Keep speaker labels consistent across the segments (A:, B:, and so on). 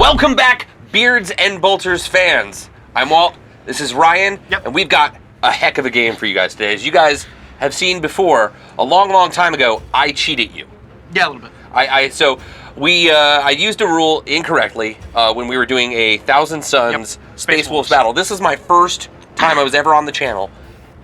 A: Welcome back, Beards and Bolters fans. I'm Walt, this is Ryan, and we've got a heck of a game for you guys today. As you guys have seen before, a long time ago, I cheated you.
B: Yeah, a little bit.
A: I used a rule incorrectly when we were doing a Thousand Suns Space Wolves battle. This is my first time I was ever on the channel,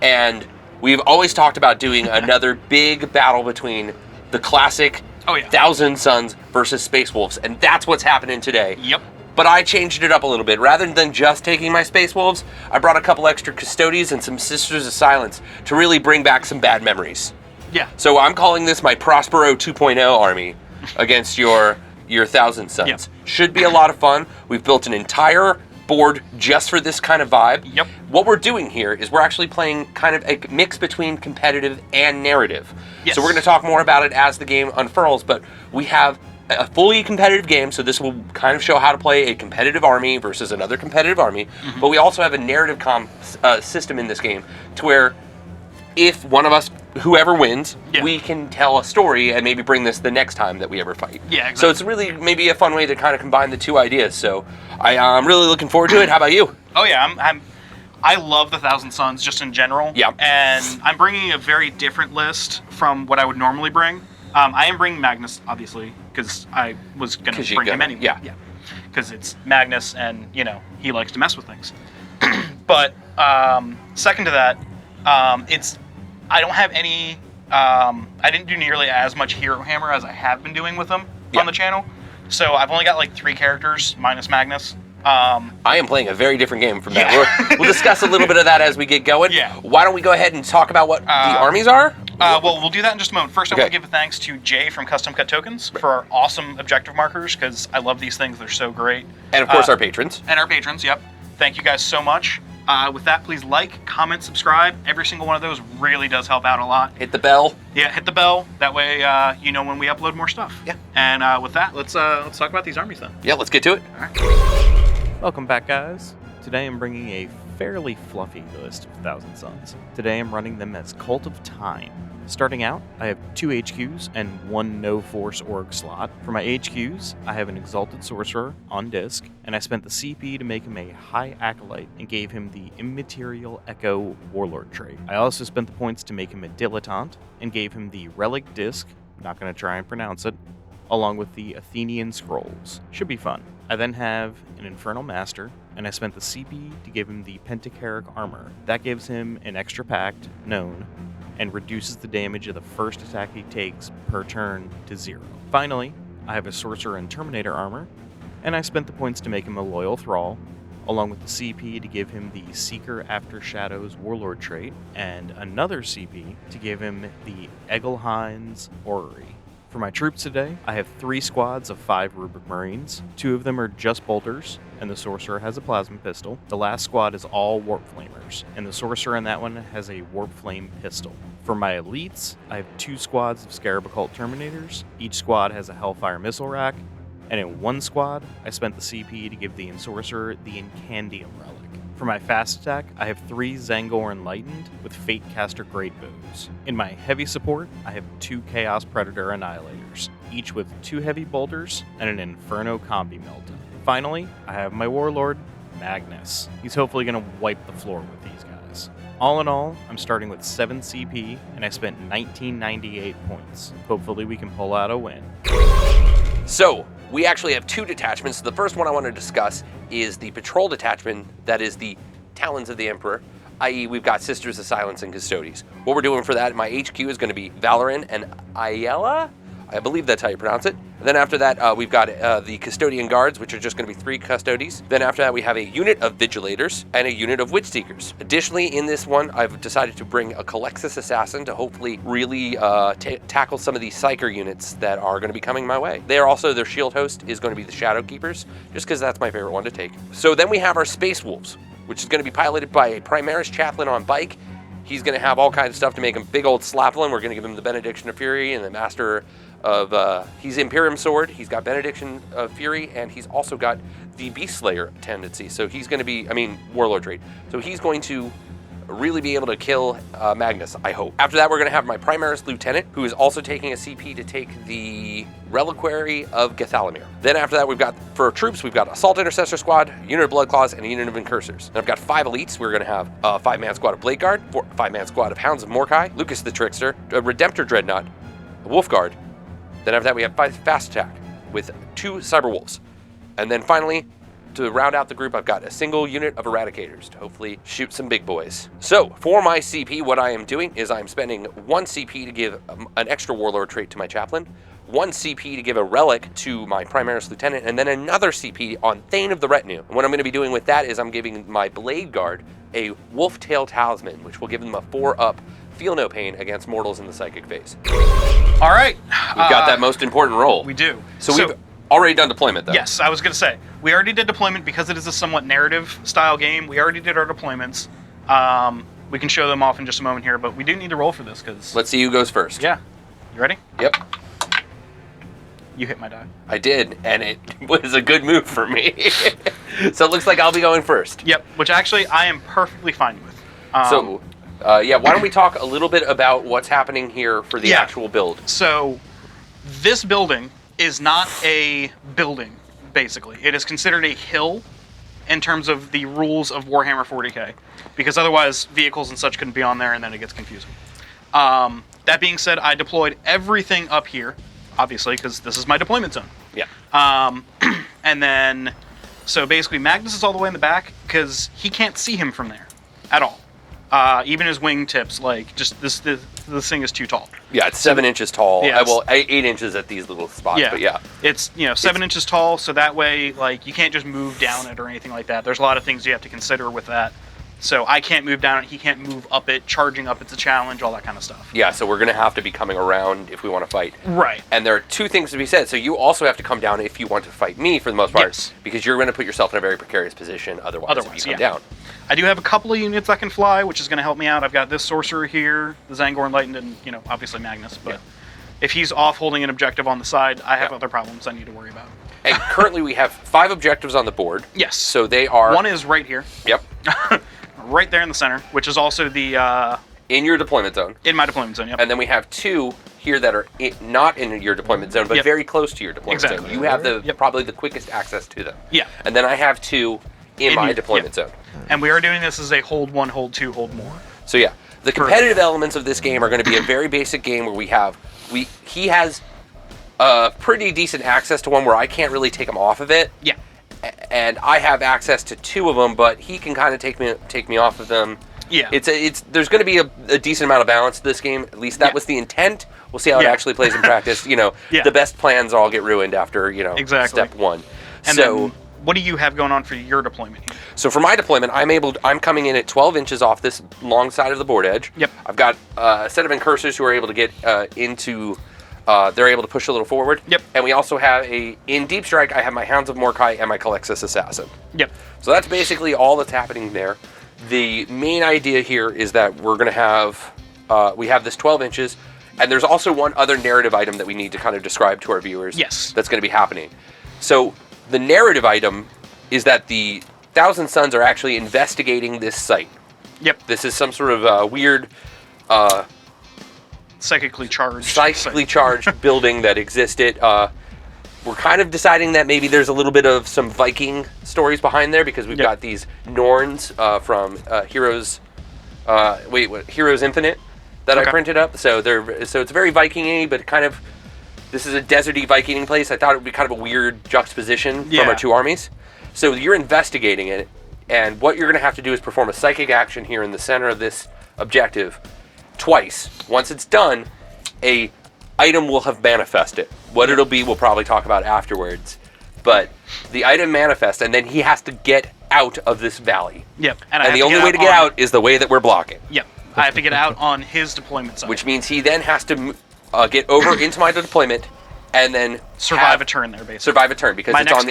A: and we've always talked about doing another big battle between the classic Thousand Suns versus Space Wolves, and that's what's happening today.
B: Yep.
A: But I changed it up a little bit. Rather than just taking my Space Wolves, I brought a couple extra Custodians and some Sisters of Silence to really bring back some bad memories.
B: Yeah.
A: So I'm calling this my Prospero 2.0 army against your Thousand Suns.
B: Yep.
A: Should be a lot of fun. We've built an entire board just for this kind of vibe.
B: Yep.
A: What we're doing here is we're actually playing kind of a mix between competitive and narrative.
B: Yes.
A: So we're going to talk more about it as the game unfurls, but we have a fully competitive game, so this will kind of show how to play a competitive army versus another competitive army, but we also have a narrative system in this game to where if one of us, whoever wins, we can tell a story and maybe bring this the next time that we ever fight.
B: Yeah, exactly.
A: So it's really maybe a fun way to kind of combine the two ideas. So I'm really looking forward to it. How about you?
B: Oh yeah, I love the Thousand Suns just in general.
A: Yeah.
B: And I'm bringing a very different list from what I would normally bring. I am bringing Magnus, obviously, because I was going to bring him anyway.
A: Yeah.
B: Because it's Magnus, and, you know, he likes to mess with things. But second to that, I don't have any, I didn't do nearly as much Hero Hammer as I have been doing with them on the channel. So I've only got like 3 characters minus Magnus.
A: I am playing a very different game from that. We'll discuss a little bit of that as we get going.
B: Yeah.
A: Why don't we go ahead and talk about what the armies are?
B: Well, we'll do that in just a moment. First, I want to give a thanks to Jay from Custom Cut Tokens for our awesome objective markers, because I love these things. They're so great.
A: And, of course, our patrons.
B: And our patrons, yep. Thank you guys so much. With that, please like, comment, subscribe. Every single one of those really does help out a lot.
A: Hit the bell.
B: Yeah, hit the bell. That way, you know when we upload more stuff.
A: Yeah.
B: And with that, let's talk about these armies then.
A: Yeah, let's get to it.
B: All right.
C: Welcome back, guys. Today I'm bringing a fairly fluffy list of Thousand Suns. Today I'm running them as Cult of Time. Starting out, I have 2 HQs and 1 no-force org slot. For my HQs, I have an Exalted Sorcerer on disc, and I spent the CP to make him a High Acolyte and gave him the Immaterial Echo Warlord trait. I also spent the points to make him a Dilettante and gave him the Relic disc, not going to try and pronounce it, along with the Athenian Scrolls. Should be fun. I then have an Infernal Master, and I spent the CP to give him the Pentacheric Armor. That gives him an extra pact, known, and reduces the damage of the first attack he takes per turn to 0. Finally, I have a Sorcerer and Terminator Armor, and I spent the points to make him a Loyal Thrall, along with the CP to give him the Seeker After Shadows Warlord trait, and another CP to give him the Egelhein's Orrery. For my troops today, I have 3 squads of 5 Rubric Marines. 2 of them are just bolters, and the Sorcerer has a plasma pistol. The last squad is all Warp Flamers, and the Sorcerer in that one has a Warp Flame pistol. For my elites, I have 2 squads of Scarab Occult Terminators. Each squad has a Hellfire Missile Rack, and in 1 squad, I spent the CP to give the Ensorcerer the Incandium Relic. For my fast attack, I have 3 Zangor Enlightened with Fate Caster Great Bows. In my heavy support, I have 2 Chaos Predator Annihilators, each with 2 heavy bolters and an Inferno Combi Melta. Finally, I have my Warlord, Magnus. He's hopefully going to wipe the floor with these guys. All in all, I'm starting with 7 CP, and I spent 1998 points. Hopefully we can pull out a win.
A: So, we actually have 2 detachments. The first one I want to discuss is the patrol detachment that is the Talons of the Emperor, i.e. we've got Sisters of Silence and Custodies. What we're doing for that, my HQ is going to be Valoran and Ayala? I believe that's how you pronounce it. And then after that, we've got the Custodian Guards, which are just going to be 3 Custodies. Then after that, we have a unit of Vigilators and a unit of Witch Seekers. Additionally, in this one, I've decided to bring a Calexis Assassin to hopefully really tackle some of these Psyker units that are going to be coming my way. Their shield host is going to be the Shadow Keepers, just because that's my favorite one to take. So then we have our Space Wolves, which is going to be piloted by a Primaris Chaplain on bike. He's going to have all kinds of stuff to make him big old Slaplin. We're going to give him the Benediction of Fury and the Master of, he's Imperium Sword, he's got Benediction of Fury, and he's also got the Beast Slayer tendency. So he's going to be, Warlord trait. So he's going to really be able to kill Magnus, I hope. After that, we're going to have my Primaris Lieutenant, who is also taking a CP to take the Reliquary of Gethalimir. Then after that, we've got, for troops, we've got Assault Intercessor Squad, a unit of Blood Claws, and a unit of Incursors. And I've got 5 elites. We're going to have a 5-man squad of Blade Guard, 5-man squad of Hounds of Mordecai, Lucas the Trickster, a Redemptor Dreadnought, a Wolf Guard. Then after that, we have 5 Fast Attack with 2 Cyber Wolves. And then finally, to round out the group, I've got a single unit of Eradicators to hopefully shoot some big boys. So, for my CP, what I am doing is I'm spending 1 CP to give an extra Warlord trait to my Chaplain, 1 CP to give a relic to my Primaris Lieutenant, and then another CP on Thane of the Retinue. And what I'm going to be doing with that is I'm giving my Blade Guard a Wolf Tail Talisman, which will give them a 4-up Feel No Pain against mortals in the Psychic phase.
B: All right.
A: We've got that most important role.
B: We do.
A: So we've already done deployment, though.
B: Yes, I was going to say. We already did deployment because it is a somewhat narrative-style game. We already did our deployments. We can show them off in just a moment here, but we do need to roll for this because...
A: Let's see who goes first.
B: Yeah. You ready?
A: Yep.
B: You hit my die.
A: I did, and it was a good move for me. So it looks like I'll be going first.
B: Yep, which actually I am perfectly fine with.
A: Why don't we talk a little bit about what's happening here for the actual build?
B: So, this building is not a building, basically. It is considered a hill in terms of the rules of Warhammer 40k, because otherwise vehicles and such couldn't be on there and then it gets confusing. That being said, I deployed everything up here, obviously, because this is my deployment zone.
A: Yeah.
B: And then, so basically Magnus is all the way in the back because he can't see him from there at all. Even his wingtips, like, just this thing is too tall.
A: Yeah, it's 7 inches tall.
B: Yeah,
A: well, 8 inches at these little spots, but yeah.
B: It's, 7 inches tall, so that way, like, you can't just move down it or anything like that. There's a lot of things you have to consider with that. So I can't move down it, he can't move up it, charging up it's a challenge, all that kind of stuff.
A: Yeah, so we're going to have to be coming around if we want to fight.
B: Right.
A: And there are 2 things to be said. So you also have to come down if you want to fight me for the most part.
B: Yes.
A: Because you're going to put yourself in a very precarious position otherwise if you come down.
B: I do have a couple of units that can fly, which is going to help me out. I've got this Sorcerer here, the Zangor Enlightened, and, obviously Magnus. But if he's off holding an objective on the side, I have other problems I need to worry about.
A: And currently we have 5 objectives on the board.
B: Yes.
A: So they are...
B: One is right here.
A: Yep.
B: Right there in the center, which is also the...
A: in your deployment zone.
B: In my deployment zone, yep.
A: And then we have 2 here that are not in your deployment zone, but very close to your deployment zone. You have probably the quickest access to them.
B: Yeah.
A: And then I have 2 in my deployment zone.
B: And we are doing this as a hold 1, hold 2, hold more.
A: So yeah, the competitive elements of this game are going to be a very basic game where he has pretty decent access to one where I can't really take him off of it.
B: Yeah.
A: And I have access to 2 of them, but he can kind of take me off of them.
B: Yeah.
A: There's going to be a decent amount of balance to this game. At least that was the intent. We'll see how it actually plays in practice. The best plans all get ruined after step 1.
B: And then, what do you have going on for your deployment here?
A: So for my deployment, I'm coming in at 12 inches off this long side of the board edge.
B: Yep.
A: I've got a set of Incursors who are able to get into... they're able to push a little forward.
B: Yep.
A: And we also have in Deep Strike, I have my Hounds of Mordecai and my Calexis Assassin.
B: Yep.
A: So that's basically all that's happening there. The main idea here is that we're going to have, we have this 12 inches, and there's also one other narrative item that we need to kind of describe to our viewers.
B: Yes.
A: That's going to be happening. So the narrative item is that the Thousand Sons are actually investigating this site.
B: Yep.
A: This is some sort of weird...
B: psychically charged
A: building that existed. We're kind of deciding that maybe there's a little bit of some Viking stories behind there because we've got these Norns from Heroes Heroes Infinite that I printed up. So it's very Viking-y, but kind of this is a deserty Viking place. I thought it would be kind of a weird juxtaposition from our 2 armies. So you're investigating it, and what you're going to have to do is perform a psychic action here in the center of this objective twice. Once it's done, a item will have manifested. What it'll be, we'll probably talk about afterwards. But the item manifests, and then he has to get out of this valley.
B: Yep.
A: And the only way to get out is the way that we're blocking.
B: Yep. I have to get out on his deployment side.
A: Which means he then has to get over into my deployment and then
B: survive a turn there, basically.
A: Survive a turn, because it's on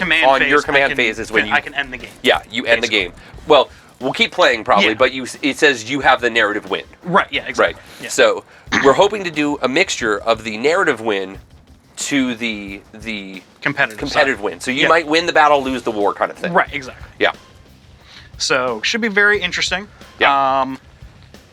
A: your command phase is when
B: I can end the game.
A: Yeah, you end the game. Well, we'll keep playing probably, but it says you have the narrative win.
B: Right, yeah, exactly.
A: Right.
B: Yeah.
A: So we're hoping to do a mixture of the narrative win to the competitive win. So you might win the battle, lose the war kind of thing.
B: Right, exactly.
A: Yeah.
B: So should be very interesting.
A: Yeah.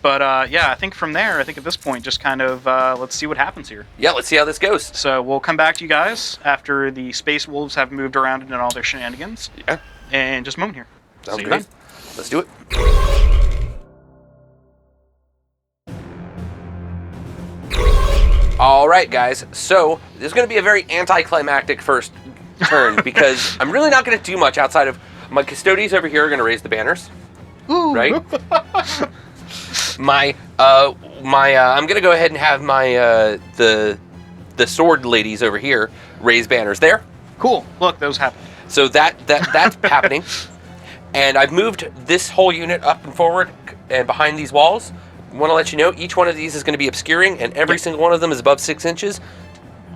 B: But yeah, I think from there, I think at this point, just kind of let's see what happens here.
A: Yeah, let's see how this goes.
B: So we'll come back to you guys after the Space Wolves have moved around and done all their shenanigans.
A: Yeah.
B: And just a moment here.
A: Sounds
B: See you
A: great.
B: then.
A: Let's do it. All right, guys. So this is going to be a very anticlimactic first turn because I'm really not going to do much outside of my custodians over here are going to raise the banners.
B: Ooh.
A: Right? I'm going to go ahead and have my the sword ladies over here raise banners there.
B: Cool. Look, those happen.
A: So that's happening. And I've moved this whole unit up and forward and behind these walls. I want to let you know, each one of these is going to be obscuring, and every single one of them is above 6 inches.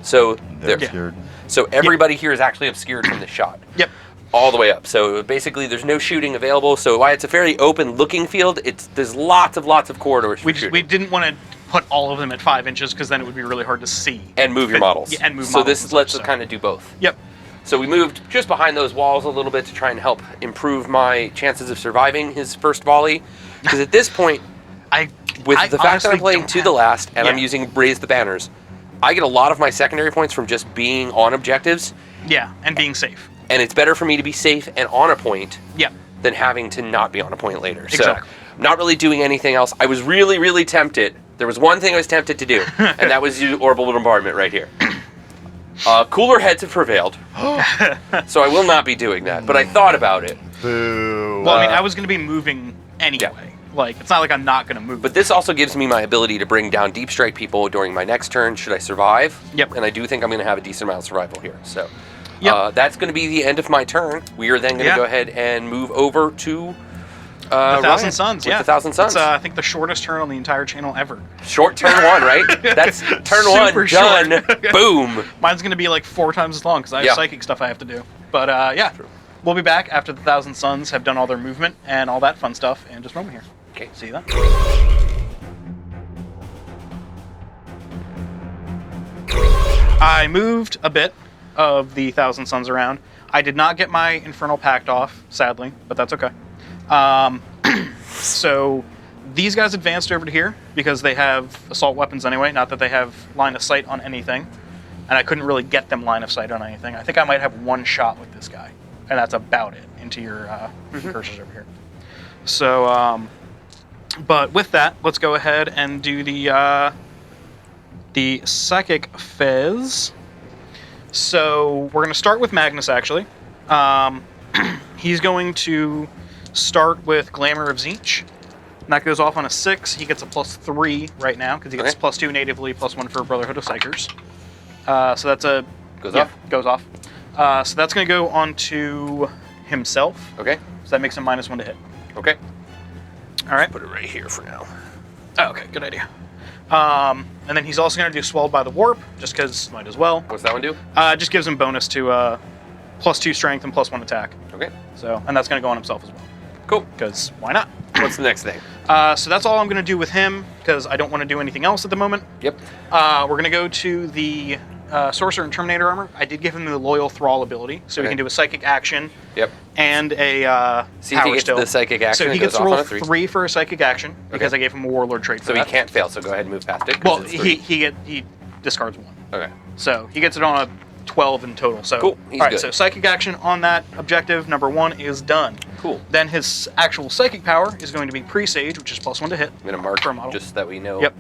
A: So
D: They're obscured.
A: So everybody here is actually obscured from the shot.
B: Yep.
A: All the way up. So basically, there's no shooting available. So why it's a fairly open-looking field, there's lots of corridors for shooting.
B: We didn't want to put all of them at 5 inches because then it would be really hard to see.
A: And move your models.
B: Yeah, and move
A: so
B: models.
A: this lets us kind of do both.
B: Yep.
A: So we moved just behind those walls a little bit to try and help improve my chances of surviving his first volley. Because at this point, with the fact that I'm playing to the last and I'm using raise the banners, I get a lot of my secondary points from just being on objectives.
B: Yeah, and being safe.
A: And it's better for me to be safe and on a point
B: Yep.
A: than having to not be on a point later.
B: Exactly.
A: So not really doing anything else. I was really, really tempted. There was one thing I was tempted to do, and that was use orbital bombardment right here. Cooler heads have prevailed, so I will not be doing that. But I thought about it.
D: Boo.
B: Well, I mean, I was going to be moving anyway.
A: Yeah.
B: Like, it's not like I'm not going to move.
A: But this also gives me my ability to bring down deep strike people during my next turn, should I survive.
B: Yep.
A: And I do think I'm going to have a decent amount of survival here. So
B: Yep.
A: that's going to be the end of my turn. We are then going to go ahead and move over to
B: the Thousand
A: Ryan
B: Suns,
A: with
B: yeah.
A: the Thousand Suns.
B: It's, I think the shortest turn on the entire channel ever.
A: Short turn one, right? That's turn one,
B: Super
A: done,
B: short.
A: boom.
B: Mine's going to be like 4 times as long because I have psychic stuff I have to do. But yeah, we'll be back after the Thousand Suns have done all their movement and all that fun stuff in just a moment here.
A: Okay.
B: See you then. I moved a bit of the Thousand Suns around. I did not get my Infernal Pact off, sadly, but that's okay. So these guys advanced over to here because they have assault weapons anyway, not that they have line of sight on anything. And I couldn't really get them line of sight on anything. I think I might have one shot with this guy, and that's about it into your cursors over here. So, but with that, let's go ahead and do the Psychic Fez. So we're going to start with Magnus, actually. He's going to start with Glamour of Tzeentch. And that goes off on a 6. He gets a +3 right now, because he gets +2 natively, +1 for Brotherhood of Psychers. So that's a...
A: Goes off?
B: Goes off. So that's going to go on to himself.
A: Okay.
B: So that makes him -1 to hit.
A: Okay.
B: All right.
A: Put it right here for now.
B: Oh, okay, good idea. And then he's also going to do Swelled by the Warp, just because might as well.
A: What's that one do?
B: Just gives him bonus to +2 strength and +1 attack.
A: Okay.
B: So, and that's going to go on himself as well.
A: Cool.
B: Because why not?
A: What's the next thing?
B: So that's all I'm going to do with him, because I don't want to do anything else at the moment.
A: Yep.
B: We're going to go to the Sorcerer and Terminator armor. I did give him the Loyal Thrall ability, so he can do a psychic action.
A: Yep.
B: And a
A: See if he gets the psychic action.
B: So he
A: it
B: gets
A: goes
B: to
A: off
B: roll
A: on a 3.
B: 3 for a psychic action, because I gave him a Warlord trait for
A: So he
B: that.
A: can't fail, so go ahead and move past it. 'cause
B: Well,
A: it's 3.
B: he discards 1.
A: Okay.
B: So he gets it on a 12 in total. So
A: Cool, he's
B: all right,
A: good.
B: so psychic action on that objective number 1 is done.
A: Cool.
B: Then his actual psychic power is going to be Presage, which is +1 to hit.
A: I'm going to mark
B: for a model.
A: just so that we know.
B: Yep.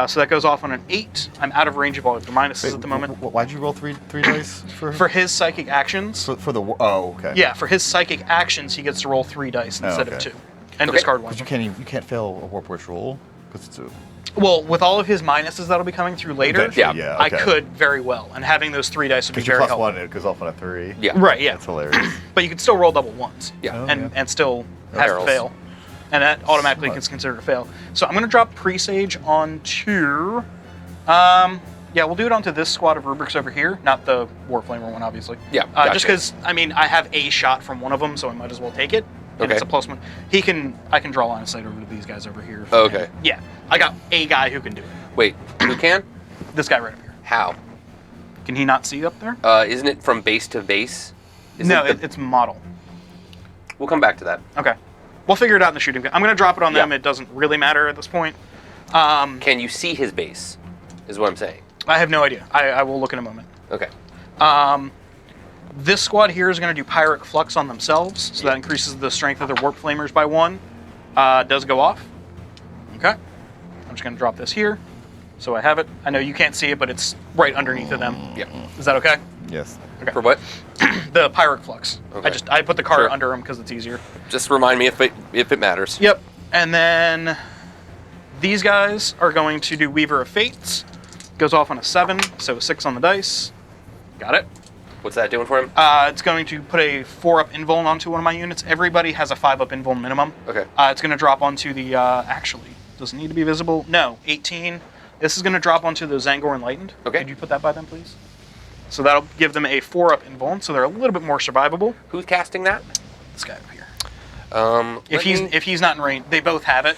B: So that goes off on an 8. I'm out of range of all of the minuses at the moment.
D: Why'd you roll three dice for
B: For his psychic actions,
D: for the? Oh, okay.
B: yeah, for his psychic actions, he gets to roll 3 dice instead of
D: okay.
B: 2, and
A: Okay.
B: discard 1.
D: Because you can't fail a warp witch roll because it's a.
B: Well, with all of his minuses that'll be coming through later,
D: Eventually, yeah,
B: I
D: okay.
B: could very well, and having those 3 dice would be
D: Because your
B: very
D: +1
B: helpful.
D: it goes off on a 3.
A: Yeah.
B: Right, yeah.
D: That's hilarious.
B: But you could still roll double ones.
A: Yeah.
D: Oh,
B: and still have
A: Barrels.
B: to fail. And that automatically
D: Smart.
B: gets considered a fail. So I'm going to drop Presage onto... yeah, we'll do it onto this squad of rubrics over here, not the Warflamer one, obviously.
A: Yeah,
B: Just
A: gotcha.
B: because, I mean, I have a shot from one of them, so I might as well take it. And it's a
A: Okay.
B: +1. I can draw line of sight over to these guys over here.
A: Oh, okay.
B: Yeah, I got a guy who can do it.
A: Wait, who can?
B: This guy right up here.
A: How?
B: Can he not see up there?
A: Isn't it from base to base?
B: No, it's model.
A: We'll come back to that.
B: Okay. We'll figure it out in the shooting. I'm going to drop it on them.
A: Yeah.
B: It doesn't really matter at this point.
A: Can you see his base? Is what I'm saying.
B: I have no idea. I will look in a moment.
A: Okay.
B: This squad here is going to do Pyrrhic Flux on themselves, so that increases the strength of their Warp Flamers by 1. Does go off. Okay. I'm just going to drop this here, so I have it. I know you can't see it, but it's right underneath of them.
A: Yeah.
B: Is that okay?
D: Yes.
B: Okay.
A: For what?
B: The Pyrrhic Flux.
A: Okay.
B: I put the card
A: Sure.
B: under them because it's easier.
A: Just remind me if it matters.
B: Yep. And then these guys are going to do Weaver of Fates. Goes off on a 7, so 6 on the dice. Got it.
A: What's that doing for him?
B: It's going to put a 4-up invuln onto one of my units. Everybody has a 5-up invuln minimum.
A: Okay.
B: It's going to drop onto the, actually, does it need to be visible? No, 18. This is going to drop onto the Zangor Enlightened.
A: Okay.
B: Could you put that by them, please? So that'll give them a 4-up invuln, so they're a little bit more survivable.
A: Who's casting that?
B: This guy up here. If he's not in range, they both have it.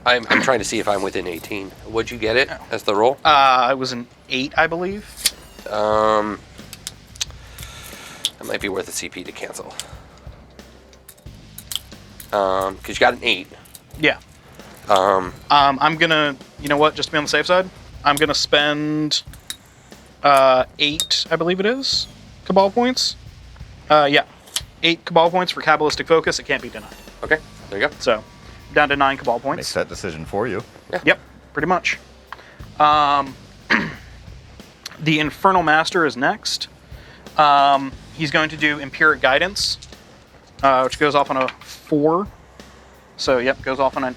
A: I'm trying to see if I'm within 18. Would you get it as the roll?
B: It was an 8, I believe.
A: That might be worth a CP to cancel. Because you got an 8.
B: Yeah. I'm gonna, you know what? Just to be on the safe side, I'm gonna spend 8, I believe it is, Cabal points. Yeah, 8 Cabal points for Kabbalistic Focus. It can't be denied.
A: Okay, there you go.
B: So, down to 9 Cabal
D: Makes
B: points.
D: that decision for you.
B: Yep, pretty much. The Infernal Master is next. He's going to do Empiric Guidance, which goes off on a 4. So, yep, goes off on a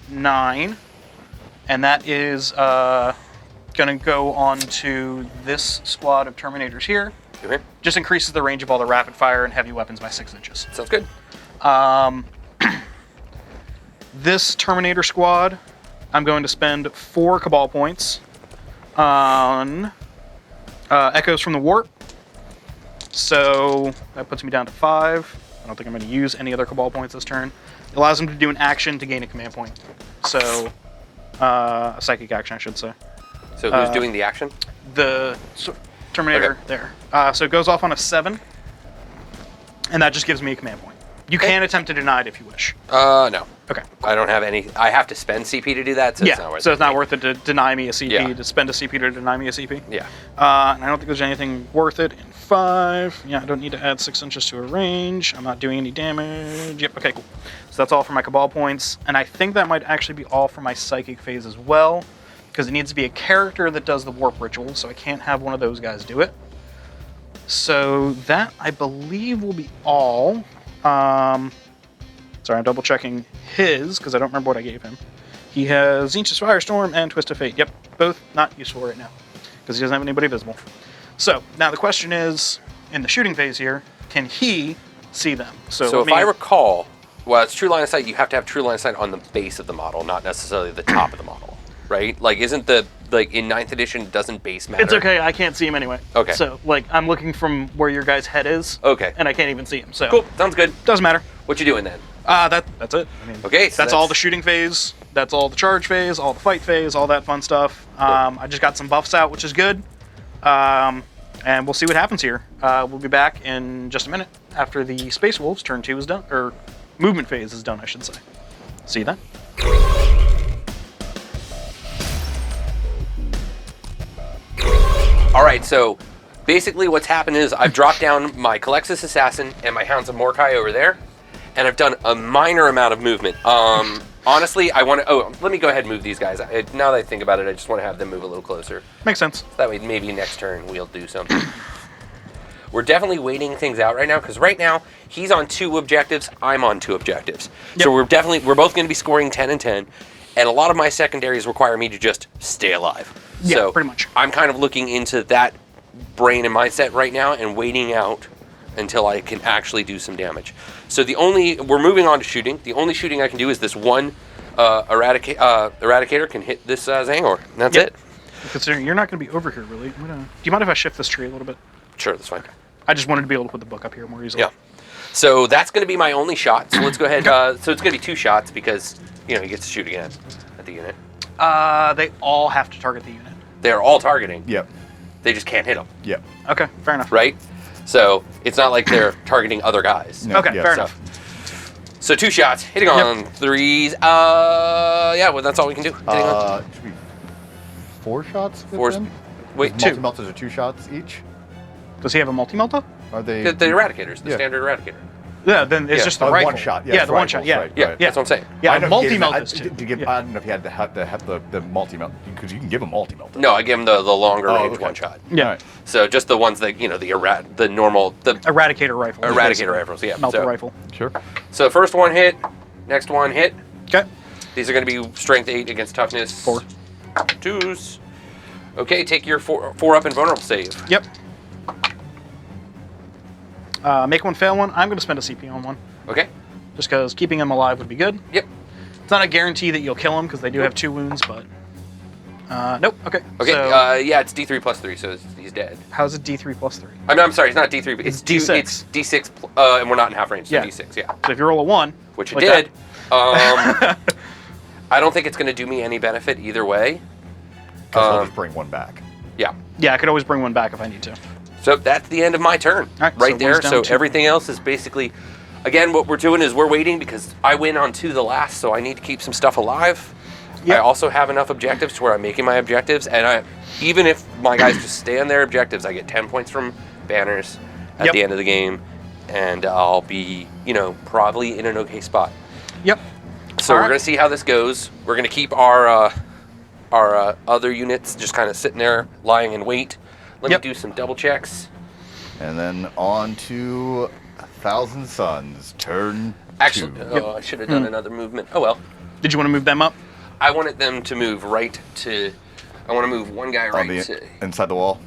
B: 9. And that is going to go on to this squad of Terminators here.
A: Okay,
B: Just increases the range of all the rapid fire and heavy weapons by 6 inches.
A: sounds good.
B: This Terminator squad, I'm going to spend 4 Cabal points on Echoes from the Warp. So that puts me down to 5. I don't think I'm going to use any other Cabal points this turn. It allows him to do an action to gain a command point. So, a psychic action, I should say.
A: So who's doing the action?
B: The Terminator
A: Okay.
B: there. So it goes off on a 7, and that just gives me a command point. You can attempt to deny it if you wish.
A: No.
B: Okay.
A: I don't have any. I have to spend CP to do that, so it's not worth
B: so
A: it.
B: it's not worth it to deny me a CP,
A: Yeah.
B: to spend a CP to deny me a CP.
A: Yeah.
B: And I don't think there's anything worth it in 5. Yeah, I don't need to add 6 inches to a range. I'm not doing any damage. Yep, okay, cool. So that's all for my Cabal points. And I think that might actually be all for my Psychic phase as well, because it needs to be a character that does the Warp Ritual, so I can't have one of those guys do it. So that, I believe, will be all. Sorry, I'm double checking his, because I don't remember what I gave him. He has Ancient Firestorm and Twist of Fate. Yep, both not useful right now, because he doesn't have anybody visible. So, now the question is, in the shooting phase here, can he see them?
A: So if I recall, well, it's true line of sight. You have to have true line of sight on the base of the model, not necessarily the top of the model, right? Like, isn't the, like, in 9th edition, doesn't base matter?
B: It's okay, I can't see him anyway.
A: Okay.
B: So, like, I'm looking from where your guy's head is.
A: Okay.
B: And I can't even see him, so.
A: Cool, sounds good.
B: Doesn't matter.
A: What you doing then?
B: That's it. I mean,
A: Okay, so
B: that's all the shooting phase. That's all the charge phase, all the fight phase, all that fun stuff. I just got some buffs out, which is good. And we'll see what happens here. We'll be back in just a minute after the Space Wolves turn 2 is done, or movement phase is done, I should say. See you then.
A: All right, so basically what's happened is I've dropped down my Calexis Assassin and my Hounds of Mordecai over there, and I've done a minor amount of movement. Honestly, I want to... Oh, let me go ahead and move these guys. Now that I think about it, I just want to have them move a little closer.
B: Makes sense.
A: That way, maybe next turn we'll do something. We're definitely waiting things out right now, because right now, he's on 2 objectives, I'm on 2 objectives.
B: Yep.
A: So we're both going to be scoring 10 and 10, and a lot of my secondaries require me to just stay alive.
B: Yeah,
A: So
B: pretty much.
A: I'm kind of looking into that brain and mindset right now and waiting out until I can actually do some damage. So we're moving on to shooting. The only shooting I can do is this one Eradicator can hit this Zangor, and that's
B: Yep.
A: it.
B: Considering you're not going to be over here, really. Do you mind if I shift this tree a little bit?
A: Sure, that's fine.
B: I just wanted to be able to put the book up here more easily.
A: Yeah. So that's going to be my only shot. So let's go ahead. So it's going to be 2 shots because, he gets to shoot again at the unit.
B: They all have to target the unit.
A: They're all targeting.
D: Yep.
A: They just can't hit them,
D: Yep.
B: Okay, fair enough.
A: right? So it's not like they're targeting other guys.
D: No,
B: Okay,
D: yeah,
B: fair
A: So,
B: enough.
A: So 2 shots, hitting on 3s. Yeah, well, that's all we can do. Hitting on.
D: Should be 4 shots with
A: 4.
D: them?
A: Wait,
B: 2.
D: Multi-melters are 2 shots each?
B: Does he have a multi-melta?
D: Are they...
A: The Eradicators, the
D: Yeah.
A: standard Eradicator.
B: Yeah, then it's
A: Yeah.
B: just the
D: Oh,
B: rifle.
D: 1 shot.
B: Yeah,
D: Yes,
B: the 1
D: rifles,
B: shot. Yeah.
D: right,
A: Yeah,
D: right.
A: that's what I'm saying.
B: Yeah,
D: I know he gave him-
B: multi-meltas too.
D: I don't know if he had to have the multi-melta, because you can give him multi-melta.
A: No, I give him the longer
D: Oh,
A: range
D: okay.
A: 1 shot.
B: Yeah.
D: Alright.
A: So just the ones that, the normal, the
B: Eradicator rifle.
A: Eradicator rifles, yeah.
B: Melta
A: So-
B: rifle.
D: Sure.
A: So first one hit, next one hit.
B: Okay.
A: These are going to be strength 8 against toughness
B: 4.
A: 2s. Okay, take your 4 up and vulnerable save.
B: Yep. Make one fail one. I'm going to spend a CP on one.
A: Okay.
B: Just because keeping him alive would be good.
A: Yep.
B: It's not a guarantee that you'll kill him because they do have 2 wounds, but... nope. Okay.
A: Okay.
B: So,
A: Yeah, it's D3 plus 3, so he's dead.
B: how's it D3 plus 3?
A: I'm sorry, it's not D3. It's
B: D6.
A: It's D6, and we're not in half range, so
B: Yeah.
A: D6. Yeah.
B: So if you roll a 1...
A: Which it
B: like
A: did.
B: that-
A: I don't think it's going to do me any benefit either way.
D: Because I'll just bring 1 back.
A: Yeah.
B: Yeah, I could always bring one back if I need to.
A: So that's the end of my turn.
B: All right,
A: right
B: so
A: there.
B: one's down
A: So
B: 2.
A: everything else is basically, again, what we're doing is we're waiting because I win on 2 the last, so I need to keep some stuff alive.
B: Yep.
A: I also have enough objectives to where I'm making my objectives, and even if my guys just stay on their objectives, I get 10 points from banners at
B: Yep.
A: the end of the game, and I'll be, probably in an okay spot.
B: Yep.
A: So
B: All
A: we're
B: right.
A: going to see how this goes. We're going to keep our other units just kind of sitting there, lying in wait. Let
B: Yep.
A: me do some double checks.
D: And then on to 1,000 Suns, turn
A: Actually,
D: 2.
A: I should have done another movement. Oh well.
B: Did you want to move them up?
A: I wanted them to move right to. I want to move one guy
D: On
A: right
D: the inside the wall.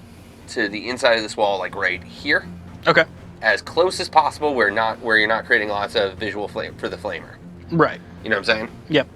A: to the inside of this wall, like right here,
B: Okay.
A: as close as possible, where you're not creating lots of visual flame for the flamer.
B: Right.
A: You know what I'm saying?
B: Yep.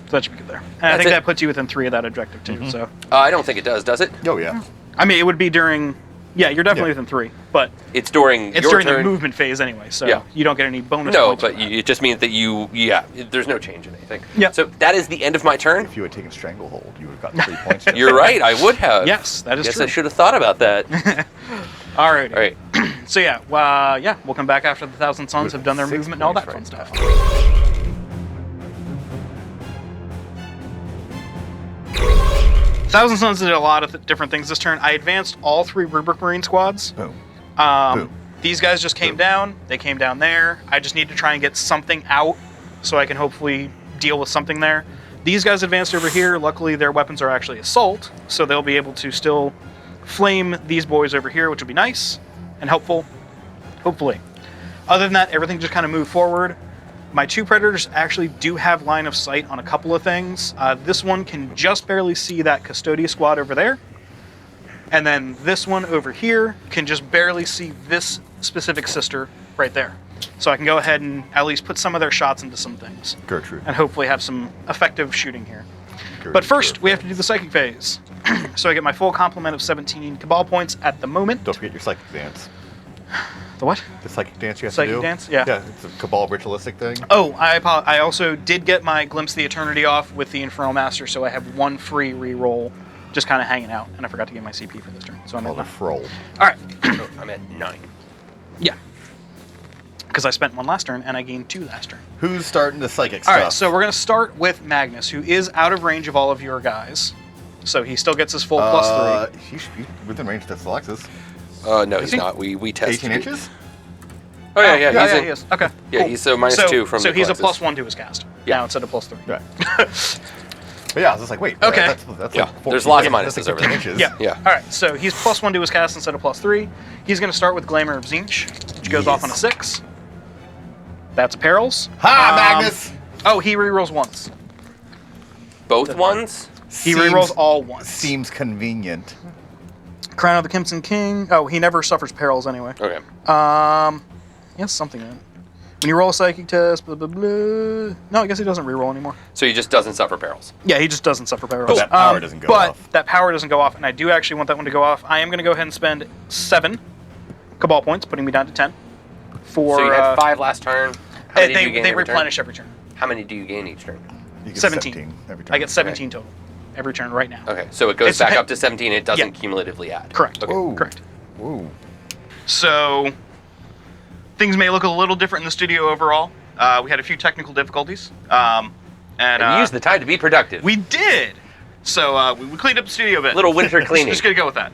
B: So that should be good there. And I
A: That's
B: think
A: it.
B: that puts you within 3 of that objective too. So
A: I don't think it does it?
D: Oh, yeah.
B: I mean, it would be during. Yeah, you're definitely
D: Yeah.
B: within 3, but
A: It's during
B: it's
A: your
B: during
A: turn.
B: the movement phase anyway, so
A: Yeah.
B: you don't get any bonus
A: No,
B: points.
A: but
B: for that.
A: it just means that there's no change in anything.
B: Yeah.
A: So that is the end of my turn.
D: If you had taken Stranglehold, you would have gotten 3 points.
A: You're right, I would have.
B: Yes, that is
A: Guess
B: true.
A: I should have thought about that.
B: Alrighty.
A: All right.
B: So yeah, we'll come back after the 1,000 Suns
D: With
B: have done their
D: 6
B: movement and all that fun
D: points
B: stuff.
D: right
B: 1,000 Suns did a lot of different things this turn. I advanced all 3 Rubric Marine squads.
D: Boom.
B: Boom. These guys just came down. They came down there. I just need to try and get something out so I can hopefully deal with something there. These guys advanced over here. Luckily, their weapons are actually assault, so they'll be able to still flame these boys over here, which would be nice and helpful, hopefully. Other than that, everything just kind of moved forward. My 2 Predators actually do have line of sight on a couple of things. This one can just barely see that Custodia squad over there. And then this one over here can just barely see this specific sister right there. So I can go ahead and at least put some of their shots into some things.
D: Gertrude.
B: And hopefully have some effective shooting here.
D: Gertrude.
B: But first, we have to do the psychic phase. So I get my full complement of 17 Cabal points at the moment.
D: Don't forget your psychic dance.
B: The what?
D: The psychic dance you have
B: Psychic
D: to do.
B: dance? Yeah.
D: Yeah, it's a Cabal ritualistic thing.
B: Oh, I also did get my Glimpse of the Eternity off with the Infernal Master, so I have 1 free reroll just kind of hanging out. And I forgot to get my CP for this turn. So I'm
D: Oh,
B: at
D: the
B: 9.
D: Froll.
B: All right.
A: Oh, I'm at 9.
B: Yeah. Because I spent 1 last turn and I gained 2 last turn.
D: Who's starting the psychic
B: All
D: stuff?
B: right, so we're going to start with Magnus, who is out of range of all of your guys. So he still gets his full +3.
D: He should be within range of Alexis.
A: No,
B: Is
A: he's
B: he?
A: not. We tested.
D: 18
A: it.
D: inches?
A: Oh yeah,
B: he is. Okay.
A: Yeah,
B: cool.
A: he's a -2 from
B: So
A: the
B: he's a
A: classes.
B: +1 to his cast.
A: Yeah.
B: Now instead of +3.
D: Right. But yeah, I was just like, wait.
B: Okay.
D: That's
A: Yeah,
D: like 14,
A: there's lots of
D: that's
A: minuses
D: like
A: over there.
D: 15 inches.
B: Yeah.
A: Yeah.
B: All right, so he's +1 to his cast instead of +3. He's going to start with Glamour of Zinch, which goes off on a 6. That's Perils.
D: Ha, Magnus!
B: Oh, he rerolls once.
A: Both ones.
B: He rerolls all once.
D: Seems convenient.
B: Crown of the Crimson King. Oh, he never suffers Perils anyway.
A: Okay.
B: Yes, something then. When you roll a psychic test, blah, blah, blah. No, I guess he doesn't reroll anymore.
A: So he just doesn't suffer perils.
B: Yeah, he just doesn't suffer Perils.
D: But that power doesn't go
B: but
D: off.
B: that power doesn't go off, and I do actually want that one to go off. I am going to go ahead and spend 7 Cabal points, putting me down to 10. For,
A: So you had 5 last turn. How many do you gain
B: they
A: every turn?
B: replenish every turn.
A: How many do you gain each turn?
D: You get
B: 17.
D: every turn.
B: I get 17 total every turn right now.
A: Okay, so it goes
B: It's
A: back
B: depend-
A: up to 17. It doesn't
B: Yeah.
A: cumulatively add.
B: Correct.
A: Okay.
D: Whoa.
B: Correct.
D: Whoa.
B: So things may look a little different in the studio overall. We had a few technical difficulties. And
A: And use the time to be productive.
B: we did. So we cleaned up the studio a bit.
A: Little winter cleaning.
B: Just gonna go with that.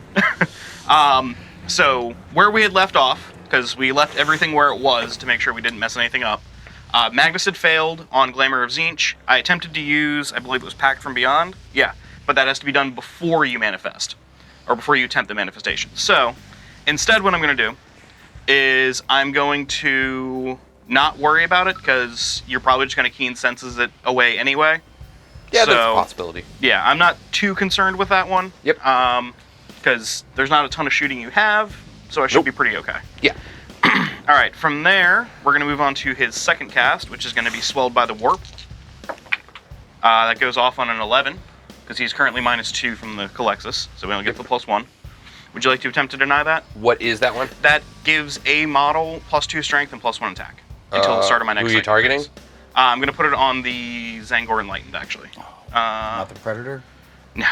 B: So where we had left off, because we left everything where it was to make sure we didn't mess anything up. Magnus had failed on Glamour of Tzeentch. I attempted to use, I believe it was Pact from Beyond. Yeah, but that has to be done before you manifest, or before you attempt the manifestation. So instead, what I'm going to do is I'm going to not worry about it, because you're probably just going to keen senses it away anyway.
A: Yeah,
B: So,
A: that's a possibility.
B: Yeah, I'm not too concerned with that one.
A: Yep.
B: Because there's not a ton of shooting you have, so I should be pretty okay.
A: Yeah.
B: All right, from there, we're going to move on to his second cast, which is going to be Swelled by the Warp. That goes off on an 11, because he's currently -2 from the Calexis, so we only get the +1. Would you like to attempt to deny that?
A: What is that one?
B: That gives a model +2 strength and +1 attack until the start of my next
A: Who are you
B: cycle
A: targeting?
B: phase. I'm going to put it on the Zangor Enlightened, actually.
D: Not the Predator?
B: No.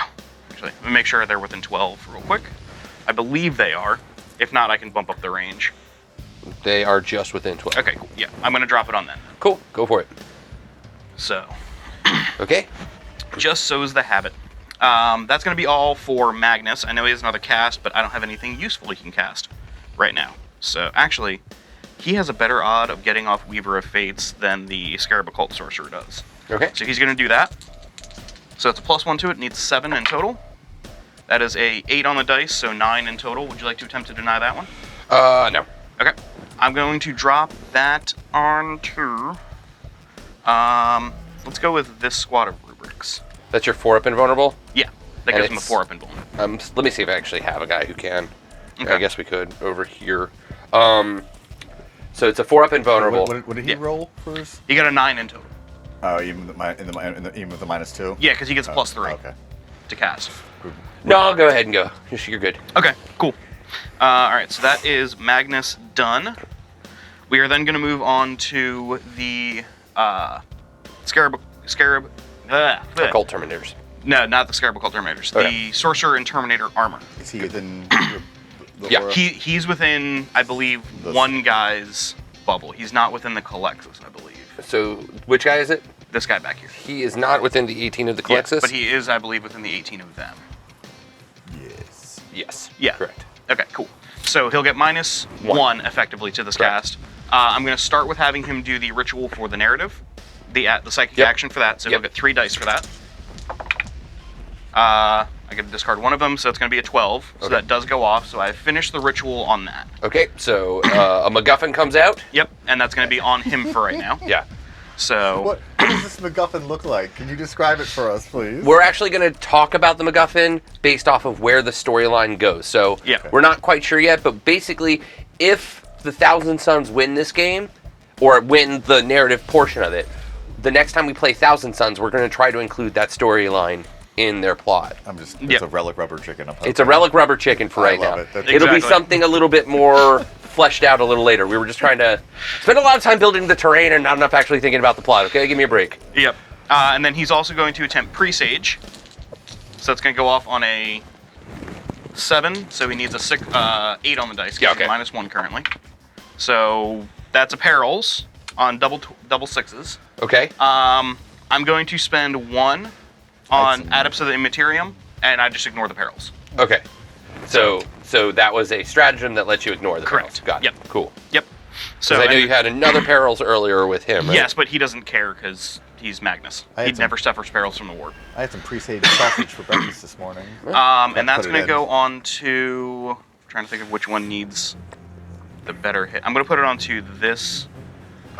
B: Actually, let me make sure they're within 12 real quick. I believe they are. If not, I can bump up the range.
A: They are just within 12.
B: Okay, cool. Yeah, I'm going to drop it on then.
A: Cool. Go for it.
B: So,
A: Okay.
B: just so is the habit. That's going to be all for Magnus. I know he has another cast, but I don't have anything useful he can cast right now. So, actually, he has a better odd of getting off Weaver of Fates than the Scarab Occult Sorcerer does.
A: Okay.
B: So he's going to do that. So it's a +1 to it, needs 7 in total. That is a 8 on the dice, so 9 in total. Would you like to attempt to deny that one?
A: No.
B: Okay. I'm going to drop that onto... let's go with this squad of rubrics.
A: That's your 4-up invulnerable?
B: Yeah, that
A: And
B: gives him a
A: it's-
B: 4-up invulnerable.
A: Let me see if I actually have a guy who can.
B: Okay.
A: I guess we could over here. So it's a 4-up invulnerable.
D: What did he
B: Yeah.
D: roll first?
B: You got a 9 in total.
D: Oh, even with the -2.
B: Yeah, because he gets a +3
D: Okay.
B: to cast.
A: No, I'll go ahead and go. You're good.
B: Okay, cool. All right, so that is Magnus done. We are then going to move on to the Scarab.
A: Occult Terminators.
B: No, not the Scarab Occult Terminators.
A: Okay.
B: The Sorcerer and Terminator armor.
D: Is he within the
A: Yeah,
D: aura?
B: He's within, I believe,
D: This.
B: one guy's bubble. He's not within the Calexis, I believe.
A: So which guy is it?
B: This guy back here.
A: He is not within the 18 of the
B: Yeah,
A: Calexis?
B: but he is, I believe, within the 18 of them.
D: Yes.
A: Yes.
B: Yeah.
A: Correct.
B: Okay, cool. So he'll get -1 effectively to this
A: Correct.
B: cast. I'm going to start with having him do the ritual for the narrative, the psychic
A: Yep.
B: action for that. So
A: Yep.
B: he'll get 3 dice for that. I get to discard one of them, so it's going to be a 12. So
A: Okay.
B: that does go off. So I finished the ritual on that.
A: Okay, so a MacGuffin comes out.
B: Yep, and that's going to be on him for right now.
A: Yeah.
B: So
D: What does this MacGuffin look like? Can you describe it for us, please?
A: We're actually going to talk about the MacGuffin based off of where the storyline goes. So
B: Yeah.
A: we're not quite sure yet, but basically, if the Thousand Sons win this game, or win the narrative portion of it, the next time we play Thousand Sons, we're going to try to include that storyline in their plot.
D: It's
B: Yep.
D: a relic rubber chicken.
A: It's a relic rubber chicken for
D: I
A: right
D: love
A: now.
D: it. That's-
A: It'll be
B: Exactly.
A: something a little bit more fleshed out a little later. We were just trying to spend a lot of time building the terrain and not enough actually thinking about the plot. Okay, give me a break.
B: Yep. And then he's also going to attempt Presage. So it's going to go off on a 7. So he needs a 8 on the dice.
A: Yeah,
B: He's
A: okay.
B: -1 currently. So that's a perils on double sixes.
A: Okay.
B: I'm going to spend 1 on
D: Nice.
B: Adepts of the Immaterium, and I just ignore the perils.
A: Okay. So that was a stratagem that lets you ignore the
B: Correct.
A: perils. Got it.
B: Yep.
A: Cool.
B: Yep. So
A: Because I know
B: and-
A: you had another perils earlier with him, right?
B: Yes, but he doesn't care because he's Magnus.
D: I had
B: He
D: some-
B: never suffers perils from the warp.
D: I had some presaged sausage for breakfast this morning.
B: And that's
D: put it
B: going to
D: in.
B: go on to... I'm trying to think of which one needs the better hit. I'm going to put it onto this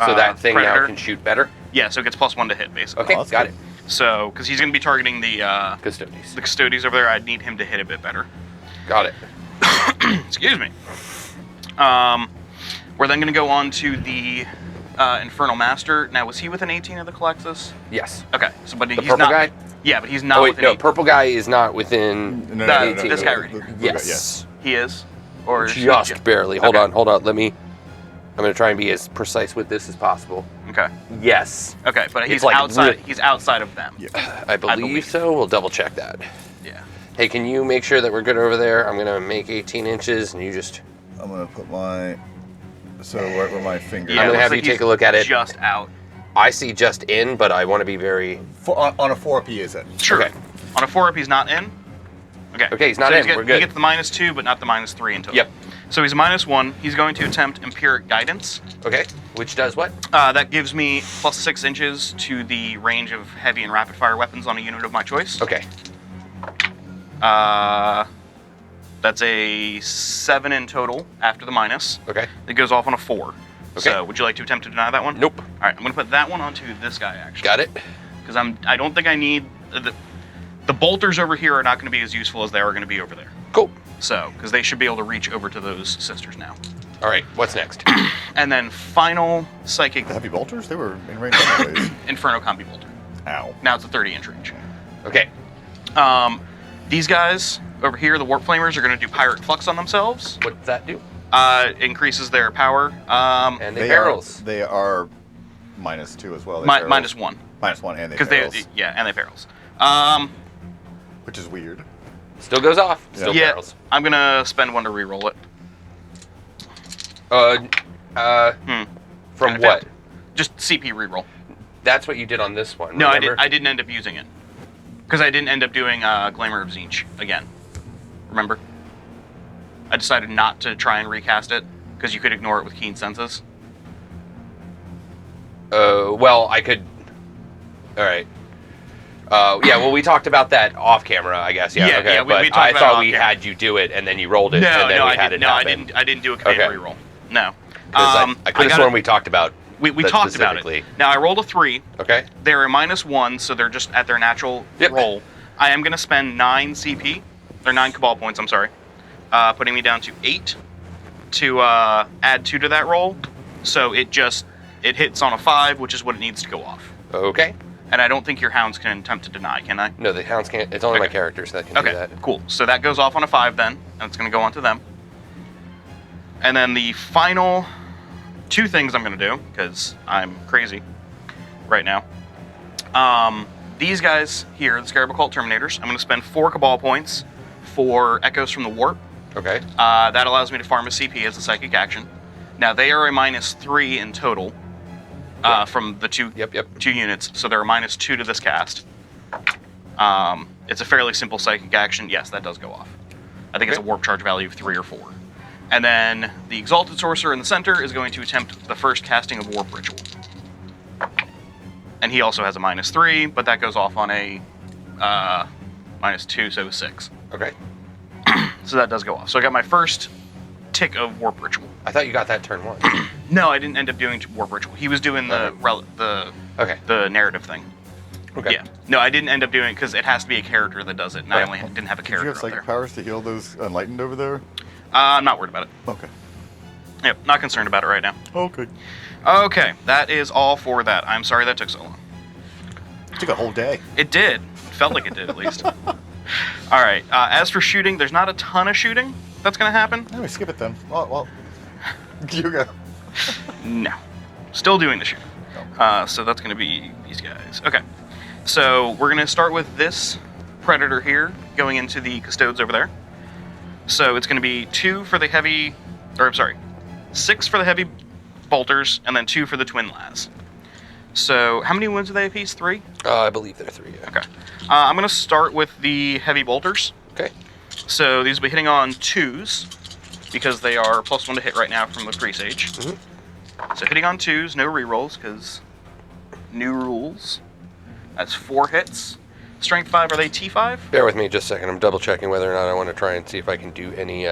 A: So that thing
B: Predator.
A: now can shoot better?
B: Yeah, so it gets +1 to hit, basically.
A: Okay,
D: Oh, that's
A: got
D: good.
A: it.
B: So, because he's going to be targeting the
A: Custodies.
B: custodies over there, I'd need him to hit a bit better.
A: Got it.
B: Excuse me. We're then going to go on to the Infernal Master. Now, was he within 18 of the Calexis?
A: Yes.
B: Okay, so but he's
A: purple
B: not.
A: guy?
B: Yeah, but he's not
A: Oh, wait,
B: within
A: no.
B: 18.
A: Purple guy is not within...
D: No,
B: This guy right here.
A: Yes.
B: He is, or is he
A: Just barely. Hold
B: Okay.
A: on. I'm going to try and be as precise with this as possible.
B: Okay.
A: Yes.
B: Okay, but he's
A: like
B: outside.
A: re-
B: He's outside of them.
D: Yeah.
A: I believe
B: believe.
A: so. We'll double check that.
B: Yeah.
A: Hey, can you make sure that we're good over there? I'm going to make 18 inches and you just...
D: I'm gonna put my So where my finger?
A: I'm gonna
B: looks
A: have you
B: like
A: take
B: he's
A: a look at it.
B: Just out.
A: I see just in, but I want to be very...
D: On a 4 he is it?
B: Sure.
A: Okay.
B: On a 4-up, he's not in. Okay.
A: Okay, he's not
B: so
A: in. We're good.
B: He gets the -2, but not the -3 in total.
A: Yep.
B: So he's -1. He's going to attempt Empiric Guidance.
A: Okay, which does what?
B: That gives me +6 inches to the range of heavy and rapid fire weapons on a unit of my choice.
A: Okay.
B: That's a 7 in total after the minus.
A: Okay.
B: It goes off on a 4.
A: Okay.
B: So would you like to attempt to deny that one?
A: Nope.
B: All right, I'm going to put that one onto this guy, actually.
A: Got it.
B: Because I don't think I need... The bolters over here are not going to be as useful as they are going to be over there.
A: Cool.
B: So, because they should be able to reach over to those sisters now.
A: All right, what's next?
B: And then final psychic
D: The heavy bolters? They were in range anyways.
B: Inferno Combi Bolter.
D: Ow.
B: Now it's a 30-inch range.
A: Okay.
B: These guys over here, the Warp Flamers, are going to do Pirate Flux on themselves.
A: What does that do?
B: Increases their power.
A: And they barrels.
D: They are -2 as well. They
B: -1.
D: -1 and they
B: Because
D: barrels.
B: and they barrels.
D: Which is weird.
A: Still goes off. Still
B: Yeah,
A: barrels.
B: I'm going to spend 1 to reroll it.
A: From
B: Kinda
A: what?
B: failed. Just CP reroll.
A: That's what you did on this one.
B: No,
A: remember?
B: I didn't end up using it. Because I didn't end up doing Glamour of Zinch again. Remember? I decided not to try and recast it, because you could ignore it with Keen Senses.
A: Well, I could. All right. Yeah. Well, we talked about that off camera, I guess. Yeah.
B: Yeah,
A: okay.
B: yeah, we
A: but
B: talked
A: I
B: about
A: thought
B: it
A: we
B: off camera.
A: had you do it, and then you rolled it, and then we had it happen.
B: I didn't do a command
A: Okay.
B: reroll. No.
A: Because I could have
B: got
A: sworn
B: it-
A: we talked about.
B: we
A: that
B: talked about
A: specifically.
B: it. Now I rolled a 3.
A: Okay.
B: They're a -1, so they're just at their natural
A: Yep.
B: roll. I am going to spend 9 CP, or 9 Cabal points. I'm sorry, putting me down to 8 to add 2 to that roll. So it hits on a 5, which is what it needs to go off.
A: Okay.
B: And I don't think your hounds can attempt to deny, can I?
A: No, the hounds can't. It's only my
B: Okay.
A: characters that can do
B: Okay,
A: that.
B: cool. So that goes off on a 5 then, and it's going to go on to them. And then the final 2 things I'm going to do, because I'm crazy right now. These guys here, the Scarab Occult Terminators, I'm going to spend 4 Cabal points for Echoes from the Warp.
A: Okay.
B: That allows me to farm a CP as a psychic action. Now, they are a -3 in total from the two units, so they're a -2 to this cast. It's a fairly simple psychic action. Yes, that does go off. I think it's a warp charge value of 3 or 4. And then the Exalted Sorcerer in the center is going to attempt the first casting of Warp Ritual. And he also has a -3, but that goes off on a -2, so 6.
A: Okay.
B: So that does go off. So I got my first tick of Warp Ritual.
A: I thought you got that turn 1.
B: No, I didn't end up doing Warp Ritual. He was doing the
A: Okay.
B: the narrative thing.
A: Okay.
B: Yeah. No, I didn't end up doing it because it has to be a character that does it, and I
A: Right.
B: only didn't have a
D: Did you
B: character
D: have
B: up
D: psychic
B: there.
D: powers to heal those enlightened over there?
B: I'm not worried about it.
D: Okay.
B: Yep, not concerned about it right now.
D: Okay.
B: Okay, that is all for that. I'm sorry that took so long.
D: It took a whole day.
B: It did. It felt like it did, at least. All right. As for shooting, there's not a ton of shooting that's going to happen.
D: Anyway, skip it then. Well, you go.
B: No. Still doing the shooting. So that's going to be these guys. Okay. So we're going to start with this Predator here, going into the Custodes over there. So it's going to be 2 for the heavy... Or, I'm sorry. 6 for the heavy bolters, and then 2 for the twin las. So how many wounds are they apiece? 3?
A: I believe there are 3. Yeah.
B: Okay. I'm going to start with the heavy bolters.
A: Okay.
B: So these will be hitting on 2s, because they are +1 to hit right now from the presage. So hitting on 2s, no rerolls, because new rules. That's 4 hits. Strength 5, are they T5?
A: Bear with me just a second. I'm double checking whether or not I want to try and see if I can do any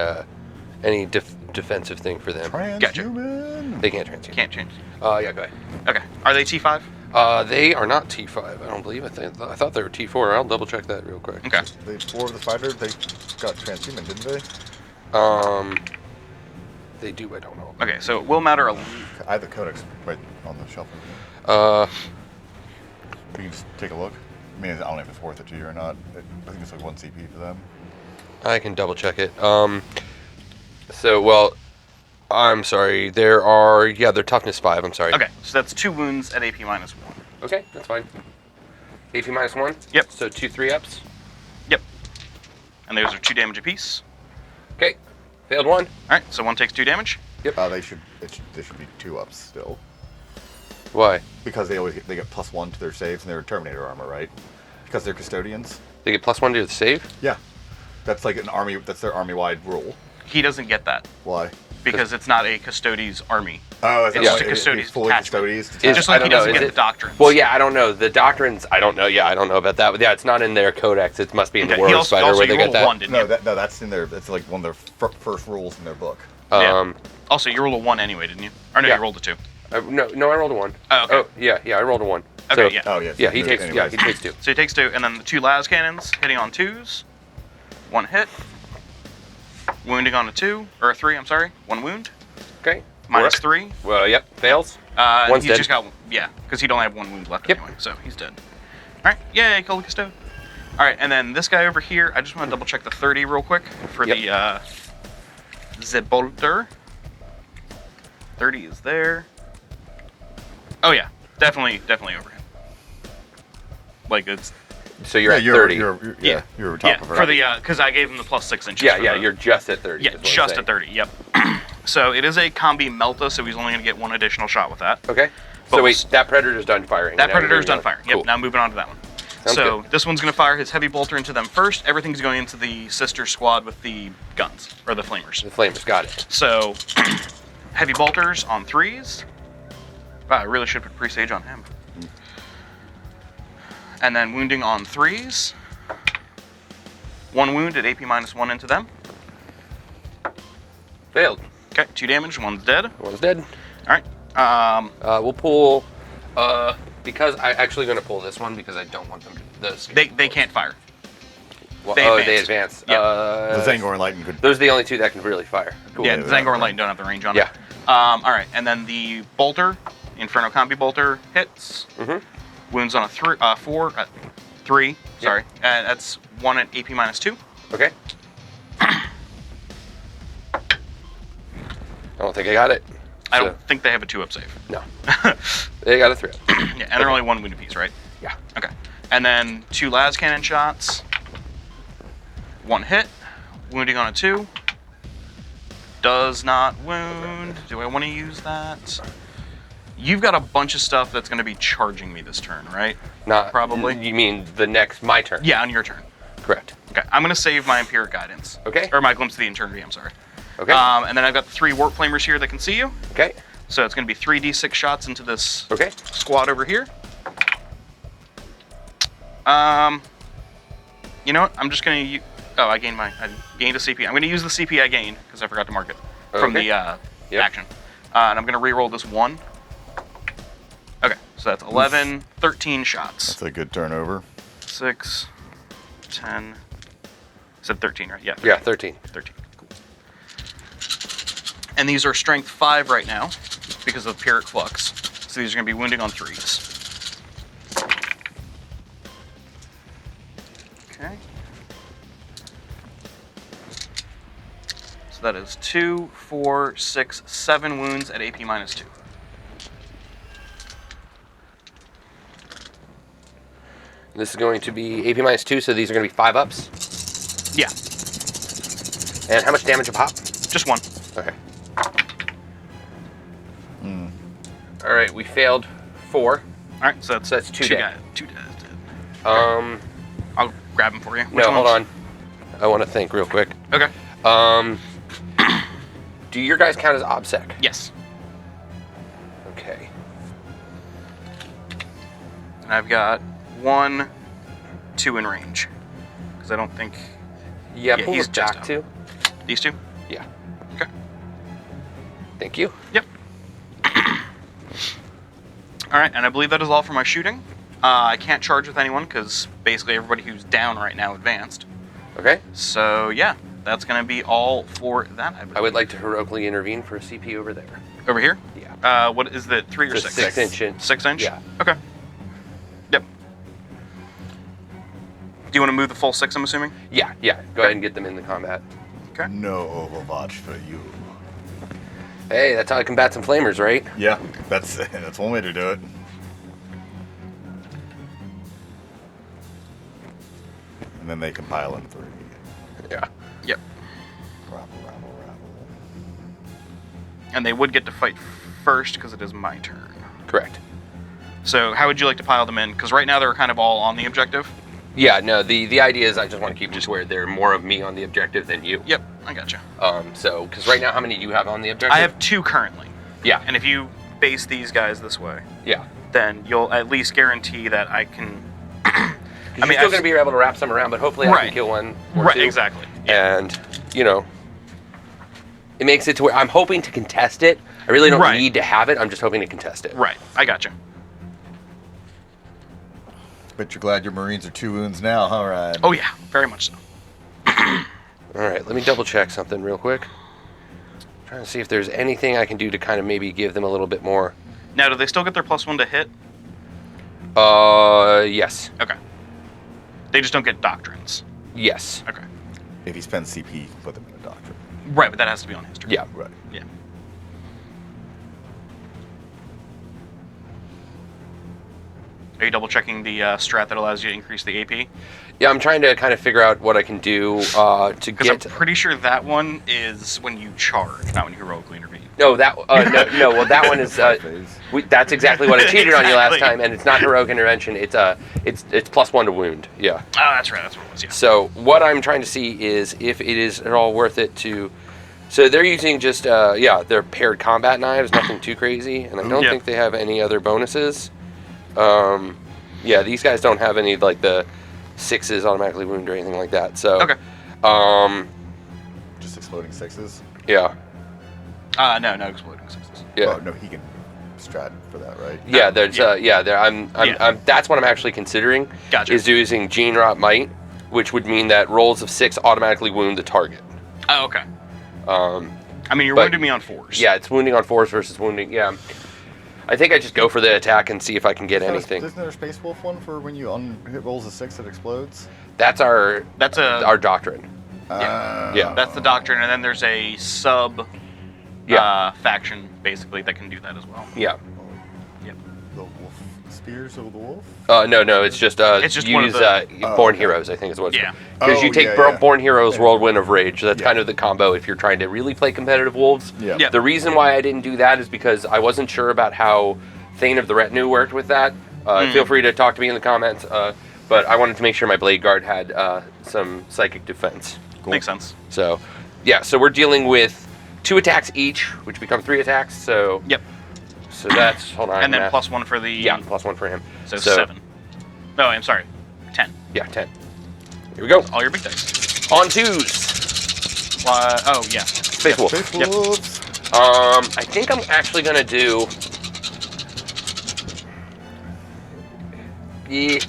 A: defensive thing for them.
D: Transhuman.
A: They can't transhuman.
B: Can't change.
A: Yeah, go ahead.
B: Okay. Are they T5?
A: They are not T5. I don't believe it. I thought they were T4. I'll double check that real quick.
B: Okay.
D: They 4 of the fighter. They got transhuman, didn't they?
A: They do. I don't know.
B: Okay, so it will matter a
D: I have the codex right on the shelf. You can just take a look. I mean, I don't know if it's worth it to you or not. I think it's like 1 CP for them.
A: I can double check it. I'm sorry. They're toughness 5. I'm sorry.
B: Okay, so that's 2 wounds at AP -1.
A: Okay, that's fine. AP -1?
B: Yep.
A: So 2 3-ups?
B: Yep. And those are 2 damage apiece.
A: Okay. Failed 1.
B: Alright, so 1 takes 2 damage.
D: They should There should be 2-ups still.
A: Why?
D: Because they get +1 to their saves and their Terminator armor, right? Because they're custodians.
A: They get +1 to the save?
D: Yeah. That's like an army. That's their army-wide rule.
B: He doesn't get that
D: Why?
B: because it's not a Custodes army.
D: Oh,
B: It's just a Custodes
D: fully
B: detachment.
D: Custodes.
A: Is-
B: Just
A: I
B: like
A: don't
B: he doesn't
A: know, is
B: get
A: it-
B: the doctrines.
A: Well, yeah, I don't know. The doctrines, I don't know. Yeah, I don't know about that. But yeah, it's not in their codex. It must be in the
B: Okay,
A: War
B: he
A: of
B: also,
A: Spider
B: also
A: where they
B: you
A: get
B: rolled a
A: that.
B: 1, didn't you?
D: No, that's in their. That's like one of their first rules in their book.
B: Yeah. Also, you rolled a 1 anyway, didn't you? Or no,
A: Yeah.
B: you rolled a 2.
A: No, I rolled a 1.
B: Oh, okay.
A: Yeah, I rolled a 1.
B: Okay,
A: So-
B: yeah.
D: Oh, yes.
A: Yeah, he takes 2.
B: So he takes 2, and then the 2 las cannons hitting on 2s. 1 hit. Wounding on a 2, or a 3, I'm sorry. 1 wound.
A: Okay.
B: Minus 3.
A: Well, yep, fails. One's
B: He's
A: dead.
B: just got, yeah, because he'd only have 1 wound left
A: Yep.
B: anyway, so he's dead. Alright, yay, kill the Custode. Alright, and then this guy over here, I just want to double check the 30 real quick for the Zebolter. 30 is there. Oh yeah, definitely over him. Like it's
A: So you're at 30.
D: You're top
B: yeah
D: of
B: for the because I gave him the +6 inches.
A: Yeah,
B: for
A: yeah,
B: the-
A: you're just at 30.
B: yeah
A: is what I'm
B: just
A: saying.
B: at 30. Yep. So it is a combi Melta, so he's only going to get 1 additional shot with that.
A: Okay.
B: But
A: So wait, that Predator's done firing.
B: That
A: Now
B: Predator's
A: moving
B: done
A: on.
B: firing.
A: Cool.
B: Yep. Now moving on to that one.
A: Sounds
B: So
A: good.
B: this one's going to fire his heavy bolter into them first. Everything's going into the sister squad with the guns or the flamers.
A: The flamers got it.
B: So heavy bolters on 3s. Wow, I really should put presage on him. And then wounding on 3s. 1 wound at AP -1 into them.
A: Failed.
B: Okay, 2 damage. 1's dead.
A: One's dead.
B: All right.
A: We'll pull. Because I'm actually going to pull this one because I don't want them to.
B: They can't fire.
A: Well,
B: they
A: they
B: advance.
A: advance.
B: Yeah.
D: The Zangor and Lightning could.
A: Those are the only 2 that can really fire. Cool.
B: Yeah,
D: Yeah,
B: Zangor
D: yeah.
B: and Light don't have the range on
A: Yeah.
B: it. All right, and then the bolter, Inferno Combi bolter hits.
A: Mhm.
B: Wounds on a 3. Sorry, and that's 1 at AP -2.
A: Okay. I don't think I got it.
B: I
A: So-
B: don't think they have a 2-up save.
A: No. They got a 3.
B: Yeah, and they're only 1 wound apiece, right?
A: Yeah.
B: Okay. And then 2 las cannon shots. 1 hit. Wounding on a 2. Does not wound. Do I want to use that? You've got a bunch of stuff that's going to be charging me this turn, right?
A: Not
B: Probably.
A: You mean my turn?
B: Yeah, on your turn.
A: Correct.
B: Okay, I'm going to save my Empiric Guidance.
A: Okay.
B: Or my Glimpse of the Eternity, I'm sorry.
A: Okay.
B: And then I've got the 3 Warp Flamers here that can see you.
A: Okay.
B: So it's going to be 3d6 shots into this
A: Okay.
B: squad over here. You know what? I'm just going to... Oh, I gained a CP. I'm going to use the CP I gained, because I forgot to mark it, from the
A: Yep.
B: action. And I'm going to re-roll this 1. Okay, so that's 11, 13 shots.
D: That's a good turnover.
B: 6, 10... Said 13, right? Yeah. 13.
A: Yeah, 13.
B: 13. Cool. And these are strength 5 right now because of Pyrrhic Flux. So these are going to be wounding on 3s. Okay. So that is 2, 4, 6, 7 wounds at AP -2.
A: This is going to be AP -2, so these are going to be 5 ups.
B: Yeah,
A: And how much damage a pop?
B: just 1.
A: Okay. All right, we failed 4.
B: All right, so that's
A: 2
B: 2
A: dead.
B: guys. 2 dead. I'll grab them for you. Which
A: No, hold
B: ones?
A: on. I want to think real quick.
B: Okay.
A: Do your guys count as OBSEC?
B: Yes.
A: Okay.
B: And I've got 1, 2 in range. Because I don't think
A: Yeah,
B: Yeah,
A: pull
B: he's
A: it
B: just
A: back
B: out.
A: to.
B: these 2.
A: Yeah.
B: Okay.
A: Thank you.
B: Yep. All right, and I believe that is all for my shooting. I can't charge with anyone because basically everybody who's down right now advanced.
A: Okay.
B: So yeah, that's gonna be all for that.
A: I would like to heroically intervene for a CP over there.
B: over here.
A: Yeah.
B: What is the 3 or
A: It's a
B: 6?
A: 6-inch.
B: 6 inch.
A: Yeah.
B: Okay. Yep. Do you want to move the full 6? I'm assuming.
A: Yeah. Go ahead and get them in the combat.
B: Okay.
D: No Overwatch for you.
A: Hey, that's how I combat some flamers, right?
D: Yeah, that's one way to do it. And then they compile in 3.
A: Yeah.
B: Yep.
D: Rabble.
B: And they would get to fight first because it is my turn.
A: Correct.
B: So how would you like to pile them in? Because right now they're kind of all on the objective.
A: Yeah, no, the idea is I just want to keep just where they're more of me on the objective than you.
B: Yep, I gotcha.
A: So, because right now, how many do you have on the objective?
B: I have 2 currently.
A: Yeah.
B: And if you base these guys this way,
A: Yeah.
B: then you'll at least guarantee that I can...
A: You're still going to be able to wrap some around, but hopefully I can kill one or two.
B: Exactly. Yeah.
A: And, it makes it to where I'm hoping to contest it. I really don't need to have it. I'm just hoping to contest it.
B: Right. I gotcha.
D: Bet you're glad your Marines are 2 wounds now, huh, Ryan?
B: Oh, yeah. Very much so.
A: All right, let me double check something real quick. Trying to see if there's anything I can do to kind of maybe give them a little bit more.
B: Now, do they still get their +1 to hit?
A: Yes.
B: Okay. They just don't get doctrines.
A: Yes.
B: Okay.
D: If he spends CP, you can put them in a doctrine.
B: Right, but that has to be on his turn.
A: Yeah.
D: Right.
B: Yeah. Are you double checking the strat that allows you to increase the AP?
A: Yeah, I'm trying to kind of figure out what I can do to
B: Because
A: get.
B: I'm pretty sure that one is when you charge, not when you heroically intervene.
A: No, that no. Well, that one is. That's exactly what I cheated on you last
B: Exactly.
A: time, and it's not heroic intervention. It's +1 to wound. Yeah.
B: Oh, that's right. That's what it was. Yeah.
A: So what I'm trying to see is if it is at all worth it to. So they're using just they're paired combat knives, nothing too crazy, and I don't
B: Yep.
A: think they have any other bonuses. Yeah, these guys don't have any like the 6s automatically wound or anything like that. So
B: Okay.
D: Just exploding 6s?
A: Yeah.
B: No exploding 6s.
A: Yeah.
D: Oh, no, he can strat for that, right?
A: Yeah, there's there. I'm that's what I'm actually considering.
B: Gotcha.
A: Is using Gene Rot Might, which would mean that rolls of 6 automatically wound the target.
B: Oh, okay. I mean, you're
A: but-
B: wounding me on 4s.
A: Yeah, it's wounding on 4s versus wounding. Yeah. I think I just go for the attack and see if I can get anything.
D: Isn't there a Space Wolf one for when you hit rolls a 6 that explodes?
A: That's our doctrine. Yeah.
B: That's the doctrine, and then there's a sub faction basically that can do that as well.
A: Yeah.
B: Yep.
D: The Wolf Spears of the Wolf?
A: No, it's just
B: one of
A: use
B: the-
A: Born Heroes, I think is what it's
B: Yeah.
A: because you
D: Oh,
A: take
D: yeah.
A: Born Heroes, Whirlwind of Rage. That's
D: Yeah.
A: kind of the combo if you're trying to really play competitive wolves.
D: Yeah.
B: Yeah.
A: The reason why I didn't do that is because I wasn't sure about how Thane of the Retinue worked with that. Feel free to talk to me in the comments. But I wanted to make sure my Blade Guard had some psychic defense.
D: Cool.
B: Makes sense.
A: So, yeah, so we're dealing with 2 attacks each, which become 3 attacks. So,
B: Yep.
A: so that's hold on.
B: And then
A: math.
B: +1 for the...
A: Yeah, +1 for him.
B: So 7. No, I'm sorry. 10.
A: Yeah, 10. Here we go.
B: All your big dice.
A: On 2s.
B: Oh, yeah.
A: Space Wolf.
D: Space
B: Yep.
D: Wolves!
A: I think I'm actually gonna do. Yeah.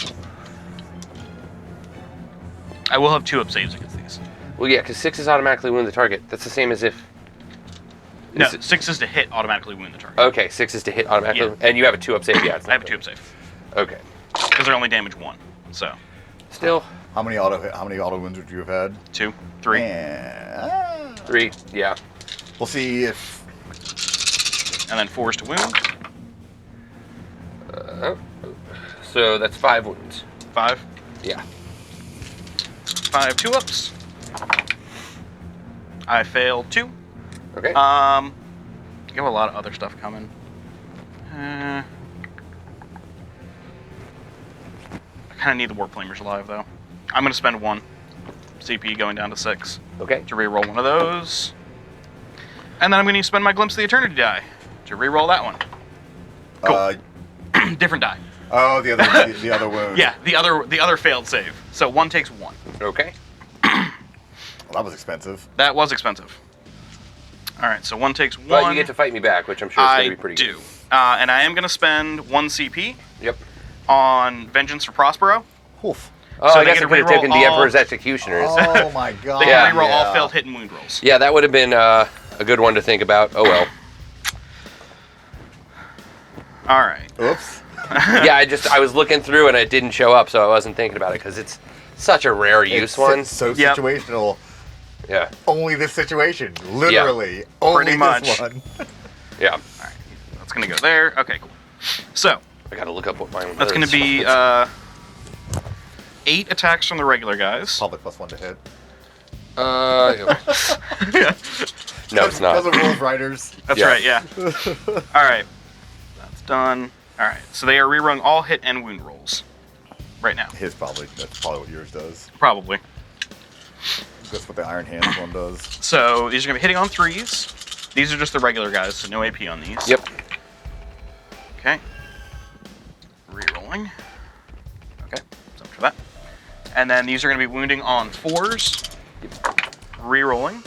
B: I will have 2 up saves against these.
A: Well, yeah, because 6 is automatically wound the target. That's the same as if.
B: No,
A: Is it-
B: 6 is to hit, automatically wound the target.
A: Okay, 6 is to hit automatically,
B: Yeah.
A: and you have a 2 up save. Yeah, it's
B: I have a
A: not
B: 2 up save.
A: Okay.
B: Because they're only damage 1. So,
A: Still
D: How many auto wounds would you have had?
B: 2, 3.
D: And,
A: 3. Yeah.
D: we'll see if...
B: And then 4 is to wound.
A: So that's 5 wounds.
B: 5.
A: Yeah.
B: 5 2-ups. I failed 2.
A: Okay.
B: You have a lot of other stuff coming. I kind of need the Warflamers alive, though. I'm going to spend 1 CP going down to 6
A: Okay.
B: to reroll one of those. And then I'm going to spend my Glimpse of the Eternity die to reroll that one. Cool. Different die.
D: Oh, the other wound.
B: Yeah, the other failed save. So 1 takes 1.
A: Okay.
D: Well, that was expensive.
B: That was expensive. All right, so 1 takes 1.
A: But you get to fight me back, which I'm sure is going
B: I
A: to be pretty
B: do.
A: good.
B: And I am going to spend 1 CP
A: Yep.
B: on Vengeance for Prospero.
D: Oof.
A: Oh,
B: So
A: I
B: they
A: guess
B: get
A: I
B: to
A: could have
B: reroll
A: taken the
B: all-
A: Emperor's Executioners.
D: Oh my god.
B: They
A: Yeah.
B: can reroll all failed hit and wound rolls.
A: Yeah, that would have been a good one to think about. Oh well.
B: All right.
D: Oops.
A: Yeah, I was looking through and it didn't show up, so I wasn't thinking about it because it's such a rare use
D: It's
A: one.
D: so
B: Yep.
D: situational.
A: Yeah.
D: Only this situation. Literally. Only
B: Pretty
D: this
B: much.
D: one.
A: Yeah.
B: That's going to go there. Okay, cool. So
A: I gotta look up what mine was.
B: that's going to be 8 attacks from the regular guys.
D: Public +1 to hit.
A: No, it's not.
D: Because of Wolf Riders.
B: That's
A: Yeah.
B: right, yeah. All right. That's done. All right. So they are rerolling all hit and wound rolls right now.
D: That's probably what yours does.
B: Probably.
D: That's what the Iron Hands one does.
B: So these are going to be hitting on 3s. These are just the regular guys, so no AP on these.
A: Yep.
B: Okay. Rerolling. Okay. So for that. And then these are going to be wounding on 4s. Rerolling.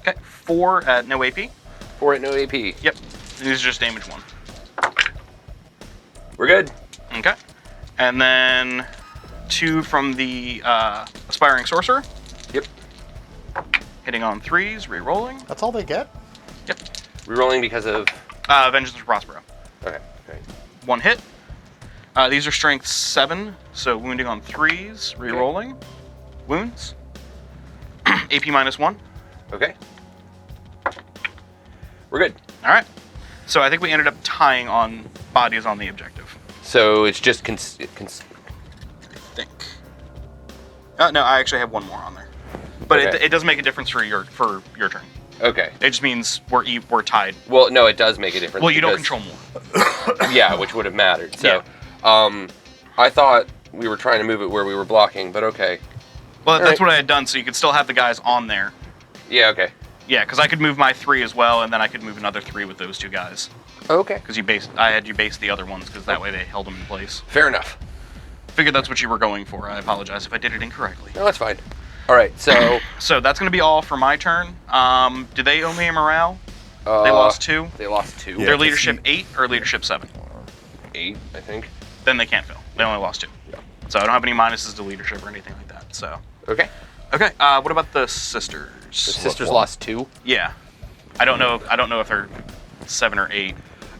B: Okay. 4 at no AP.
A: 4 at no AP.
B: Yep. These are just damage 1.
A: We're good.
B: Okay. And then 2 from the Aspiring Sorcerer.
A: Yep.
B: Hitting on 3s, re-rolling.
D: That's all they get?
B: Yep.
A: Rerolling because of...
B: Vengeance of Prospero.
A: Okay.
B: 1 hit. These are strength 7, so wounding on 3s, re-rolling. Wounds. AP -1.
A: Okay. We're good.
B: All right. So I think we ended up tying on bodies on the objective.
A: So it's just
B: I think. No, I actually have 1 more on there. But
A: Okay.
B: it doesn't make a difference for your turn.
A: Okay.
B: It just means we're tied.
A: Well, no, it does make a difference.
B: Well, you don't
A: because-
B: control more.
A: Yeah, which would have mattered. So, I thought we were trying to move it where we were blocking, but okay.
B: Well, that's
A: Alright.
B: what I had done, so you could still have the guys on there.
A: Yeah, okay.
B: Yeah, because I could move my 3 as well, and then I could move another 3 with those 2 guys.
A: Okay.
B: Because I had you base the other ones, because that way they held them in place.
A: Fair enough.
B: Figured that's what you were going for. I apologize if I did it incorrectly.
A: No, that's fine. All right, so...
B: So that's going to be all for my turn. Do they owe me a morale? They lost 2.
A: They lost 2.
D: Yeah.
B: They're
D: 'cause
B: leadership 8 or leadership 7.
A: 8, I think.
B: Then they can't fail. They only lost 2.
A: Yeah.
B: So I don't have any minuses to leadership or anything like that. So
A: Okay.
B: okay. What about the sisters?
A: The sisters lost 2.
B: Yeah. I don't know if they're 7 or 8.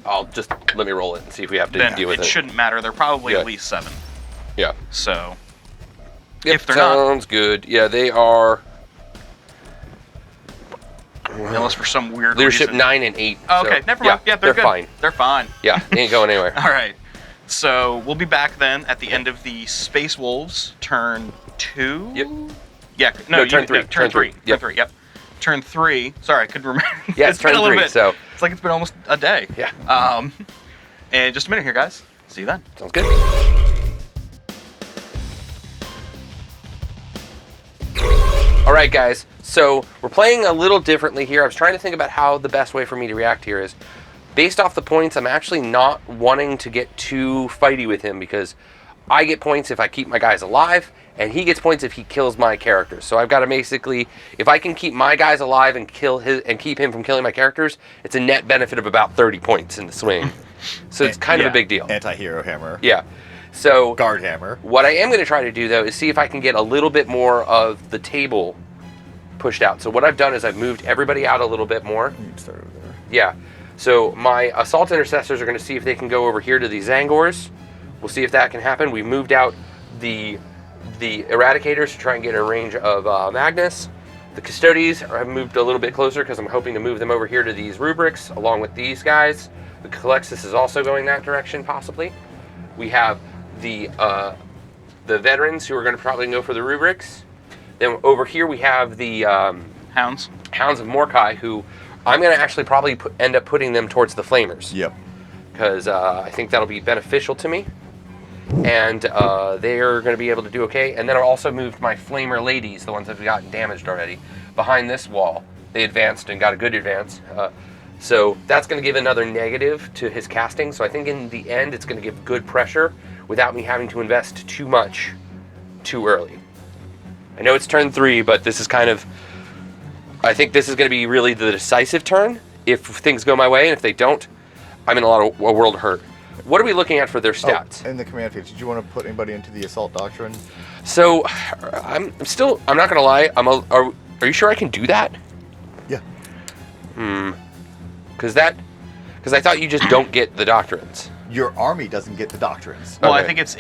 A: I'll just let me roll it and see if we have to
B: Then
A: deal with
B: it
A: it.
B: shouldn't matter. They're probably
A: Yeah.
B: at least 7.
A: Yeah.
B: So
A: Yep,
B: if they're not,
A: sounds good. Yeah, they are
B: unless for some weird
A: leadership
B: reason.
A: 9 and 8.
B: Oh, okay,
A: so,
B: never mind. Yeah, they're good.
A: fine.
B: They're fine.
A: Yeah, they ain't going anywhere.
B: All right. So we'll be back then at the end of the Space Wolves turn 2.
A: Yep.
B: Yeah.
A: No,
B: you-
A: turn 3.
B: no, turn 3.
A: Yep.
B: Turn 3. Yep. Turn 3. Sorry, I couldn't remember.
A: Yeah, it's
B: been
A: turn
B: a little
A: 3,
B: bit.
A: so...
B: It's like it's been almost a day.
A: Yeah.
B: And just a minute here, guys. See you then.
A: Sounds good. All right, guys. So we're playing a little differently here. I was trying to think about how the best way for me to react here is. Based off the points, I'm actually not wanting to get too fighty with him because I get points if I keep my guys alive, and he gets points if he kills my characters. So I've got to basically, if I can keep my guys alive and keep him from killing my characters, it's a net benefit of about 30 points in the swing. So it's kind of a big deal.
D: Anti-hero hammer.
A: Yeah. So
D: Guard hammer.
A: what I am going to try to do, though, is see if I can get a little bit more of the table pushed out. So what I've done is I've moved everybody out a little bit more.
D: You can start over there.
A: Yeah. So my assault intercessors are going to see if they can go over here to these Zangors. We'll see if that can happen. We moved out the eradicators to try and get a range of Magnus. The custodies have moved a little bit closer because I'm hoping to move them over here to these rubrics along with these guys. The Calexis is also going that direction possibly. We have the veterans who are going to probably go for the rubrics. Then over here we have the
B: Hounds.
A: Hounds of Mordecai, who I'm going to actually probably end up putting them towards the Flamers.
D: Yep.
A: Because I think that'll be beneficial to me. And they're going to be able to do okay. And then I also moved my Flamer ladies, the ones that have gotten damaged already, behind this wall. They advanced and got a good advance. So that's going to give another negative to his casting. So I think in the end it's going to give good pressure without me having to invest too much too early. I know it's turn 3, but this is kind of... I think this is going to be really the decisive turn if things go my way, and if they don't, I'm in a world of hurt. What are we looking at for their stats?
D: Oh, in the command phase, did you want to put anybody into the assault doctrine?
A: So, I'm not going to lie, are you sure I can do that?
D: Yeah.
A: Because I thought you just don't get the doctrines.
D: Your army doesn't get the doctrines.
B: Well, I
A: Okay.
B: think it's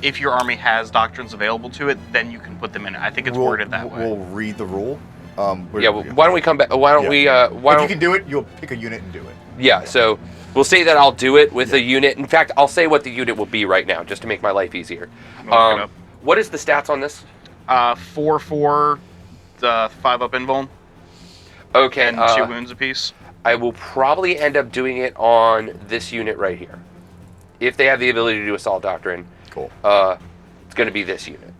B: if your army has doctrines available to it, then you can put them in it. I think it's worded that way.
D: We'll read the rule.
A: Yeah, well, why don't we come back? Why don't we?
D: If you can do it, you'll pick a unit and do it.
A: Yeah, so we'll say that I'll do it with a unit. In fact, I'll say what the unit will be right now, just to make my life easier.
B: I'll look it up.
A: What is the stats on this?
B: 4/4, the 5-up invuln,
A: Okay.
B: and 2 wounds apiece.
A: I will probably end up doing it on this unit right here. If they have the ability to do Assault Doctrine,
D: Cool.
A: it's going to be this unit.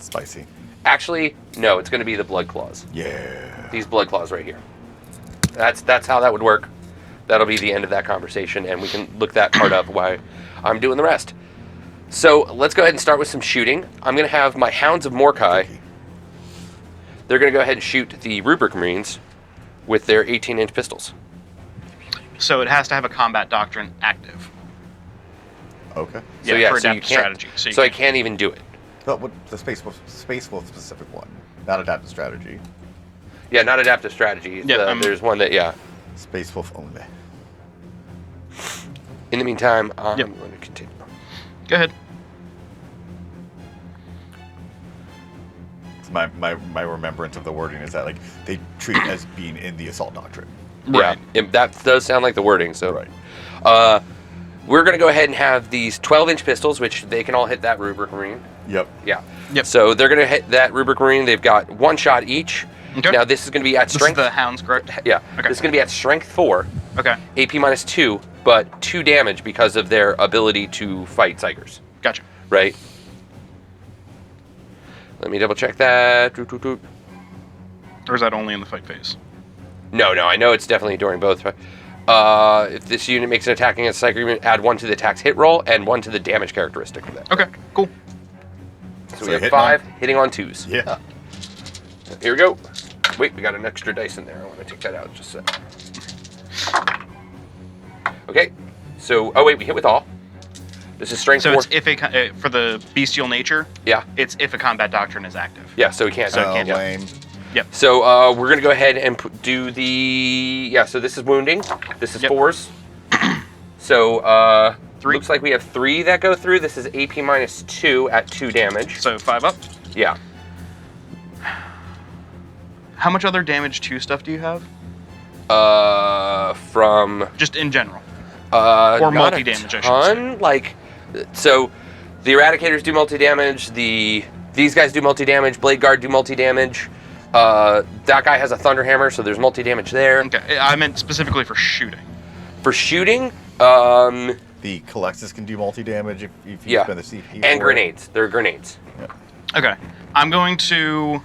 D: Spicy.
A: Actually, no, it's going to be the Blood Claws.
D: Yeah.
A: These Blood Claws right here. That's how that would work. That'll be the end of that conversation, and we can look that part up while I'm doing the rest. So let's go ahead and start with some shooting. I'm going to have my Hounds of Mordecai. They're going to go ahead and shoot the Rubric Marines with their 18-inch pistols.
B: So it has to have a combat doctrine active.
D: Okay.
A: So
B: Yeah, for
A: so you
B: adaptive
A: can't.
B: strategy.
A: So I can't even do it.
D: But what the space wolf specific one, not adaptive strategy.
A: Yeah, not adaptive strategy.
B: Yeah,
A: There's one that, yeah.
D: Space wolf only.
A: In the meantime, I'm
B: Yep.
A: going to continue.
B: Go ahead.
D: My remembrance of the wording is that like they treat it as being in the assault doctrine.
B: Right.
A: Yeah, that does sound like the wording. So,
D: Right.
A: We're going to go ahead and have these 12-inch pistols, which they can all hit that Rubric Marine.
D: Yep.
A: Yeah.
B: Yep.
A: So they're going to hit that Rubric Marine. They've got 1 shot each.
B: Okay.
A: Now this is going to be at
B: This is
A: strength.
B: the Hounds, correct?
A: Yeah.
B: Okay.
A: This is going to be at strength 4,
B: Okay.
A: AP -2, but 2 damage because of their ability to fight Psychers.
B: Gotcha.
A: Right. Let me double check that. Doot, doot, doot.
B: Or is that only in the fight phase?
A: No, I know it's definitely during both. If this unit makes an attack against Psyker unit, add 1 to the attack's hit roll and 1 to the damage characteristic of that.
B: Okay, cool.
A: So we
D: So
A: have
D: hitting
A: 5 hitting on 2s.
D: Yeah.
A: Here we go. Wait, we got an extra dice in there. I want to take that out just a sec. Okay. So, oh wait, we hit with all. This is strength
B: So
A: 4.
B: it's if for the bestial nature,
A: Yeah.
B: it's if a combat doctrine is active.
A: Yeah, so we can't.
B: So it
D: Oh,
B: can't-
D: lame.
B: Yep.
A: So we're going to go ahead and do the... Yeah, so this is wounding. This is
B: Yep.
A: 4s. So
B: 3.
A: looks like we have 3 that go through. This is AP -2 at 2 damage.
B: So 5 up.
A: Yeah.
B: How much other damage 2 stuff do you have?
A: From...
B: Just in general.
A: Or
B: Or multi-damage, I should say.
A: Like, so the Eradicators do multi-damage. These guys do multi-damage. Blade Guard do multi-damage. That guy has a Thunder Hammer, so there's multi-damage there.
B: Okay, I meant specifically for shooting.
A: For shooting,
D: The Colexus can do multi-damage if you
A: Yeah.
D: spend the CP.
A: and
D: for it.
A: grenades. They're grenades.
B: Okay, I'm going to...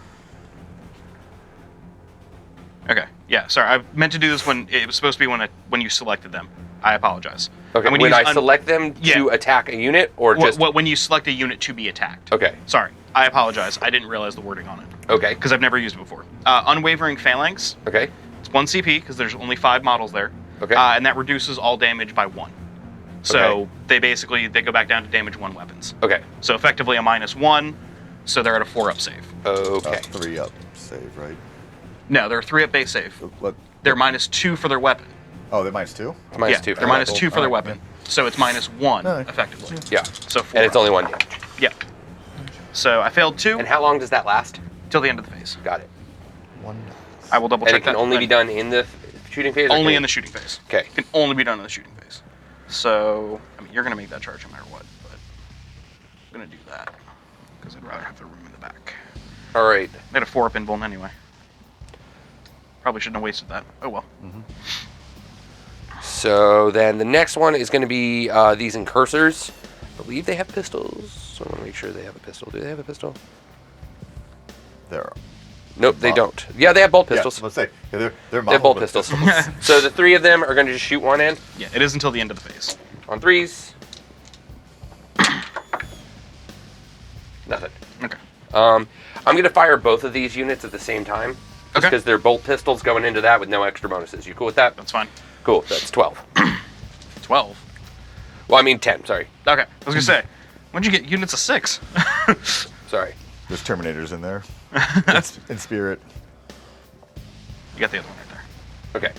B: Okay, yeah, sorry, I meant to do this when it was supposed to be when you selected them. I apologize.
A: Okay,
B: I'm gonna
A: when
B: use
A: I select them to
B: Yeah.
A: attack a unit, or just...
B: when you select a unit to be attacked.
A: Okay,
B: Sorry, I apologize. I didn't realize the wording on it
A: okay,
B: because I've never used it before. Unwavering Phalanx.
A: okay,
B: It's 1 CP because there's only 5 models there.
A: okay.
B: And that reduces all damage by 1. So
A: Okay.
B: they go back down to damage 1 weapons.
A: Okay,
B: So effectively a -1. So they're at a 4-up save.
A: okay.
D: 3 up save, right?
B: No, they're a 3-up base save.
D: What?
B: They're -2 for their weapon.
D: Oh, they're -2.
A: It's minus
B: yeah,
A: 2 for
B: they're
A: that.
B: -2 for their
D: Alright,
B: weapon. So it's -1
D: Alright.
B: effectively.
A: Yeah,
B: So 4.
A: and it's only 1 damage.
B: Yeah. So I failed 2
A: And how long does that last?
B: till the end of the phase.
A: Got it.
D: 1.
B: I will double
A: And
B: check
A: it can
B: that.
A: only be done in the shooting phase? or
B: Only
A: can
B: in the
A: it-
B: shooting phase.
A: Okay.
B: It can only be done in the shooting phase. So I mean, you're gonna make that charge no matter what, but I'm gonna do that because I'd rather have the room in the back.
A: All right.
B: They had a 4-up invuln anyway. Probably shouldn't have wasted that. Oh well.
A: So then the next one is going to be these Incursors. I believe they have pistols. So I want to make sure they have a pistol. Do they have a pistol?
D: There.
A: Nope, they
D: Bolt.
A: don't. Yeah, they have bolt pistols.
D: Yeah, let's say yeah, they're
A: They have
D: modeled
A: bolt
D: with
A: pistols. So the 3 of them are going to just shoot 1 in
B: Yeah, it is until the end of the phase.
A: on 3s. Nothing.
B: Okay.
A: I'm going to fire both of these units at the same time. Just
B: Okay.
A: because they're bolt pistols going into that with no extra bonuses. You cool with that?
B: That's fine.
A: Cool. That's 12.
B: 12.
A: Well, I mean 10. Sorry.
B: Okay. I was gonna say, when'd you get units of 6?
A: Sorry.
D: There's Terminators in there. in spirit.
B: You got the other one right there.
A: Okay.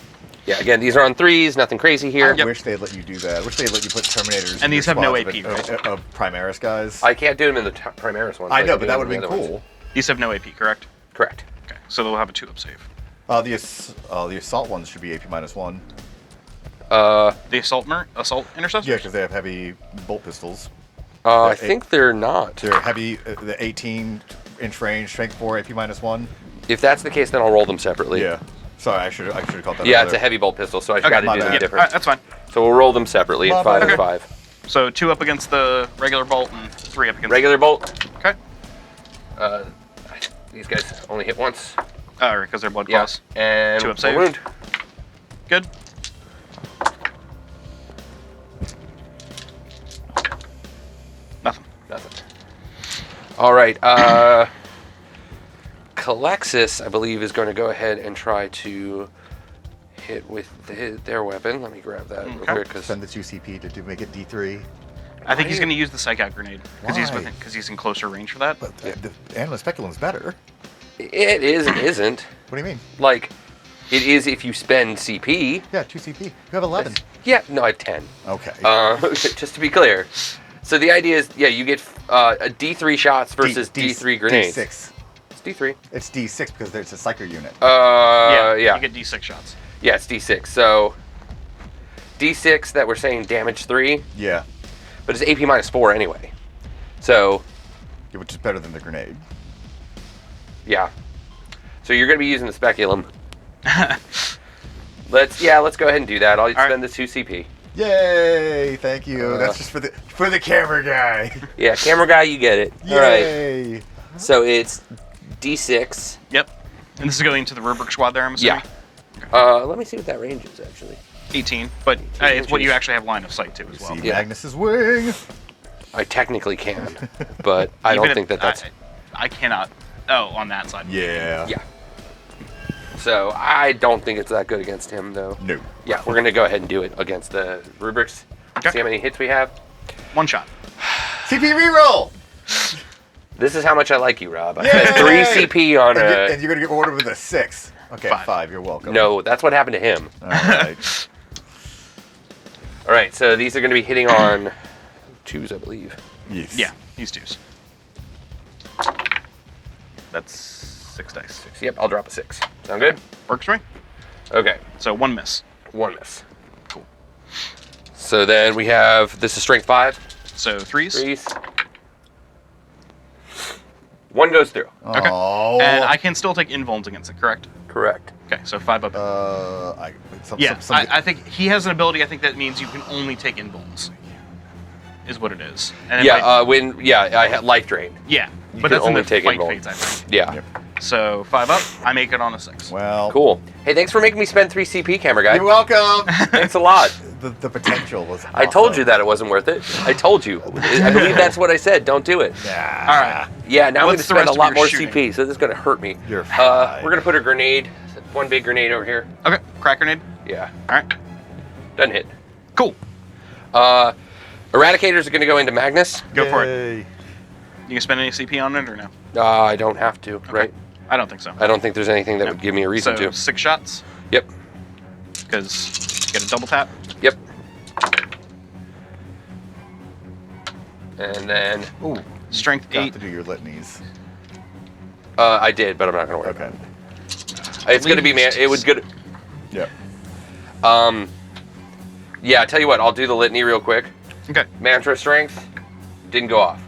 A: Yeah, again, these are on 3s. Nothing crazy here.
D: I wish they'd let you do that. I wish they'd let you put Terminators.
B: And
D: in
B: these
D: your
B: have no
D: squads
B: AP,
D: of Primaris guys.
A: I can't do them in the Primaris one.
D: I
A: so
D: know,
A: can
D: but
A: do
D: that
A: them
D: would
A: in
D: have
A: the
D: been
A: other ones.
D: cool.
B: These have no AP, correct?
A: Correct.
B: Okay. So they'll have a 2-up save.
D: The assault ones should be AP -1.
B: The assault intercessors?
D: Yeah, because they have heavy bolt pistols.
A: I
D: They're
A: think they're not.
D: They're heavy. The 18 inch range, strength 4, AP -1.
A: If that's the case, then I'll roll them separately.
D: Yeah. Sorry, I should have called that.
A: Yeah,
D: earlier.
A: it's a heavy bolt pistol, so I
B: Okay,
A: got to
D: my
A: do them
D: bad.
A: different.
B: Alright, that's fine.
A: So we'll roll them separately
D: My
A: at 5
D: bad.
A: and
B: Okay.
A: 5.
B: So 2 up against the regular bolt and 3 up against
A: Regular bolt.
B: Okay.
A: These guys only hit once.
B: Because they're blood
A: Yeah.
B: claws.
A: And
B: 2 up
A: one
B: save.
A: wound.
B: Good. Nothing.
A: Nothing. All right. Calexis, I believe, is going to go ahead and try to hit with their weapon. Let me grab that real
B: Okay.
A: quick. 'Cause
D: Spend the 2 CP to make it D3.
B: I think he's
A: Why?
B: going to use the psych out grenade
D: Why?
B: because he's in closer range for that.
D: But the Animal Speculum's better.
A: it is and isn't.
D: What do you mean?
A: Like, it is if you spend CP.
D: Yeah, 2 CP. You have 11.
A: Yeah, no, I have 10.
D: Okay.
A: Just to be clear. So the idea is, yeah, you get a D3 shots versus D3 grenades.
D: D6.
A: It's D3.
D: It's D6 because it's a psyker unit.
A: Yeah.
B: You get D6 shots.
A: Yeah, it's D6. So D6 that we're saying damage 3,
D: Yeah.
A: but it's AP -4 anyway. So
D: Yeah, which is better than the grenade.
A: yeah. So you're going to be using the speculum. Let's go ahead and do that. I'll
B: right.
A: spend the 2 CP.
D: Yay! Thank you. That's just for the camera guy.
A: Yeah, camera guy, you get it. All right.
D: Yay!
A: So it's D6.
B: Yep. And this is going to the rubric squad there, I'm assuming?
A: Yeah. Let me see what that range is actually.
B: 18. But
A: 18
B: it's what you
A: inches.
B: actually have line of sight to as well.
D: See
A: Yeah.
D: Magnus's wing.
A: I technically can, but I
B: Even
A: don't
B: if-
A: think that's.
B: I cannot. Oh, on that side.
D: Yeah.
A: Yeah. So I don't think it's that good against him, though.
D: No.
A: Yeah, we're gonna go ahead and do it against the rubrics.
B: Okay.
A: See how many hits we have.
B: 1 shot.
D: CP reroll.
A: This is how much I like you, Rob. I
D: Yay!
A: spent 3 CP on
D: And you're gonna get ordered with a 6. Okay,
B: 5.
D: 5. You're welcome.
A: No, that's what happened to him.
D: All right.
A: All right, so these are gonna be hitting on 2s, I believe.
D: Yes.
B: Yeah, he's 2s. That's 6 dice.
A: Yep, I'll drop a 6. Sound good?
B: Works for me.
A: Okay,
B: So 1 miss.
A: 1 miss.
B: Cool.
A: So then we have, this is strength 5.
B: So 3s.
A: 3s. 1 goes through.
B: Okay.
D: Oh.
B: And I can still take invulns against it, correct?
A: Correct.
B: Okay, so 5 up. I think he has an ability. I think that means you can only take invulns. Is what it is. And it might-
A: I had life drain.
B: yeah,
A: you
B: but
A: can
B: that's in
A: only
B: the
A: take
B: fight
A: invulns.
B: phase, I think.
A: Yeah.
D: Yep.
B: So 5 up, I make it on a 6.
D: Well.
A: Cool. Hey, thanks for making me spend 3 CP, camera guy.
D: You're welcome.
A: Thanks a lot.
D: the potential was.
A: I told
D: awesome.
A: you that it wasn't worth it. I told you. I believe that's what I said. Don't do it.
D: Nah.
B: All right.
A: Yeah, now I'm going to
B: What's the
A: spend
B: rest
A: a
B: of
A: lot
B: your
A: more
B: shooting?
A: CP, so this is going to hurt me.
D: You're fine.
A: We're going to put a grenade, 1 big grenade over here.
B: Okay, crack grenade.
A: Yeah,
B: All right.
A: doesn't hit.
B: Cool.
A: Eradicators are going to go into Magnus.
B: Go for it.
D: Yay.
B: You can spend any CP on it or no?
A: I don't have to, right?
B: I don't think so.
A: I don't think there's anything that
B: No.
A: would give me a reason
B: So
A: to.
B: 6 shots
A: Yep,
B: because you get a double tap.
A: yep. And then
D: Ooh.
B: Strength
D: Got
B: 8.
D: to do your litanies.
A: I did, but I'm not going to worry
D: Okay.
A: about it. It's going to be man. It was good.
D: Yep.
A: Yeah, I tell you what. I'll do the litany real quick.
B: Okay.
A: Mantra strength didn't go off.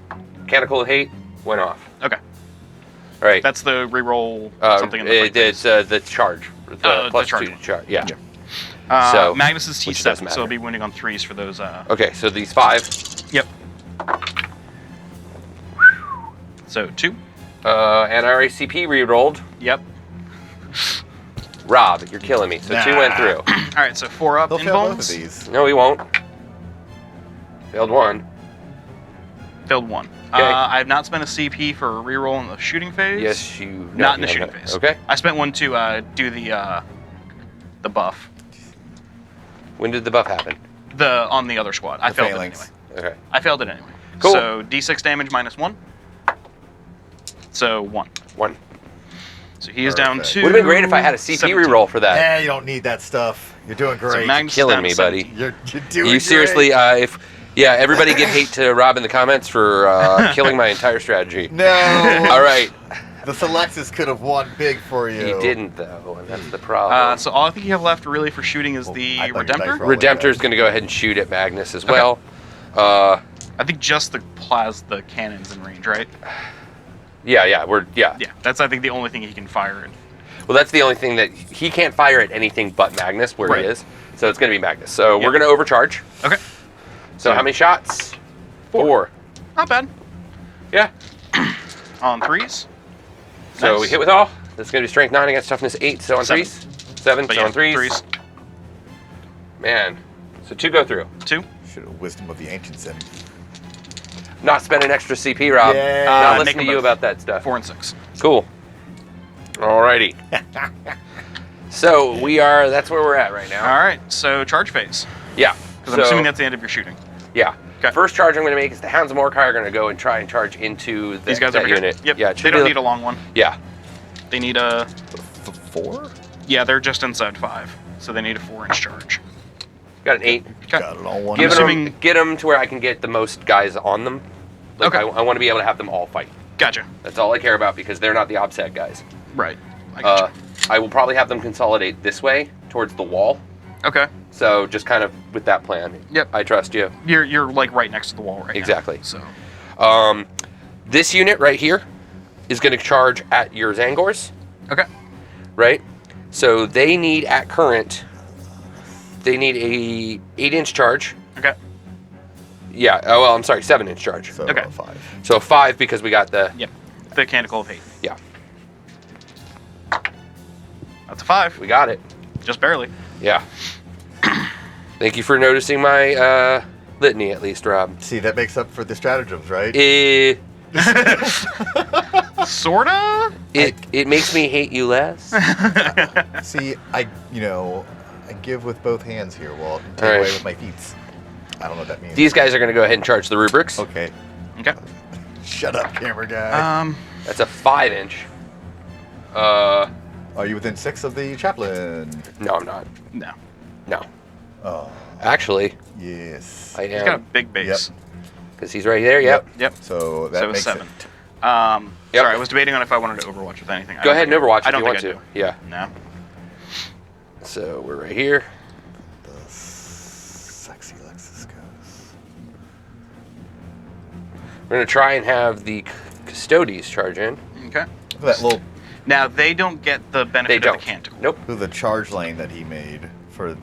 A: Mechanical hate went off.
B: Okay.
A: All right.
B: That's the reroll something in the fight
A: It's the charge. The
B: the
A: plus
B: charge
A: 2
B: one.
A: charge. Yeah.
B: so
A: so-
B: Magnus is
A: which
B: T7,
A: does
B: so
A: matter.
B: he'll be winning on 3s for those.
A: Okay, so these 5.
B: Yep. So 2.
A: And I already CP re-rolled.
B: Yep.
A: Rob, you're killing me. So 2 went
D: Nah.
A: through.
B: All right, so 4 up
D: They'll
B: in
D: fail both of
B: bones.
D: these.
A: No, he won't. Failed 1.
B: Failed 1.
A: Okay.
B: I have not spent a CP for a reroll in the shooting phase.
A: Yes, you. no,
B: Not in the
A: you
B: shooting
A: have
B: phase.
A: Okay.
B: I spent one to do the buff.
A: When did the buff happen?
B: On the other squad. I
D: The
B: failed
D: phalanx.
B: it anyway.
A: Okay.
B: I failed it anyway.
A: Cool.
B: So D6 damage minus 1. So 1.
A: 1.
B: So he is down
D: Perfect.
B: 2.
A: Would have been great if I had a CP
B: 17.
A: reroll for that.
D: Yeah, you don't need that stuff. You're doing
B: So
D: great.
B: Magnus is
A: Killing
B: down
A: me,
B: to
A: buddy.
B: 17.
D: You're doing
A: You seriously,
D: great.
A: everybody give hate to Rob in the comments for killing my entire strategy.
D: No.
A: All right.
D: The Selexis could have won big for you.
A: He didn't though, and that's the problem.
B: So all I think you have left really for shooting is
D: Well,
B: the
D: I thought your dice
B: Redemptor.
D: roll-
A: Redemptor's going to go ahead and shoot at Magnus as well.
B: I think just the cannons in range, right?
A: Yeah.
B: Yeah, that's I think the only thing he can fire in.
A: Well, that's the only thing that he can't fire at anything but Magnus where
B: Right.
A: he is. So it's going to be Magnus. So
B: Yep.
A: we're going to overcharge.
B: Okay.
A: So how many shots? 4.
B: Not bad.
A: Yeah.
B: On 3s.
A: So
B: Nice.
A: we hit with all. That's going to be strength 9 against toughness 8. So on
B: 7.
A: 3s. 7.
B: But
A: So
B: yeah,
A: on 3s. Man. So 2 go through.
B: 2.
D: Should have wisdom of the ancients in.
A: Not spending extra CP, Rob.
D: Yeah.
A: Not
B: Make
A: listening to
B: them
A: you
B: both.
A: about that stuff.
B: 4 and 6.
A: Cool. Alrighty. So that's where we're at right now.
B: All right, so charge phase.
A: Yeah.
B: Because I'm assuming that's the end of your shooting.
A: Yeah.
B: Okay.
A: First charge I'm going to make is the Hounds of Mordecai are going to go and try and charge into
B: These guys
A: that
B: over
A: unit.
B: here? Yep.
A: Yeah.
B: They don't need a long one.
A: Yeah.
B: They need a...
D: 4?
B: Yeah, they're just inside 5. So they need a 4-inch charge.
A: Got an 8.
B: Okay.
D: Got it all one.
A: Get
B: assuming-
A: them to where I can get the most guys on them. Like
B: Okay.
A: I want to be able to have them all fight.
B: Gotcha.
A: That's all I care about because they're not the OBSEC guys.
B: Right. I gotcha.
A: I will probably have them consolidate this way towards the wall.
B: Okay.
A: So just kind of with that plan.
B: Yep.
A: I trust you.
B: You're like right next to the wall right now.
A: Exactly.
B: So
A: This unit right here is going to charge at your Zangors,
B: okay.
A: right? So they need at current. They need a 8-inch charge.
B: Okay.
A: Yeah. Oh well, I'm sorry, 7-inch charge.
D: So
B: Okay.
D: 5.
A: So 5 because we got the
B: Yep. The Canticle of Hate.
A: yeah.
B: That's a 5.
A: We got it.
B: Just barely.
A: Yeah. Thank you for noticing my litany, at least, Rob.
D: See, that makes up for the stratagems, right?
B: Sorta.
A: It makes me hate you less.
D: See, I give with both hands here while take
A: All right.
D: away with my feet. I don't know what that means.
A: These guys are going to go ahead and charge the rubrics.
D: Okay.
B: Okay.
D: Shut up, camera guy.
A: That's a 5-inch.
D: Are you within 6 of the chaplain?
A: No, I'm not.
B: No.
A: No.
D: Oh,
A: Actually,
D: yes.
A: I
B: He's got a
A: am.
B: big base.
A: Because he's right there. Yep.
B: Yep.
D: So that
B: So
D: makes
B: 7.
D: it.
A: Yep.
B: Sorry, I was debating on if I wanted to Overwatch with anything.
A: Go ahead and Overwatch
B: I
A: if
B: don't
A: you want
B: think
A: to.
B: I do.
A: Yeah.
B: No.
A: So we're right here.
D: The sexy Lexus goes.
A: We're going to try and have the Custodes charge in.
B: Okay.
D: That little,
B: Now they don't get the
A: They
B: benefit of
A: don't.
B: the Canticle.
A: Nope.
D: the charge lane that he made for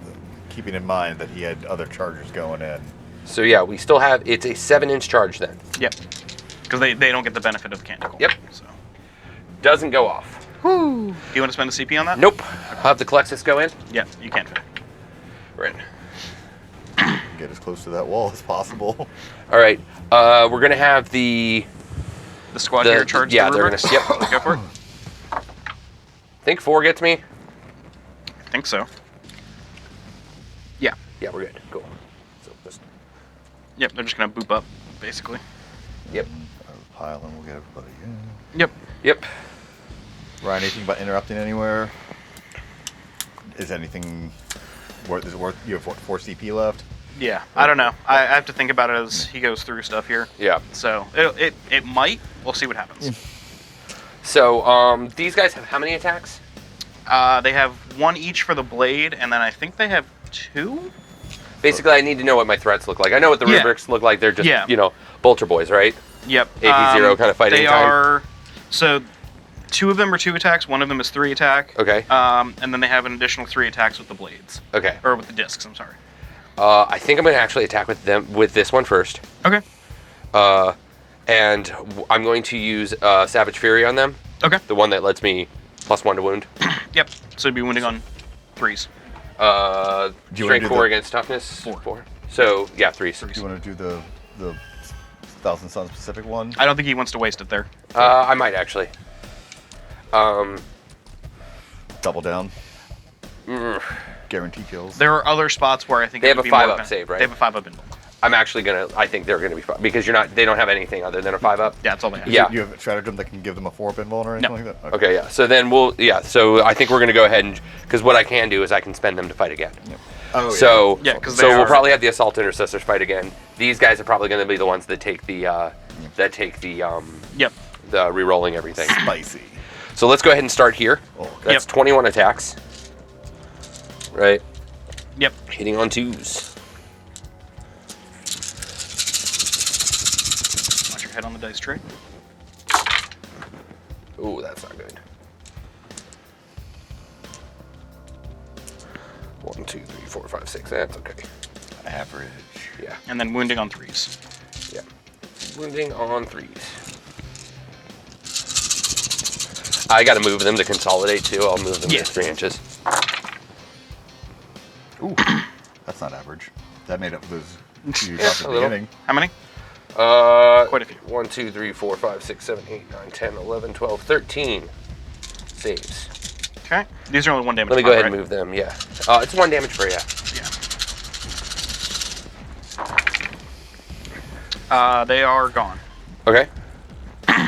D: keeping in mind that he had other chargers going in.
A: So yeah, we still have, it's a 7-inch charge then.
B: Yep. Because they don't get the benefit of the Canticle.
A: Yep.
B: So.
A: Doesn't go off.
B: Do you want to spend a CP on that?
A: Nope. I'll have the Colexis go in.
B: Yeah, you can fit.
A: We're in.
D: Get as close to that wall as possible.
A: All right. We're going to have the
B: The squad here charge
A: yeah,
B: the
A: they're
B: rubrics?
A: gonna- yep.
B: Go for it.
A: I think 4 gets me.
B: I think so. Yeah.
A: Yeah, we're good. Cool. So just,
B: Yep, they're just going to boop up, basically.
A: yep.
D: Pile and we'll get everybody in.
B: Yep.
A: Yep.
D: Ryan, anything about interrupting anywhere? Is anything worth? Is it worth? You have 4 CP left.
B: Yeah, I don't know. I have to think about it as he goes through stuff here.
A: Yeah.
B: So it might. We'll see what happens.
A: So these guys have how many attacks?
B: They have 1 each for the blade, and then I think they have 2.
A: Basically, I need to know what my threats look like. I know what the
B: Yeah.
A: rubrics look like. They're just,
B: Yeah.
A: Bolter boys, right?
B: Yep.
A: AP0 kind of fighting
B: They
A: time.
B: are. So 2 of them are 2 attacks. 1 of them is 3 attack.
A: Okay.
B: And then they have an additional 3 attacks with the blades,
A: Okay.
B: or with the discs. I'm sorry.
A: I think I'm going to actually attack with this one first.
B: Okay.
A: And I'm going to use Savage Fury on them.
B: Okay.
A: The one that lets me +1 to wound.
B: Yep. So it'd be wounding on 3s.
D: Do you wanna
A: Strength
D: do
A: 4
D: the-
A: against toughness.
B: 4.
A: So yeah, 3s.
D: Do you want to do the Thousand Sun specific one?
B: I don't think he wants to waste it there.
A: I might actually.
D: Double down.
A: mm,
D: Guarantee kills.
B: There are other spots where I think
A: They
B: it
A: have
B: would
A: a
B: be more
A: 5-up
B: of
A: save, right?
B: They have a 5-up invuln.
A: I'm actually gonna. I think they're gonna be fine because they don't have anything other than a 5-up.
B: Yeah, that's all they have.
A: Yeah.
D: You have a stratagem that can give them a 4-up invuln or anything
B: No.
D: like that?
A: Okay, yeah. So then So I think we're gonna go ahead and because what I can do is I can spend them to fight again.
D: Oh, yeah.
A: So
B: Yeah, 'cause
A: so
B: they
A: we'll
B: are-
A: probably have the assault intercessors fight again. These guys are probably gonna be the ones that take the
B: Yep.
A: the re-rolling everything.
D: Spicy.
A: So let's go ahead and start here.
D: Oh,
A: That's
B: Yep.
A: 21 attacks. Right.
B: Yep.
A: Hitting on 2s.
B: Watch your head on the dice tray.
A: Ooh, that's not good. 1, 2, 3, 4, 5, 6. That's okay.
D: Average.
A: Yeah.
B: And then wounding on 3s.
A: Yeah. Wounding on 3s. I got to move them to consolidate too. I'll move them to 3 inches.
D: Ooh, that's not average. That made up those you
A: Yeah,
D: dropped at
A: a
D: the
A: little.
D: beginning.
B: How many?
A: Quite
B: a few.
A: 1, 2, 3, 4, 5, 6, 7, 8, 9, 10, 11, 12, 13 saves.
B: Okay. These are only 1 damage.
A: Let me
B: per,
A: go ahead
B: right?
A: and move them. Yeah. It's 1 damage per, yeah.
B: Yeah. They are gone.
A: Okay.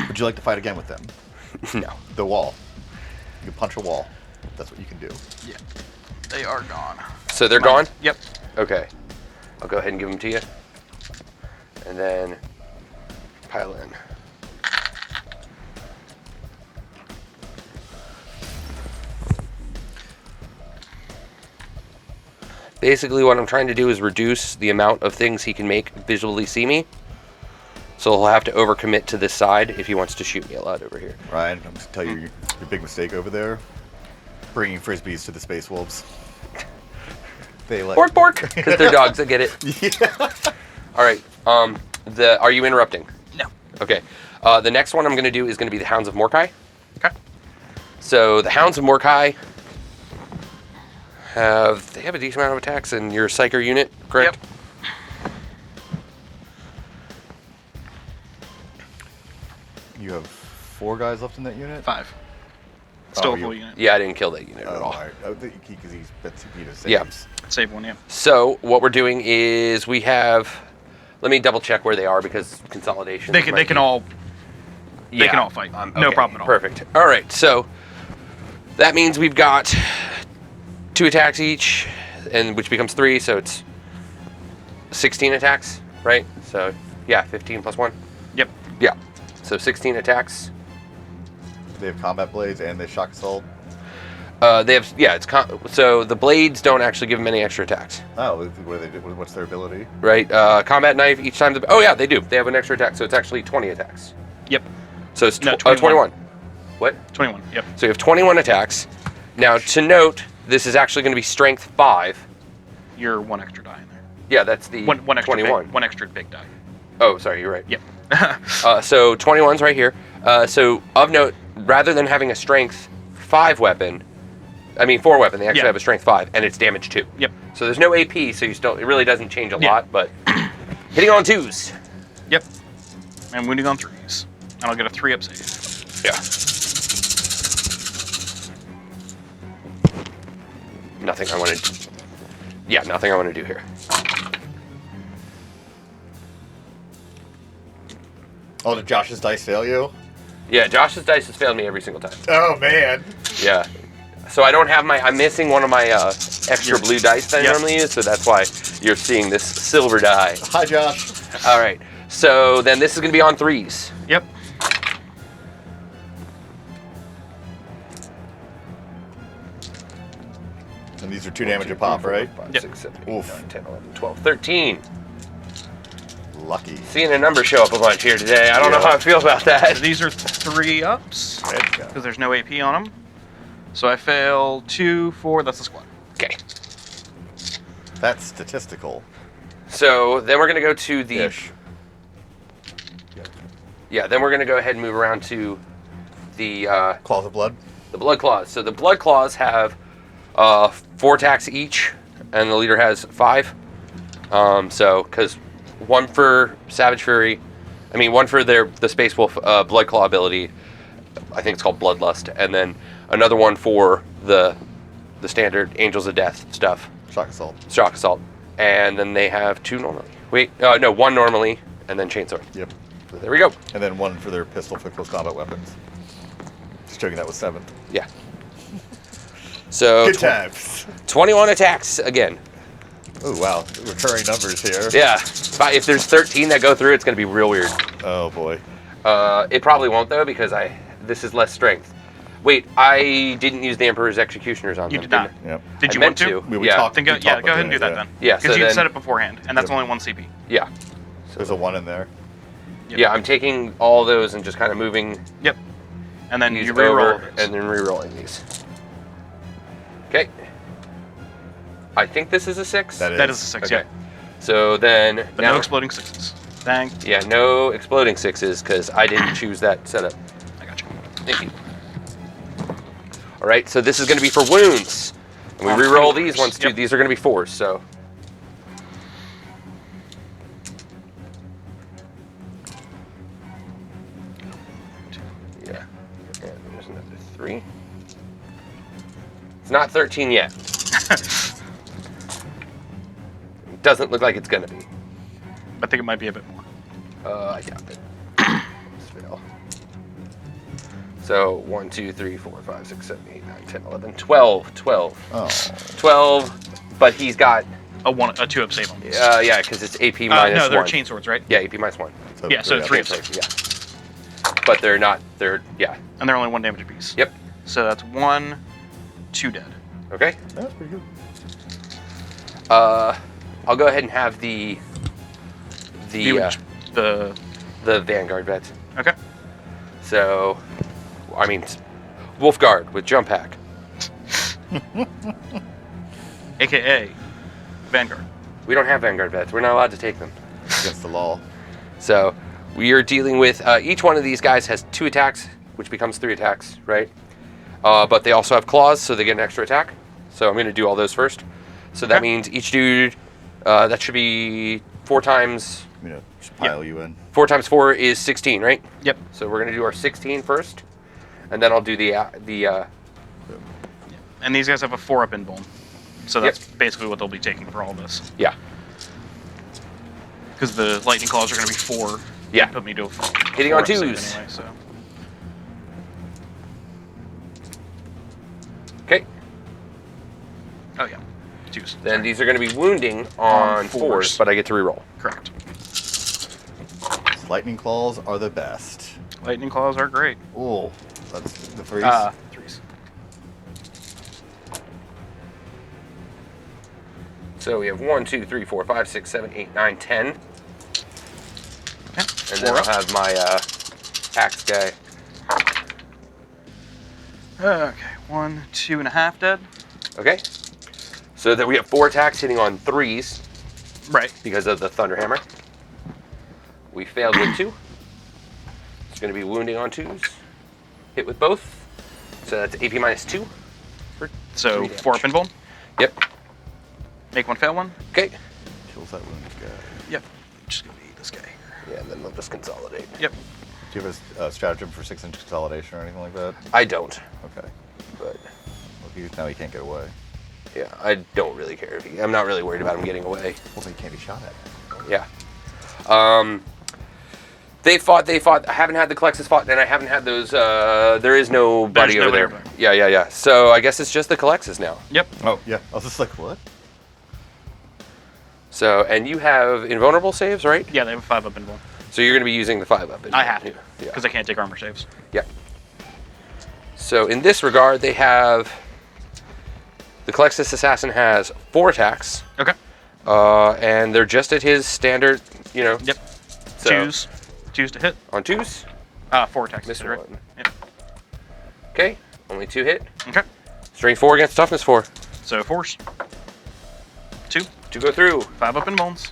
D: Would you like to fight again with them?
A: No.
D: The wall. You can punch a wall. That's what you can do.
B: Yeah. They are gone.
A: So they're gone?
B: Yep.
A: Okay. I'll go ahead and give them to you. And then pile in. Basically, what I'm trying to do is reduce the amount of things he can make visually see me. So he'll have to overcommit to this side if he wants to shoot me a lot over here.
D: Ryan, I'm going to tell you your big mistake over there. Bringing frisbees to the Space Wolves. They like
A: Bork, bork! Because they're dogs that get it.
D: Yeah.
A: All right. Are you interrupting?
B: No.
A: Okay. The next one I'm going to do is going to be the Hounds of Mordkai.
B: Okay.
A: So the Hounds of Mordkai have a decent amount of attacks in your Psyker unit, correct?
B: Yep.
D: You have 4 guys left in that unit?
B: 5. Still a
D: you-
B: full unit.
A: Yeah, I didn't kill that unit
D: Oh,
A: at all.
D: all right. Oh, because he's bet CP to saves.
A: Yeah.
B: Save 1, yeah.
A: So what we're doing is we have. Let me double check where they are because consolidation.
B: They can all
A: Yeah.
B: can all fight. No
A: Okay,
B: problem at all.
A: Perfect. All right. So that means we've got 2 attacks each, and which becomes 3. So it's 16 attacks, right? So yeah, 15 plus 1.
B: Yep.
A: Yeah. So 16 attacks.
D: They have combat blades and they shock assault.
A: They have, yeah, so the blades don't actually give them any extra attacks,
D: Oh, what do they do? What's their ability?
A: right? Combat knife each time, oh yeah, they do. They have an extra attack, so it's actually 20 attacks.
B: Yep.
A: So it's
B: No,
A: 21. What?
B: 21. Yep.
A: So you have 21 attacks. Now, to note, this is actually going to be strength 5.
B: You're 1 extra die in there.
A: Yeah, that's the
B: One extra
A: 21.
B: Big, 1 extra big die.
A: Oh, sorry, you're right.
B: Yep.
A: So 21's right here. So of note, rather than having a strength 5 weapon, 4 weapon, they actually
B: Yeah.
A: have a strength 5, and it's damage 2.
B: Yep.
A: So there's no AP, so it really doesn't change a
B: Yeah.
A: lot, but hitting on 2s.
B: Yep. And wounding on 3s. And I'll get a 3-up save.
A: Yeah. Nothing I want to. Yeah, nothing I want to do here.
D: Oh, did Josh's dice fail you?
A: Yeah, Josh's dice has failed me every single time.
D: Oh, man.
A: Yeah. So I don't have I'm missing one of my extra blue dice that I
B: Yep.
A: normally use, so that's why you're seeing this silver die.
D: Hi, Josh.
A: All right. So then this is going to be on 3s.
B: Yep.
D: And these are 2 damage a pop, right?
A: 5,
B: Yep.
A: 6, 7, 8,
D: Oof.
A: 9, 10, 11, 12, 13.
D: Lucky.
A: Seeing a number show up a bunch here today. I don't know
D: Yeah.
A: how I feel about
B: So
A: that.
B: these are 3-ups.
D: There you go.
B: Because there's no AP on them. So I fail 2, 4. That's the squad.
A: Okay.
D: That's statistical.
A: So then we're going to go to the...
D: Ish.
A: Yeah, then we're going to go ahead and move around to the
D: Claws of Blood.
A: Blood Claws. So the Blood Claws have 4 attacks each, and the leader has 5. So, because 1 for Savage Fury, one for the Space Wolf Blood Claw ability, I think it's called Bloodlust, and then another one for the standard Angels of Death stuff,
D: Shock assault.
A: Shock Assault, and then they have 2 normally. Wait, no, 1 normally, and then Chainsword.
D: Yep.
A: So there we go.
D: And then 1 for their pistol for close combat weapons. Just joking, that was 7.
A: Yeah. So
D: Good times.
A: 21 attacks again.
D: Oh, wow. Recurring numbers here.
A: Yeah. If there's 13 that go through, it's going to be real weird.
D: Oh, boy.
A: It probably won't, though, because this is less strength. Wait, I didn't use the Emperor's Executioners on
B: You
A: them.
B: did not.
D: Yep.
B: Did
A: I
B: you
A: meant
B: want to?
D: We
A: Yeah.
D: talked.
B: Then go,
D: we
B: yeah,
D: talked
B: go ahead
D: about
B: and do that
D: it,
B: then.
A: Yeah,
B: Because
A: so
B: you
A: then-
B: set it beforehand, and that's
D: Yep.
B: only 1 CP.
A: Yeah.
D: There's a 1 in there.
B: Yep.
A: Yeah, I'm taking all those and just kind of moving.
B: Yep. And then
A: These
B: you re-roll
A: over, and then re-rolling these. Okay. I think this is a 6.
B: That is a 6,
A: Okay.
B: yeah.
A: So then
B: But
A: now,
B: no exploding 6s. Bang.
A: yeah, no exploding 6s because I didn't choose that setup.
B: I got you.
A: Thank you. All right, so this is going to be for wounds. And we
B: On
A: re-roll
B: 4s.
A: these ones too.
B: Yep.
A: These are going to be 4s, so. Yeah. And there's another 3. It's not 13 yet. Doesn't look like it's going to be.
B: I think it might be a bit more.
A: I doubt it. Let's fail. So 1, 2, 3, 4, 5, 6, 7, 8, 9, 10, 11, 12. 12.
D: Oh.
A: 12, but he's got,
B: A 2 up save on these.
A: yeah, because it's AP minus
B: no, they're
A: 1.
B: chain swords, right?
A: Yeah, AP minus 1.
B: Yeah, so 3 of
A: Yeah.
B: 6.
A: Yeah. But they're not, yeah.
B: And they're only 1 damage apiece.
A: Yep.
B: So that's 1, 2 dead.
A: Okay.
D: That's pretty good.
A: I'll go ahead and have the
B: The
A: Vanguard vets.
B: okay.
A: So, I mean, Wolfguard with jump hack.
B: AKA Vanguard.
A: We don't have Vanguard vets. We're not allowed to take them.
D: Against the law.
A: So we are dealing with each one of these guys has 2 attacks, which becomes 3 attacks, right? But they also have claws, so they get an extra attack. So I'm going to do all those first. So that
B: Okay.
A: means each dude, that should be 4 times.
D: You know, just pile you in.
A: 4 times 4 is 16, right?
B: Yep.
A: So we're going to do our 16 first, and then I'll do the
B: And these guys have a 4 up in bone. So that's basically what they'll be taking for all this.
A: yeah.
B: Because the lightning claws are going to be 4.
A: Yeah.
B: They put me to a
A: Hitting
B: 4
A: on
B: up save
A: 2s.
B: Anyway, so.
A: Okay.
B: Oh, yeah. 2s.
A: Then
B: Sorry.
A: these are going to be wounding on 4s,
B: 4s.
A: but I get to reroll.
B: Correct.
D: Lightning claws are the best.
B: Lightning claws are great.
D: Oh, that's the freeze.
B: 3s.
A: So we have 1, 2, 3, 4, 5, 6, 7, 8, 9, 10.
B: Okay.
A: And then I'll have my axe guy.
B: Okay. 1, 2.5 dead.
A: Okay. So that we have 4 attacks hitting on 3s
B: Right.
A: because of the Thunderhammer. We failed with 2. It's going to be wounding on 2s. Hit with both. So that's AP minus 2.
B: So
A: 3
B: 4 up in bone.
A: Yep.
B: Make 1 fail 1.
A: Okay.
D: Kills that wounded guy.
B: Yep. Just going to be this guy here.
A: Yeah, and then we'll just consolidate.
B: Yep.
D: Do you have a stratagem for 6-inch consolidation or anything like that?
A: I don't,
D: Okay.
A: but
D: Well, now he can't get away.
A: yeah, I don't really care if I'm not really worried about him getting away.
D: Well, then he can't be shot at.
A: Yeah. They fought. I haven't had the Colexes fought, and I haven't had those. There is nobody
B: There's
A: over there.
B: nobody over
A: Yeah. So I guess it's just the Colexes now.
B: Yep.
D: Oh, yeah. I was just like, what?
A: So, and you have invulnerable saves, right?
B: Yeah, they have a 5 up in bone.
A: So you're going to be using the 5 up.
B: I have to.
A: Yeah.
B: Because I can't take armor saves.
A: Yeah. So in this regard, they have the Colexes assassin has 4 attacks,
B: Okay.
A: and they're just at his standard.
B: Yep.
A: So
B: 2s. 2s to hit.
A: on 2s.
B: 4 attacks.
A: Missed
B: right?
A: one.
B: Yep.
A: Okay. Only 2 hit.
B: Okay.
A: Strength 4 against toughness 4.
B: So 4s. 2.
A: To go through.
B: 5 up in bones.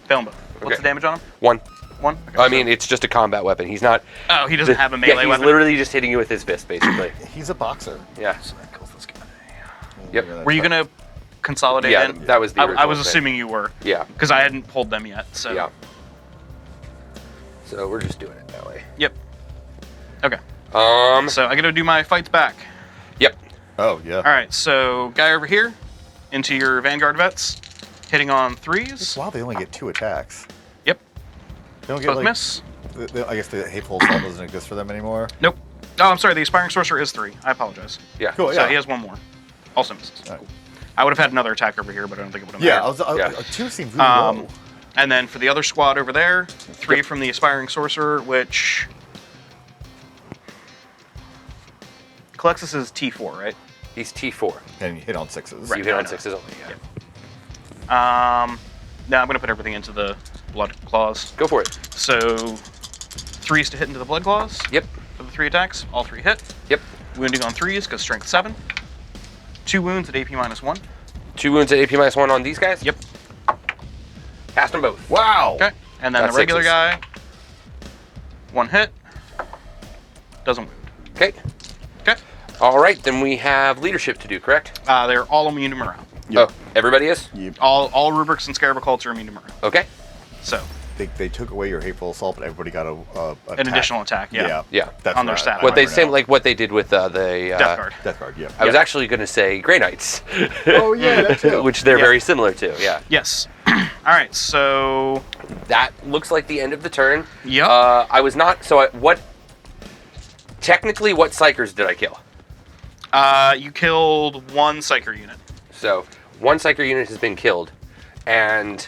B: Fail them both. What's
A: Okay.
B: the damage on him?
A: 1.
B: 1? Okay,
A: I
B: so-
A: mean, it's just a combat weapon. He's not.
B: Oh, he doesn't have a melee
A: yeah, he's
B: weapon?
A: literally just hitting you with his fist, basically.
D: He's a boxer.
A: Yeah.
B: So that kills this guy.
A: Yep.
B: Were you going to consolidate
A: Yeah,
B: in?
A: that was the
B: I
A: original
B: was
A: thing.
B: assuming you were.
A: Yeah.
B: Because I hadn't pulled them yet, so.
A: Yeah. So we're just doing it that way.
B: Yep. Okay.
A: Um.
B: So I got to do my fights back.
A: Yep.
D: Oh, yeah.
B: All right, so guy over here into your Vanguard vets, hitting on 3s.
D: Wow, they only get 2 attacks.
B: Yep.
D: They don't get,
B: Both
D: like,
B: miss.
D: I guess the Hateful Assault doesn't exist for them anymore.
B: Nope. Oh, I'm sorry. The Aspiring Sorcerer is 3. I apologize.
A: Yeah.
D: Cool,
B: So
D: yeah.
B: he has 1 more. Also misses.
D: All right.
B: Cool. I would have had another attack over here, but I don't think it would have
D: Yeah,
B: mattered.
A: Yeah.
D: 2 seems really low.
B: And then for the other squad over there, 3 from the Aspiring Sorcerer, which... Colexis is T4, right?
A: He's T4.
D: And you hit on 6s.
B: Right.
A: You hit
B: I
A: on
B: know.
A: 6s only. Yeah.
B: Now I'm going to put everything into the Blood Claws.
A: Go for it.
B: So 3s to hit into the blood claws.
A: Yep.
B: For the 3 attacks, all 3 hit.
A: Yep.
B: Wounding on 3s because strength 7. 2 wounds at AP -1.
A: 2 wounds at AP -1 on these guys?
B: Yep.
A: Cast them both.
D: Wow.
B: Okay. And then
A: Got
B: the regular
A: 6s.
B: guy, 1 hit. Doesn't wound.
A: Okay.
B: Okay.
A: All right, then we have leadership to do, correct?
B: They're all immune to morale.
D: Yep.
A: Oh, everybody is?
D: Yep.
B: All rubrics and scarab cults are immune to morale.
A: Okay.
B: So,
D: They took away your hateful assault, but everybody got
B: an
D: attack.
B: additional attack. Yeah.
A: Yeah.
D: That's
B: On their
D: what
B: stat
A: What they
D: remember
A: same
D: now.
A: like what they did with the
B: Death Guard.
D: Death Guard. Yeah.
A: I was actually going to say Grey Knights.
D: Oh yeah, that too.
A: Which they're
B: Yeah.
A: very similar to. Yeah.
B: Yes. All right. So,
A: That looks like the end of the turn.
B: Yep.
A: I was not. So what? Technically, what psychers did I kill?
B: you killed 1 psyker unit.
A: So 1 psycher unit has been killed, and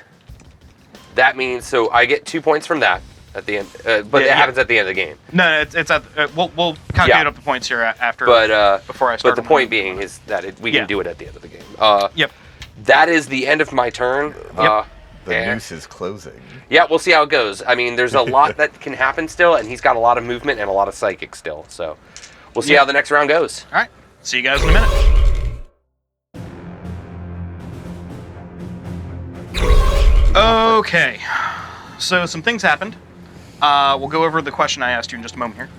A: that means so I get 2 points from that at the end. But it
B: Yeah.
A: happens at the end of the game.
B: No, it's at. We'll calculate
A: Yeah.
B: up the points here after.
A: But
B: before I start.
A: But the point being is that we
B: Yeah.
A: can do it at the end of the game.
B: Yep.
A: That is the end of my turn.
B: Yep.
D: The
A: and-
D: noose is closing.
A: Yeah, we'll see how it goes. I mean, there's a lot that can happen still, and he's got a lot of movement and a lot of psychic still. So we'll see
B: Yeah.
A: how the next round goes.
B: All right. See you guys in a minute. Okay. So some things happened. We'll go over the question I asked you in just a moment here.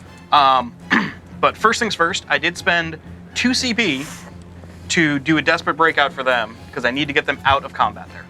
B: But first things first, I did spend 2 CP to do a desperate breakout for them because I need to get them out of combat there.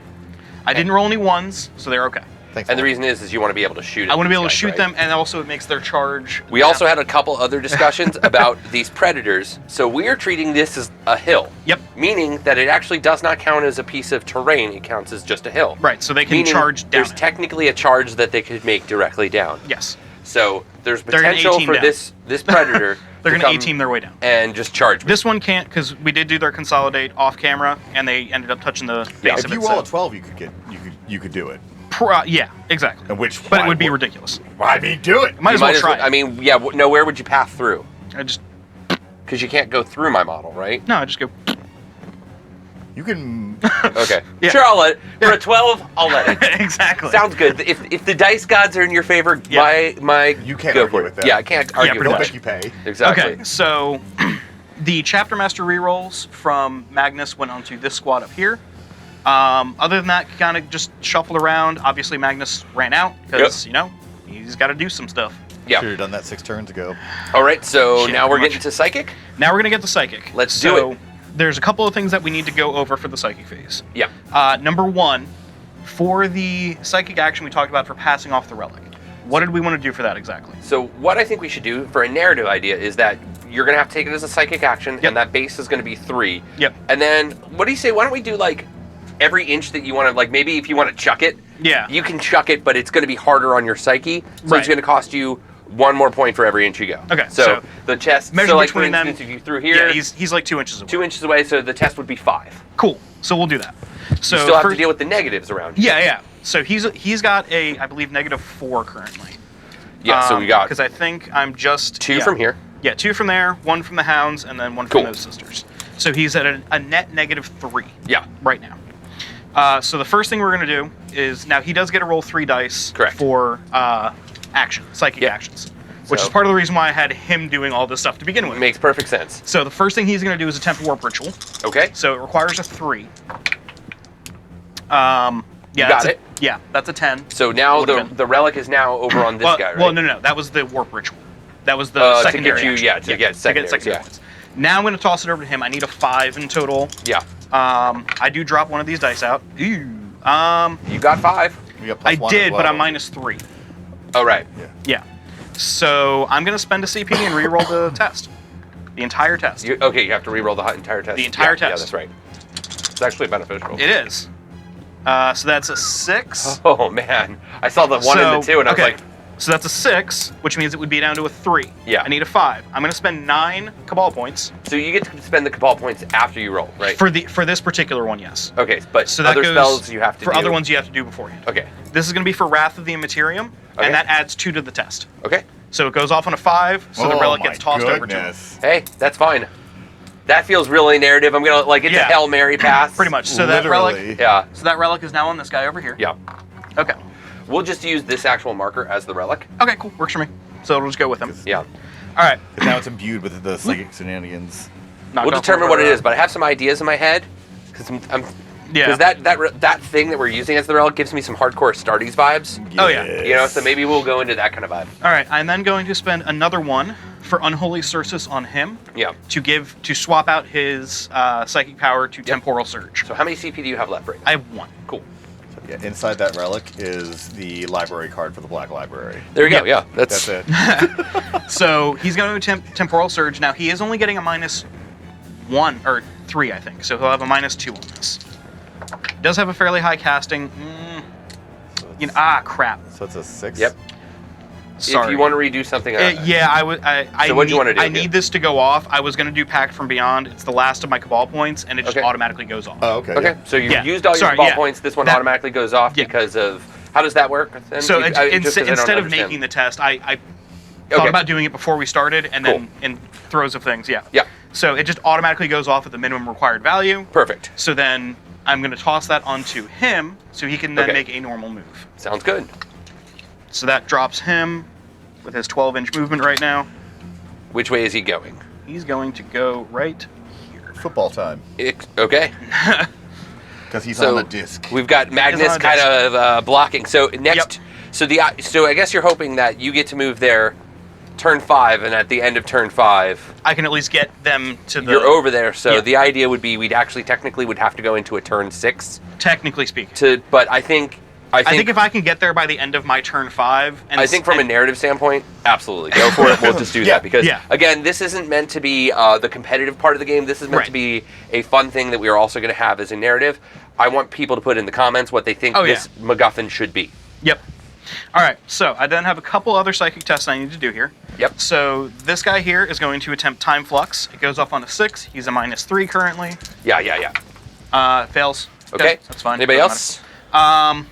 B: I didn't roll any 1s, so they're okay.
D: Thanks.
A: And the
D: Paul.
A: reason is you want to be able to shoot.
B: I want to be able to
A: these guys,
B: shoot
A: right?
B: them, and also it makes their charge.
A: We also had a couple other discussions about these predators. So we are treating this as a hill.
B: Yep.
A: Meaning that it actually does not count as a piece of terrain. It counts as just a hill.
B: Right, so they can
A: Meaning
B: charge down.
A: There's
B: it.
A: technically a charge that they could make directly down.
B: Yes.
A: So there's
B: They're gonna
A: potential
B: A-team
A: for
B: down.
A: this predator.
B: They're
A: to
B: going to
A: come
B: A-team their way down.
A: and just charge me.
B: This one can't because we did do their consolidate off camera, and they ended up touching the
A: Yeah.
B: base
D: If
B: of
D: you
B: it.
D: roll
B: so-
D: a 12, you could do it.
B: yeah, exactly.
D: And which?
B: But it
D: why
B: would be
D: would-
B: ridiculous.
D: I mean, do it.
B: Might
A: You
B: as well try.
A: I mean, yeah. No, where would you pass through?
B: I just
A: Because you can't go through my model, right?
B: no, I just go.
D: You can.
A: Okay.
B: Yeah.
A: Sure, I'll let it. For a 12, I'll let it.
B: Exactly.
A: Sounds good. If the dice gods are in your favor,
B: Yeah.
A: my
D: You can't
A: go
D: argue
A: for it.
D: with that.
A: Yeah, I can't argue
B: pretty
A: with
D: Don't
B: much.
A: that.
D: make you pay.
A: Exactly.
B: Okay, so the chapter master rerolls from Magnus went onto this squad up here. Other than that, kind of just shuffled around. Obviously, Magnus ran out because he's got to do some stuff.
A: Yeah.
D: Should have done that 6 turns ago.
A: All right. So
B: Shit,
A: now we're
B: pretty
A: getting to psychic.
B: Now we're gonna get the psychic.
A: Let's do it.
B: There's a couple of things that we need to go over for the psychic phase.
A: Yeah.
B: Number 1, for the psychic action we talked about for passing off the relic. What did we want to do for that exactly?
A: So what I think we should do for a narrative idea is that you're gonna have to take it as a psychic action,
B: Yep.
A: and that base is gonna be 3.
B: Yep.
A: And then what do you say? Why don't we do like every inch that you want to, like maybe if you want to chuck it,
B: Yeah.
A: you can chuck it, but it's going to be harder on your psyche, so
B: Right.
A: it's going to cost you 1 more point for every inch you go.
B: Okay,
A: So,
B: so
A: the chest,
B: measure
A: so like for
B: between them-
A: instance, if you threw here,
B: Yeah, he's like 2 inches away.
A: 2 inches away, so the test would be 5.
B: Cool. So we'll do that. So
A: You still have to
B: first-
A: deal with the negatives around you.
B: Yeah. So he's got a, I believe, -4 currently.
A: Yeah, so we got
B: because I think I'm just
A: 2 from here.
B: Yeah, 2 from there, 1 from the hounds, and then 1
A: Cool.
B: from those sisters. So he's at a net -3
A: Yeah.
B: right now. So the first thing we're going to do is, now he does get to roll 3 dice
A: Correct.
B: for psychic
A: Yeah.
B: actions, which
A: So-
B: is part of the reason why I had him doing all this stuff to begin with.
A: Makes perfect sense.
B: So the first thing he's going to do is attempt warp ritual.
A: Okay.
B: So it requires a 3. Yeah,
A: got
B: that's
A: it.
B: Yeah, that's a 10.
A: So now
B: Would've been.
A: the relic is now over on this
B: well,
A: guy, right?
B: Well, no, that was the warp ritual. That was the
A: To
B: secondary
A: get you-
B: action.
A: yeah, to get secondaries,
B: secondary
A: yeah.
B: ones. Now I'm going to toss it over to him. I need a 5 in total.
A: Yeah.
B: I do drop one of these dice out. Ooh.
A: You got 5.
D: We got
B: I
D: +1
B: did,
D: as
B: but
D: well.
B: I'm -3.
A: Oh, right.
B: Yeah. So I'm going to spend a CP and re-roll the test. The entire test.
A: You have to re-roll the entire test.
B: The entire
A: Yeah,
B: test.
A: that's right. It's actually beneficial.
B: It is. So that's a 6.
A: Oh, man. I saw the 1 and the 2, and I was like,
B: So that's a 6, which means it would be down to a 3.
A: Yeah.
B: I need a 5. I'm going to spend 9 Cabal points
A: so you get to spend the Cabal points after you roll, right?
B: for this particular one, yes.
A: Okay, but
B: So that
A: other
B: goes
A: spells you have to
B: for
A: do.
B: other ones you have to do beforehand.
A: Okay.
B: This is going to be for Wrath of the Immaterium,
A: Okay.
B: and that adds 2 to the test.
A: Okay.
B: So it goes off on a 5, so the
D: Oh
B: relic
D: my
B: gets tossed over to him.
D: goodness.
A: Hey, that's fine. That feels really narrative. I'm gonna it's a
B: Yeah.
A: Hail Mary pass.
B: Pretty much. So
D: Literally.
B: that relic.
A: Yeah.
B: So that relic is now on this guy over here.
A: Yeah.
B: Okay.
A: We'll just use this actual marker as the relic.
B: Okay, cool. Works for me. So it'll just go with him.
A: Yeah.
B: All right.
D: Now it's imbued with the psychic shenanigans.
B: Knock
A: We'll
B: off
A: determine
B: over,
A: what it is, but I have some ideas in my head. Because
B: Yeah.
A: that thing that we're using as the relic gives me some hardcore Astartes vibes.
B: Oh, yeah.
A: You know, so maybe we'll go into that kind of vibe.
B: All right. I'm then going to spend another one for Unholy Sursus on him
A: Yeah.
B: to swap out his psychic power to Temporal Surge.
A: So how many CP do you have left right now?
B: I have one.
A: Cool.
D: Yeah, inside that relic is the library card for the Black Library.
A: There you go. Yeah.
D: That's it.
B: So he's going to attempt Temporal Surge. Now he is only getting a -1 or 3, I think. So he'll have a -2 on this. Does have a fairly high casting. Crap.
D: So it's a 6?
A: Yep.
B: Sorry.
A: If you want to redo something.
B: Yeah, I
A: So what'd you wanna do?
B: I need this to go off. I was going to do Pact from Beyond. It's the last of my Cabal points, and it just
A: Okay.
B: automatically goes off.
D: Oh, okay.
A: Okay.
D: yeah.
A: So you
B: Yeah.
A: used all your
B: Sorry,
A: ball
B: yeah.
A: points. This one
B: That-
A: automatically goes off
B: Yeah.
A: because of how does that work? Then?
B: So
A: Just 'cause I don't
B: instead of
A: understand.
B: making the test, I
A: Okay.
B: thought about doing it before we started, and
A: Cool.
B: then in throes of things, yeah.
A: Yeah.
B: So it just automatically goes off at the minimum required value.
A: Perfect.
B: So then I'm going to toss that onto him, so he can then
A: Okay.
B: make a normal move.
A: Sounds good.
B: So that drops him with his 12-inch movement right now.
A: Which way is he going?
B: He's going to go right here.
D: Football time.
A: Okay.
D: Because he's
A: So
D: on a disc.
A: we've got Magnus
B: on a
A: kind
B: disc.
A: of blocking. So next,
B: Yep.
A: so I guess you're hoping that you get to move there, turn 5, and at the end of turn 5,
B: I can at least get them to the...
A: you're over there. So
B: Yeah.
A: the idea would be we'd actually technically would have to go into a turn 6
B: Technically speaking.
A: but I think
B: I think if I can get there by the end of my turn 5... And
A: I think from a narrative standpoint, absolutely. Go for it. We'll just do
D: Yeah,
A: that. Because,
B: yeah.
A: again, this isn't meant to be the competitive part of the game. This is meant to
B: Right.
A: be a fun thing that we are also going to have as a narrative. I want people to put in the comments what they think
B: Oh,
A: this MacGuffin should be.
B: Yep. All right, so I then have a couple other psychic tests I need to do here.
A: Yep.
B: So this guy here is going to attempt Time Flux. It goes off on a 6. He's a -3 currently.
A: Yeah.
B: Fails.
A: Okay.
B: That's fine.
A: Anybody
B: Doesn't
A: else?
B: matter.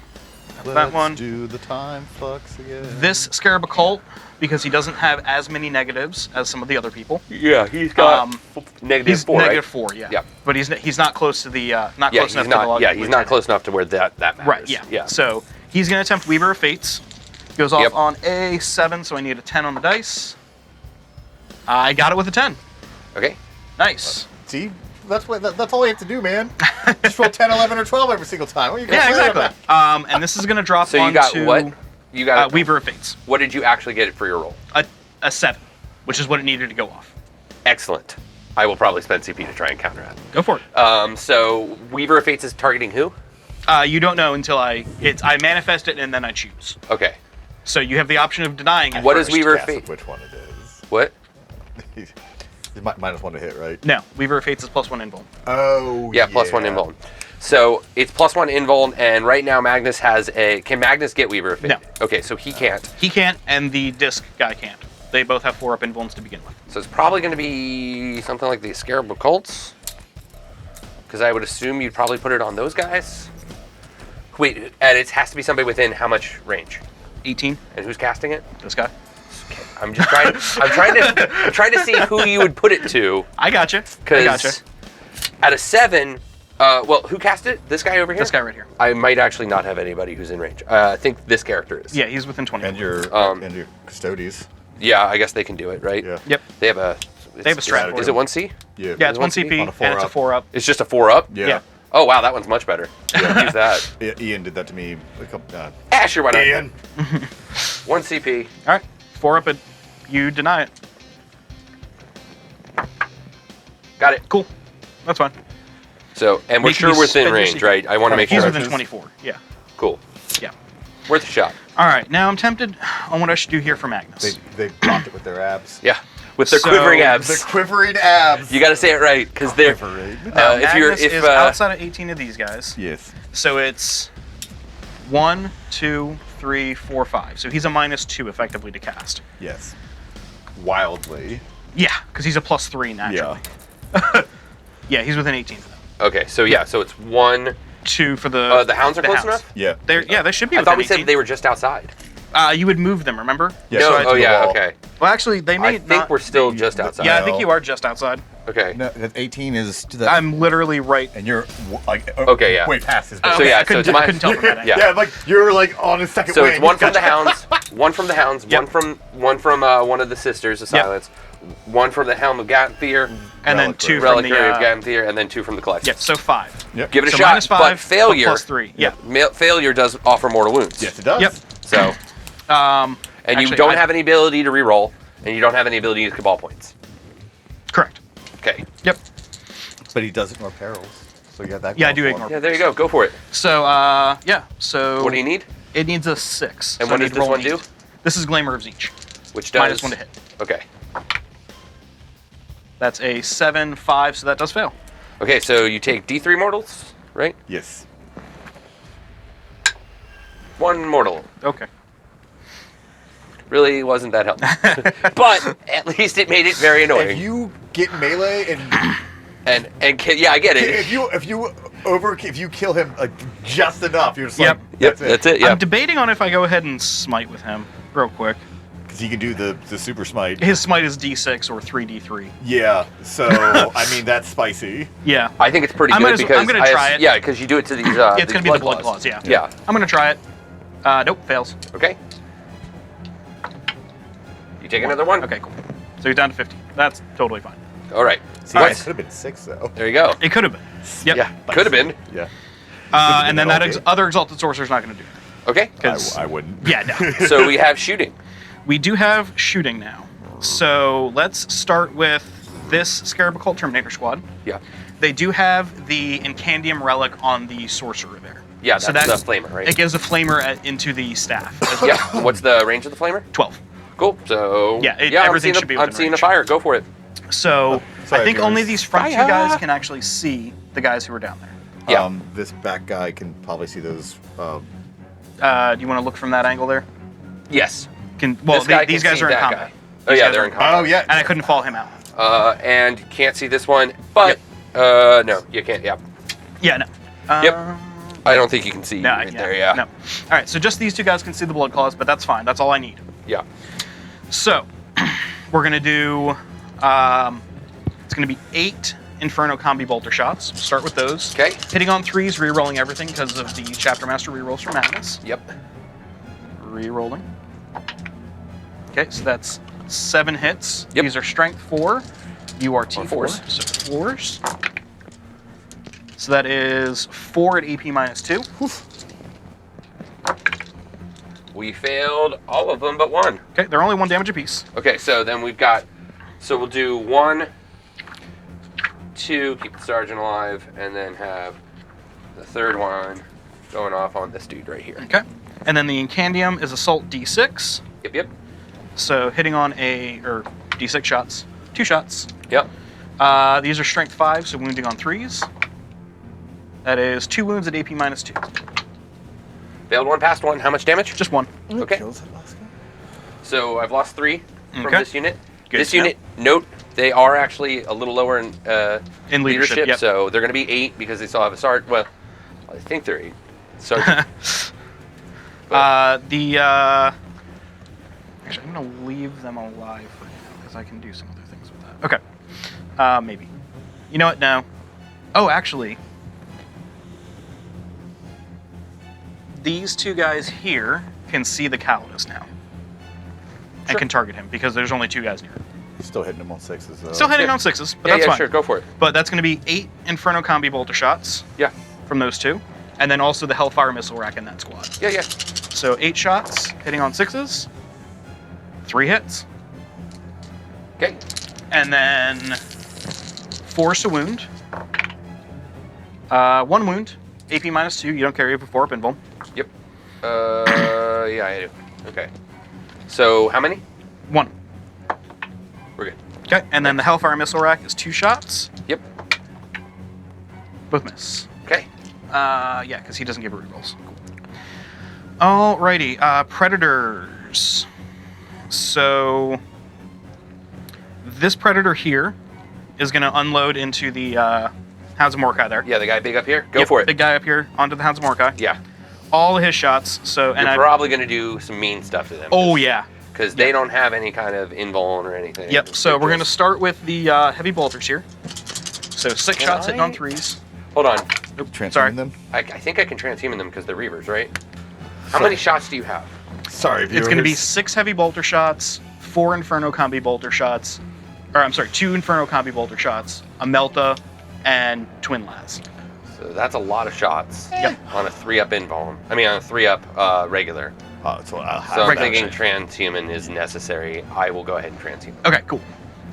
B: That one.
D: Let's do the time flux again.
B: This Scarab Occult, because he doesn't have as many negatives as some of the other people.
A: Yeah, he's got negative
B: He's
A: 4,
B: negative
A: right?
B: 4, yeah.
A: Yep.
B: But he's not close to the not
A: Yeah,
B: close
A: he's
B: enough to
A: not.
B: the
A: Yeah, he's not close enough to where that matters.
B: Right. Yeah.
A: Yeah.
B: So he's going to attempt Weaver of Fates. Goes off
A: Yep.
B: on a 7, so I need a 10 on the dice. I got it with a 10.
A: Okay.
B: Nice.
D: See? That's all you have to do, man. Just roll 10, 11, or 12 every single time. What are you
B: Yeah,
D: gonna say
B: exactly.
D: about
B: And this is going to drop
A: So you
B: onto
A: got what? You got
B: Weaver of Fates.
A: What did you actually get it for your roll?
B: A 7, which is what it needed to go off.
A: Excellent. I will probably spend CP to try and counter that.
B: Go for it.
A: So Weaver of Fates is targeting who?
B: You don't know until I manifest it and then I choose.
A: Okay.
B: So you have the option of denying it.
A: What is
B: first.
A: Weaver of
D: Guess
A: Fates?
D: which one it is?
A: What?
D: He's -1 to hit, right?
B: No, Weaver of Fates is +1 invuln.
D: Oh,
A: Yeah, +1 invuln. So it's +1 invuln, and right now Magnus has a. Can Magnus get Weaver of Fate?
B: No.
A: Okay, so he can't.
B: He can't, and the disc guy can't. They both have 4 up invulns to begin with.
A: So it's probably going to be something like the Scarab Occults, because I would assume you'd probably put it on those guys. Wait, and it has to be somebody within how much range?
B: 18,
A: And who's casting it?
B: this guy.
A: I'm just trying. I'm trying to see who you would put it to,
B: I gotcha. I
A: because
B: gotcha.
A: at a 7. Well, who cast it? This guy over here.
B: This guy right here.
A: I might actually not have anybody who's in range. I think this character is.
B: Yeah, he's within 20.
D: And your custodies.
A: Yeah, I guess they can do it, right?
D: Yeah.
B: Yep.
A: They have a.
B: They have a strat for
A: Is
B: it.
A: it 1C?
D: Yeah.
B: Yeah, it's 1
A: Is it
B: CP,
D: on a 4
B: and it's a
D: up?
B: 4 up.
A: It's just a 4 up.
D: Yeah.
B: Yeah.
A: Oh wow, that one's much better. Use that.
D: Ian did that to me a couple.
A: Sure, why not?
D: Ian.
A: 1 CP.
B: All right, 4 up it. You deny it.
A: Got it.
B: Cool. That's fine.
A: So, and we're
B: Making
A: sure
B: you
A: within
B: spend your
A: range,
B: secret.
A: right? I want to make
B: He's
A: sure.
B: within 24. Yeah.
A: Cool.
B: Yeah.
A: Worth a shot.
B: All right, now I'm tempted on what I should do here for Magnus.
D: They blocked it with their abs.
A: Yeah. With their
B: So,
A: quivering
D: The
A: abs.
D: quivering abs.
A: You got to say it right, because they're.
D: Quivering.
B: Now,
A: if you're,
B: Magnus is
A: if
B: outside of 18 of these guys.
D: Yes.
B: So it's 1, 2, 3, 4, 5. So he's a -2 effectively to cast.
D: Yes. Wildly.
B: Yeah, because he's a +3 naturally. Yeah, he's within 18 for them.
A: okay, so yeah, so it's 1.
B: 2 for the.
A: The hounds are close enough?
D: Yeah.
B: They should be.
A: I
B: within
A: thought we
B: 18.
A: said they were just outside.
B: You would move them, remember?
D: Yeah,
A: no.
D: so I
A: Oh
D: to the
A: yeah.
D: wall.
A: Okay.
B: Well, actually, they may
A: I think
B: not.
A: we're still just outside.
B: Yeah, I think you are just outside.
A: Okay.
D: No, that 18 is to that.
B: I'm literally right.
D: And you're like
A: Okay, yeah.
D: way past his.
A: So yeah, so it's my.
B: I couldn't tell from that
A: Yeah.
B: angle.
D: Yeah, like you're like on his second
A: So
D: wing.
A: it's one from the hounds, one from the hounds,
B: Yep.
A: one from one of the sisters of
B: Yep.
A: silence, one from the helm of Gatnfear,
B: And then
D: Reliquary.
B: 2 from
A: reliquary of
B: the...
A: Gatnfir, and then 2 from the collector.
B: yeah, so 5.
D: Yep.
A: Give it a
B: So
A: shot,
B: minus 5,
A: but failure.
B: plus 3. Yeah.
A: Failure does offer mortal wounds.
D: Yes, it does.
B: Yep.
A: So, and you
B: Actually,
A: don't
B: I-
A: have any ability to reroll, and you don't have any ability to use cabal points.
B: Correct.
A: Okay.
B: Yep.
D: But he does ignore perils, so you got that.
B: Yeah, I
D: going
B: do
D: for him.
B: ignore
A: Yeah, there you go. Go for it.
B: So, yeah. So...
A: What do you need?
B: It needs a 6.
A: And
B: so
A: what
B: I
A: does
B: need to
A: this
B: roll
A: one
B: an
A: do?
B: 8. This is Glamour of Zeech.
A: Which does
B: Minus 1 to hit.
A: Okay.
B: That's a 7, 5, so that does fail.
A: Okay, so you take D3 mortals, right?
D: Yes.
A: 1 mortal.
B: Okay.
A: Really wasn't that helpful. But at least it made it very annoying.
D: If you get melee and
A: Yeah, I get it.
D: if you kill him just enough, you're just
B: Yep.
D: like
A: That's it. Yeah.
B: I'm debating on if I go ahead and smite with him real quick.
D: Because he can do the super smite.
B: His smite is D6 or 3D3.
D: Yeah. So I mean that's spicy.
B: Yeah.
A: I think it's pretty
B: I
A: good
B: might as well-
A: because
B: I'm gonna try it.
A: Yeah, because you do it to these.
B: It's
A: these
B: going to be the blood claws, yeah.
A: Yeah.
B: I'm going to try it. Nope, fails.
A: Okay. You take another one.
B: Okay, cool. So you're down to 50. That's totally fine.
A: All right.
D: See,
A: Nice.
D: it could have been 6 though.
A: There you go.
B: It could have been. Yep.
A: Yeah. Could have been.
D: Yeah.
B: And then that other Exalted Sorcerer's not going to do it.
A: Okay.
B: 'Cause-
D: I wouldn't.
B: Yeah, no.
A: So we have shooting.
B: We do have shooting now. So let's start with this Scarab Occult Terminator squad.
A: Yeah.
B: They do have the Incandium relic on the sorcerer there.
A: Yeah,
B: So
A: that's the flamer, right?
B: It gives a flamer into the staff as well.
A: Yeah. What's the range of the flamer?
B: 12.
A: Cool. So
B: Yeah,
A: I'm
B: everything
A: seeing
B: should be
A: I'm
B: within
A: seeing a
B: range.
A: fire. Go for it.
B: So
D: sorry,
B: I think
D: viewers.
B: only these front two
A: Fire.
B: guys can actually see the guys who are down there.
A: Yeah.
D: This back guy can probably see those.
B: Do you want to look from that angle there?
A: Yes.
B: Well,
A: This guy
B: these
A: can
B: guys
A: see
B: are in
A: that
B: combat.
A: guy. Oh
B: These
A: yeah,
B: guys
A: they're
B: are
A: in combat.
D: Oh yeah.
B: And I couldn't fall him out.
A: And can't see this one, but no, you can't. Yeah.
B: Yeah, no.
A: Yep. I don't think you can see
B: No,
A: right there. Yeah.
B: No. All right, so just these two guys can see the blood claws, but that's fine. That's all I need.
A: Yeah.
B: So we're gonna do. It's gonna be 8 Inferno Combi Bolter shots. We'll start with those.
A: Okay.
B: Hitting on 3s, re-rolling everything because of the Chapter Master re-rolls for Madness.
A: Yep.
B: Re-rolling. Okay, so that's 7 hits.
A: Yep.
B: These are Strength 4. You are T4,
A: fours.
B: so 4s. So that is 4 at AP minus 2.
A: We failed all of them but 1.
B: Okay, they're only 1 damage apiece.
A: Okay, so then we've got. So we'll do 1, 2, keep the sergeant alive, and then have the third one going off on this dude right here.
B: Okay. And then the Incandium is Assault D6.
A: Yep. Yep.
B: So hitting on D6 shots. 2 shots.
A: Yep.
B: These are Strength 5, so wounding on 3s. That is 2 wounds at AP minus 2.
A: Failed 1, passed 1. How much damage?
B: Just 1.
A: Okay. So I've lost 3 from
B: Okay.
A: this unit.
B: Good
A: This
B: to know.
A: unit, note, they are actually a little lower in
B: leadership, yep.
A: so they're going to be 8 because they still have a sergeant. Well, I think they're 8. Sergeant.
B: Actually, I'm going to leave them alive for now because I can do some other things with that. Okay. Maybe. You know what? No. Oh, actually. These 2 guys here can see the Calidus now. And
A: Sure.
B: can target him because there's only 2 guys near him.
D: Still hitting him on 6s though.
B: Still hitting
A: Yeah.
B: on 6s, but
A: yeah,
B: that's
A: yeah,
B: fine.
A: sure, go for it.
B: But that's going to be 8 Inferno Combi Bolter shots
A: Yeah.
B: from those 2. And then also the Hellfire Missile Rack in that squad.
A: Yeah, yeah.
B: So 8 shots, hitting on 6s. 3 hits.
A: Okay.
B: And then 4 to wound. 1 wound. AP minus 2. You don't carry it before Pinball.
A: Yep. Yeah, I do. Okay. So how many?
B: 1.
A: We're good.
B: Okay. And then the Hellfire Missile Rack is 2 shots.
A: Yep.
B: Both miss.
A: Okay.
B: Yeah, because he doesn't give rerolls. Cool. Alrighty. Predators. So this predator here is going to unload into the Hounds of Mordecai there.
A: Yeah, the guy big up here. Go
B: Yep,
A: for it.
B: Big guy up here onto the Hounds of Mordecai.
A: Yeah.
B: All of his shots. So and
A: You're
B: I.
A: probably going to do some mean stuff to them.
B: Oh yeah.
A: Because they don't have any kind of invuln or anything.
B: Yep. So we're gonna start with the heavy bolters here. So 6 shots hitting on 3s.
A: Hold on.
B: Nope.
D: Transform
B: Sorry.
D: them.
A: I think I can transhuman them because they're Reavers, right? How many shots do you have?
D: Sorry, viewers.
B: It's gonna be 6 heavy bolter shots, 4 Inferno combi bolter shots, or I'm sorry, 2 Inferno combi bolter shots, a Melta, and twin las.
A: So that's a lot of shots.
B: Yep.
A: On a 3-up invuln. I mean, on a 3-up regular.
D: So
A: So I'm
B: Regular.
A: thinking transhuman is necessary. I will go ahead and transhuman.
B: Okay, cool.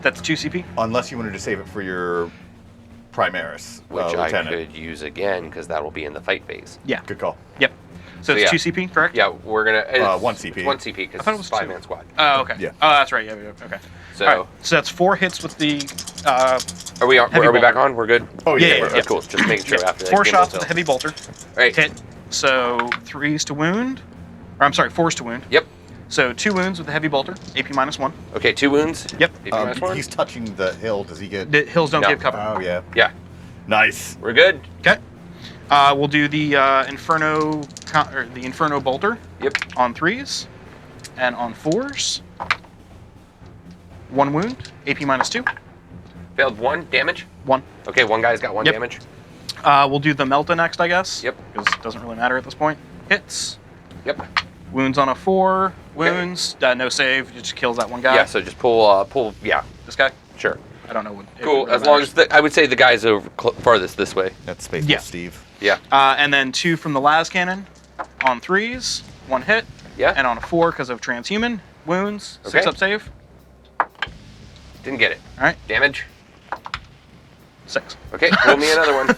B: That's 2 CP.
D: unless you wanted to save it for your Primaris,
A: Which I
D: Lieutenant.
A: could use again because that will be in the fight phase.
B: Yeah.
D: Good call.
B: Yep. So it's
A: yeah.
B: 2 CP, correct?
A: Yeah, we're gonna. It's
D: 1 CP.
A: 1 CP because
B: I thought it
A: it's
B: was
A: 5-man squad.
B: Oh, okay.
D: Yeah.
B: Oh, that's right. Yeah. Okay.
A: So
B: All right. So that's 4 hits with the.
A: are we
B: heavy
A: are we back
B: bolter.
A: on? We're good.
D: Oh, yeah,
A: We're-
B: yeah.
A: Cool. Just making sure after that.
B: 4
A: gimbal
B: shots with
A: tilt.
B: the heavy bolter.
A: All right.
B: Hit. So 3s to wound. Or I'm sorry, 4s to wound.
A: Yep.
B: So 2 wounds with the heavy bolter. AP -1.
A: Okay. 2 wounds.
B: Yep.
A: AP minus 1.
D: He's touching the hill. Does he get?
B: The hills don't
A: No.
B: give cover.
D: Oh yeah.
A: Yeah.
D: Nice.
A: We're good.
B: Okay. We'll do the Inferno or the Inferno bolter
A: Yep.
B: on 3s and on 4s. 1 wound. AP -2.
A: Failed 1 damage.
B: 1.
A: Okay. One guy's got 1
B: Yep.
A: damage.
B: We'll do the Melta next, I guess.
A: Yep.
B: Because it doesn't really matter at this point. Hits.
A: Yep.
B: Wounds on a 4. Wounds. No save. It just kills that one guy.
A: Yeah. So just pull. Yeah.
B: This guy.
A: Sure.
B: I don't know what. if it
A: Cool.
B: really
A: As long
B: matters.
A: as I would say the guy's over farthest this way.
D: That's Faithful
B: Yeah.
D: Steve.
A: Yeah.
B: And then 2 from the las cannon on 3s. 1 hit.
A: Yeah.
B: And on a 4 because of transhuman. Wounds. 6
A: Okay.
B: up save.
A: Didn't get it.
B: All right.
A: Damage.
B: 6.
A: Okay. Roll me another one.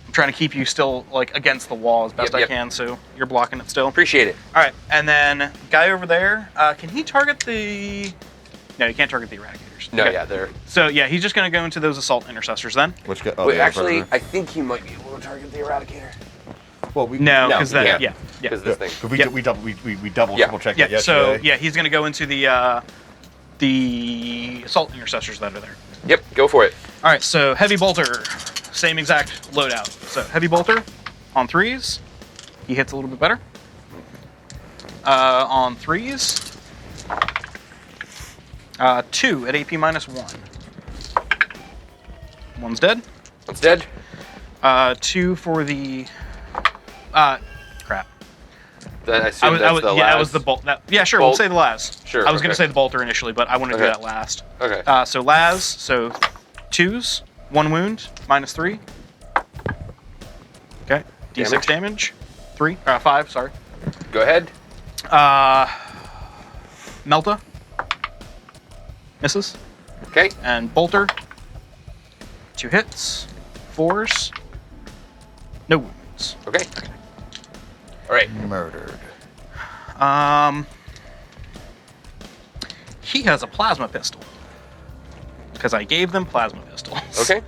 B: I'm trying to keep you still like against the wall as best
A: Yep, yep.
B: I can, so you're blocking it still.
A: Appreciate it.
B: All right, and then guy over there, can he target the? No, you can't target the eradicators.
A: No.
B: Okay.
A: Yeah. They're.
B: So yeah, he's just gonna go into those assault intercessors then.
D: Which guy? Oh,
A: Wait,
D: yeah,
A: actually,
D: Predator.
A: I think he might be able to target the Eradicator.
D: Well, we
B: No,
A: No,
B: because
A: he
B: that
A: can't.
B: yeah.
A: Because this thing.
D: We,
B: Yep.
D: we double
A: Yeah.
D: triple checked
B: Yeah.
D: that
B: So
D: yesterday.
B: yeah, he's gonna go into the assault intercessors that are there.
A: Yep. Go for it.
B: All right, so heavy bolter, same exact loadout. So heavy bolter on 3s, he hits a little bit better. On 3s, 2 at AP -1. One's dead.
A: One's dead.
B: 2 for the crap.
A: Then I assume that's the
B: yeah,
A: last.
B: that was the bolt. Yeah, sure. We'll
A: Bolt.
B: say the las.
A: Sure,
B: I was gonna
A: okay.
B: say the bolter initially, but I want to do
A: Okay.
B: that last.
A: Okay.
B: So las, so 2s, 1 wound, -3. Okay. D6 damage. 5, sorry.
A: Go ahead.
B: Melta. Misses.
A: Okay.
B: And bolter. 2 hits. 4s. No wounds.
A: Okay. All right.
D: Murdered.
B: He has a plasma pistol. Because I gave them plasma pistols.
A: Okay.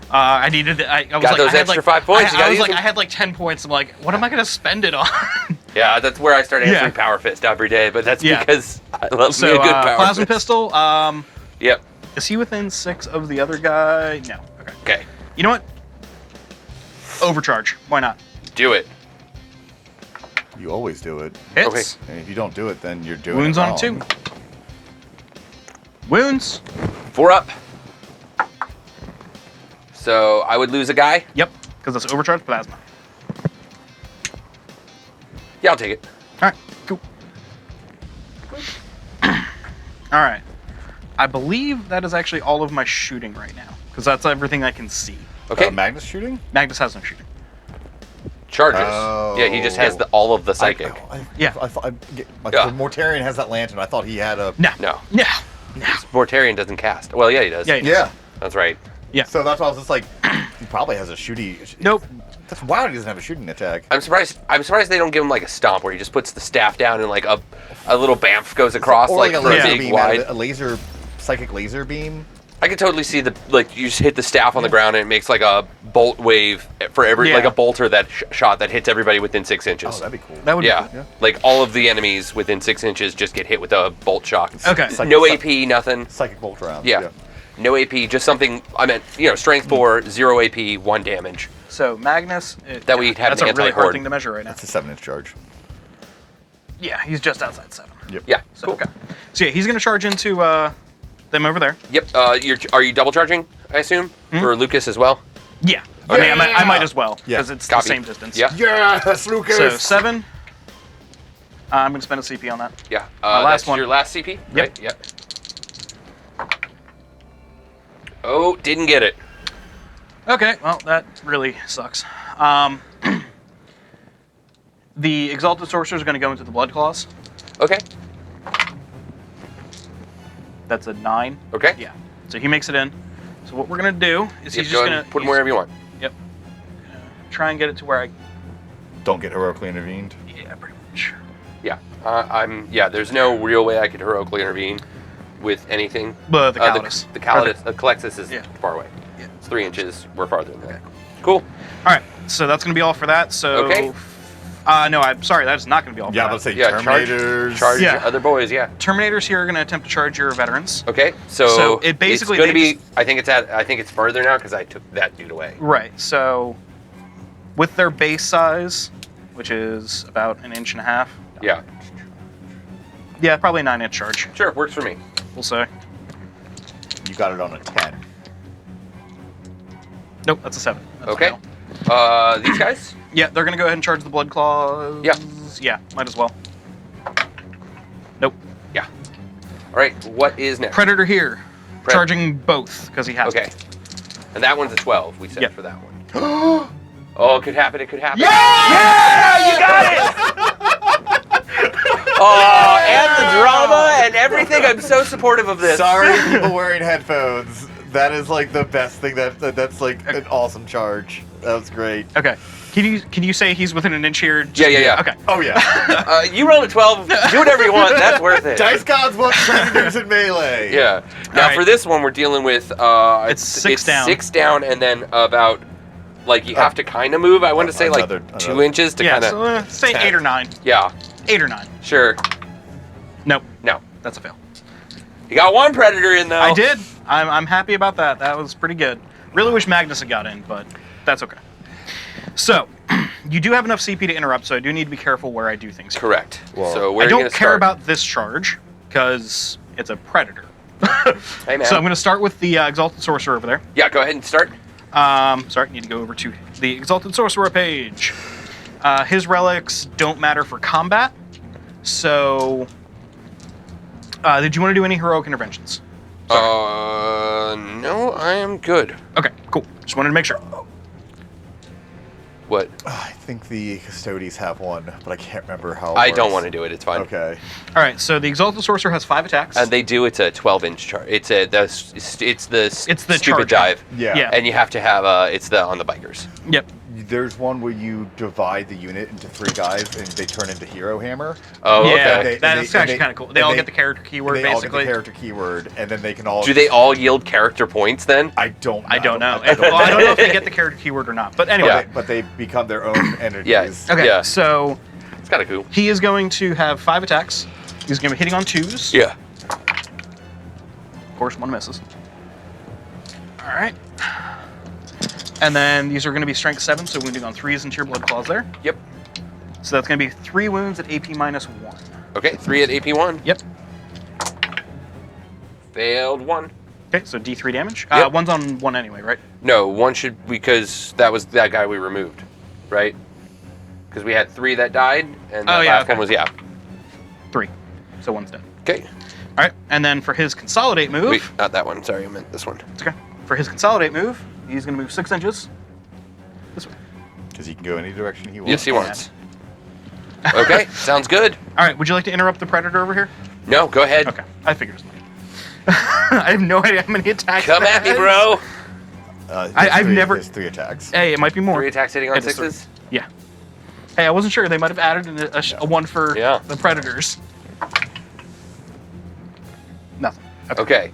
B: I needed. I was
A: Got
B: like,
A: those
B: I had
A: extra
B: like,
A: 5 points, you
B: I
A: gotta
B: was
A: use
B: like,
A: them.
B: I had like 10 points. I'm like, what am I gonna spend it on?
A: Yeah, that's where I start answering
B: Yeah.
A: Power Fist every day, but that's
B: Yeah.
A: because I love me
B: So
A: a good Power
B: plasma
A: Fist.
B: pistol.
A: Yep.
B: Is he within 6 of the other guy? No. Okay.
A: Okay.
B: You know what? Overcharge. Why not?
A: Do it.
D: You always do it.
B: Hits.
A: Okay.
D: And if you don't do it, then you're doing
B: Wounds
D: it
B: on
D: wrong.
B: it too. Wounds.
A: 4 up. So I would lose a guy.
B: Yep. Because it's overcharged plasma.
A: Yeah, I'll take it.
B: All right. Cool. All right. I believe that is actually all of my shooting right now, because that's everything I can see.
A: Okay.
D: Magnus shooting?
B: Magnus has no shooting.
A: Charges.
D: Oh.
A: Yeah, he just has all of the psychic.
B: Yeah.
D: I thought
A: Yeah.
D: the Mortarion has that lantern. I thought he had a.
B: No.
A: No.
B: No. No.
A: Mortarion doesn't cast. Well, yeah, he does.
B: Yeah. He does.
D: Yeah.
A: That's right.
B: Yeah.
D: So that's why I was just like, he probably has a shooting.
B: Nope.
D: That's wild. He doesn't have a shooting attack.
A: I'm surprised they don't give him like a stomp where he just puts the staff down and like a little bamf goes across
D: Or
A: like
D: a
A: for a
D: laser
A: big
D: beam, out of
A: wide.
D: it, a laser, psychic laser beam.
A: I could totally see the like you just hit the staff on the ground and it makes like a bolt wave for every
B: Yeah.
A: like a bolter that shot that hits everybody within 6 inches.
D: Oh, that'd be cool.
B: That would
A: yeah.
B: be cool.
A: Like all of the enemies within 6 inches just get hit with a bolt shock.
B: Okay.
D: Psychic-
A: No
D: psych-
A: AP, nothing.
D: Psychic bolt round.
A: Yeah. No AP, just something. I meant strength 4, 0 AP, 1 damage.
B: So Magnus.
A: That we have
B: That's
A: an
B: a really hard
A: anti-horde.
B: thing to measure right now.
D: That's a 7-inch charge.
B: Yeah, he's just outside 7.
D: Yep.
A: Yeah.
B: So,
A: Cool.
B: okay. So yeah, he's going to charge into them over there.
A: Yep. Are you double charging? I assume, or Lucas as well.
B: Yeah.
A: Okay.
B: I mean, I might as well
D: Yeah.
B: because it's
A: Copy.
B: the same distance.
A: Yeah.
D: Yes, Lucas.
B: So 7. I'm going to spend a CP on that.
A: Yeah.
B: last
A: that's
B: one.
A: your last CP.
B: Yep.
A: Right? Yep. Oh, didn't get it.
B: Okay, well, that really sucks. The Exalted Sorcerer is going to go into the Blood Claws.
A: Okay.
B: That's a 9.
A: Okay.
B: Yeah. So he makes it in. So what we're going to do is
A: Yep,
B: he's
A: go
B: just
A: ahead
B: going
A: and put him wherever you want.
B: Yep. Try and get it to where I...
D: Don't get heroically intervened.
B: Yeah, pretty much.
A: Yeah. Yeah. There's no real way I could heroically intervene with anything.
B: But the Calidus.
A: The Calidus. The Calexis is
B: Yeah.
A: far away.
B: Yeah.
A: It's 3 inches. We're farther than that. Cool.
B: All right, so that's going to be all for that. So...
A: Okay.
B: No, I'm sorry, that's not going to be all for
D: Yeah,
B: that.
D: let's say
A: Yeah.
D: Terminators.
A: Charge
B: Yeah.
A: your other boys. Yeah.
B: Terminators here are going to attempt to charge your veterans.
A: Okay. So
B: it basically-
A: it's going to
B: they
A: be. I think it's further now because I took that dude away.
B: Right, so with their base size, which is about 1.5 inches.
A: Yeah.
B: Yeah, probably a 9-inch charge,
A: Sure. Works for me.
B: we'll say.
D: You got it on a 10.
B: Nope, that's a 7. That's a
A: Okay.
B: fail.
A: These guys.
B: Yeah, they're gonna go ahead and charge the Blood Claws.
A: Yeah.
B: Yeah, might as well. Nope.
A: Yeah. All right. What is next?
B: Predator here.
A: Pred-
B: Charging both, because he has
A: Okay. And that one's a 12. We said
B: Yep.
A: for that one. Oh, it could happen. It could happen.
D: Yeah!
A: You got it! Oh, and the drama and everything. I'm so supportive of this.
D: Sorry, people wearing headphones. That is like the best thing. That's like an awesome charge. That was great.
B: it. Okay. Can you say he's within 1 inch here?
A: Yeah.
B: Okay.
D: Oh yeah.
A: You rolled a 12. Do whatever you want. That's worth it.
D: Dice gods want predators in melee.
A: Yeah. Now
B: Alright.
A: for this one, we're dealing with.
B: It's 6 down.
A: 6 down, and then about. Like you have to kind of move. I want to say like
D: Another-
A: 2 inches to
B: Yeah,
A: kind of.
B: so say
D: 10.
B: 8 or 9.
A: Yeah.
B: 8 or 9.
A: Sure.
B: Nope.
A: No.
B: That's a fail.
A: You got one predator in though.
B: I did. I'm happy about that. That was pretty good. Really wish Magnus had got in, but that's okay. So, you do have enough CP to interrupt, so I do need to be careful where I do things.
A: Correct.
D: Well,
A: So where
B: I
A: are you
B: don't
A: gonna
B: care
A: start?
B: about this charge, because it's a predator.
A: Hey man.
B: So I'm going to start with the Exalted Sorcerer over there.
A: Yeah, go ahead and start.
B: Sorry, need to go over to the Exalted Sorcerer page. His relics don't matter for combat, so... did you want to do any heroic interventions?
A: No, I am good.
B: Okay, cool. Just wanted to make sure.
A: What?
D: I think the Custodies have one, but I can't remember how.
A: I don't want to do it. It's fine.
D: Okay.
B: All right, so the Exalted Sorcerer has 5 attacks.
A: And they do. It's a 12-inch charge. It's the
B: the
A: stupid
B: charge.
A: dive.
D: Yeah.
B: Yeah.
A: And you have to have it's the on the bikers.
B: Yep.
D: There's one where you divide the unit into 3 guys and they turn into Hero Hammer.
A: Oh,
B: Yeah,
A: okay.
B: that's actually kind of cool. They all
D: and
B: get the character keyword,
D: they all get
B: basically.
D: the character keyword, and then they can all.
A: Do they all yield character points then?
D: I don't.
B: I don't know.
D: I don't
B: Well, I don't know if they get the character keyword or not. But anyway.
A: Yeah.
D: But they become their own entities.
A: Yes.
B: Okay,
A: Yeah.
B: so
A: It's kind of cool.
B: he is going to have 5 attacks. He's going to be hitting on 2s.
A: Yeah.
B: Of course, 1 misses. All right. And then these are going to be strength 7, so wounding on 3s into your blood claws there.
A: Yep.
B: So that's going to be 3 wounds at AP -1.
A: Okay. 3 at AP1.
B: Yep.
A: Failed 1.
B: Okay, so D3 damage.
A: Yep.
B: 1's on 1 anyway, right?
A: No, 1 should because that was that guy we removed, right? Because we had 3 that died, and the
B: Oh, yeah,
A: last
B: okay.
A: one was
B: 3. So 1's dead.
A: Okay.
B: All right, and then for his consolidate move,
A: Wait, not that one. Sorry, I meant this one.
B: it's okay. For his consolidate move, he's going to move 6 inches this way.
D: Because he can go any direction he wants.
A: Yes, he wants. Okay, sounds good.
B: All right, would you like to interrupt the predator over here?
A: No, go ahead.
B: Okay, I figured as much. I have no idea how many attacks.
A: Come
B: that
A: at me,
B: has.
A: bro.
B: I've never-
D: There's 3 attacks.
B: Hey, it might be more.
A: 3 attacks hitting on
B: It is
A: 6s.
B: Yeah. Hey, I wasn't sure. They might have added a 1 for
A: Yeah.
B: the predators. Nothing.
A: Okay.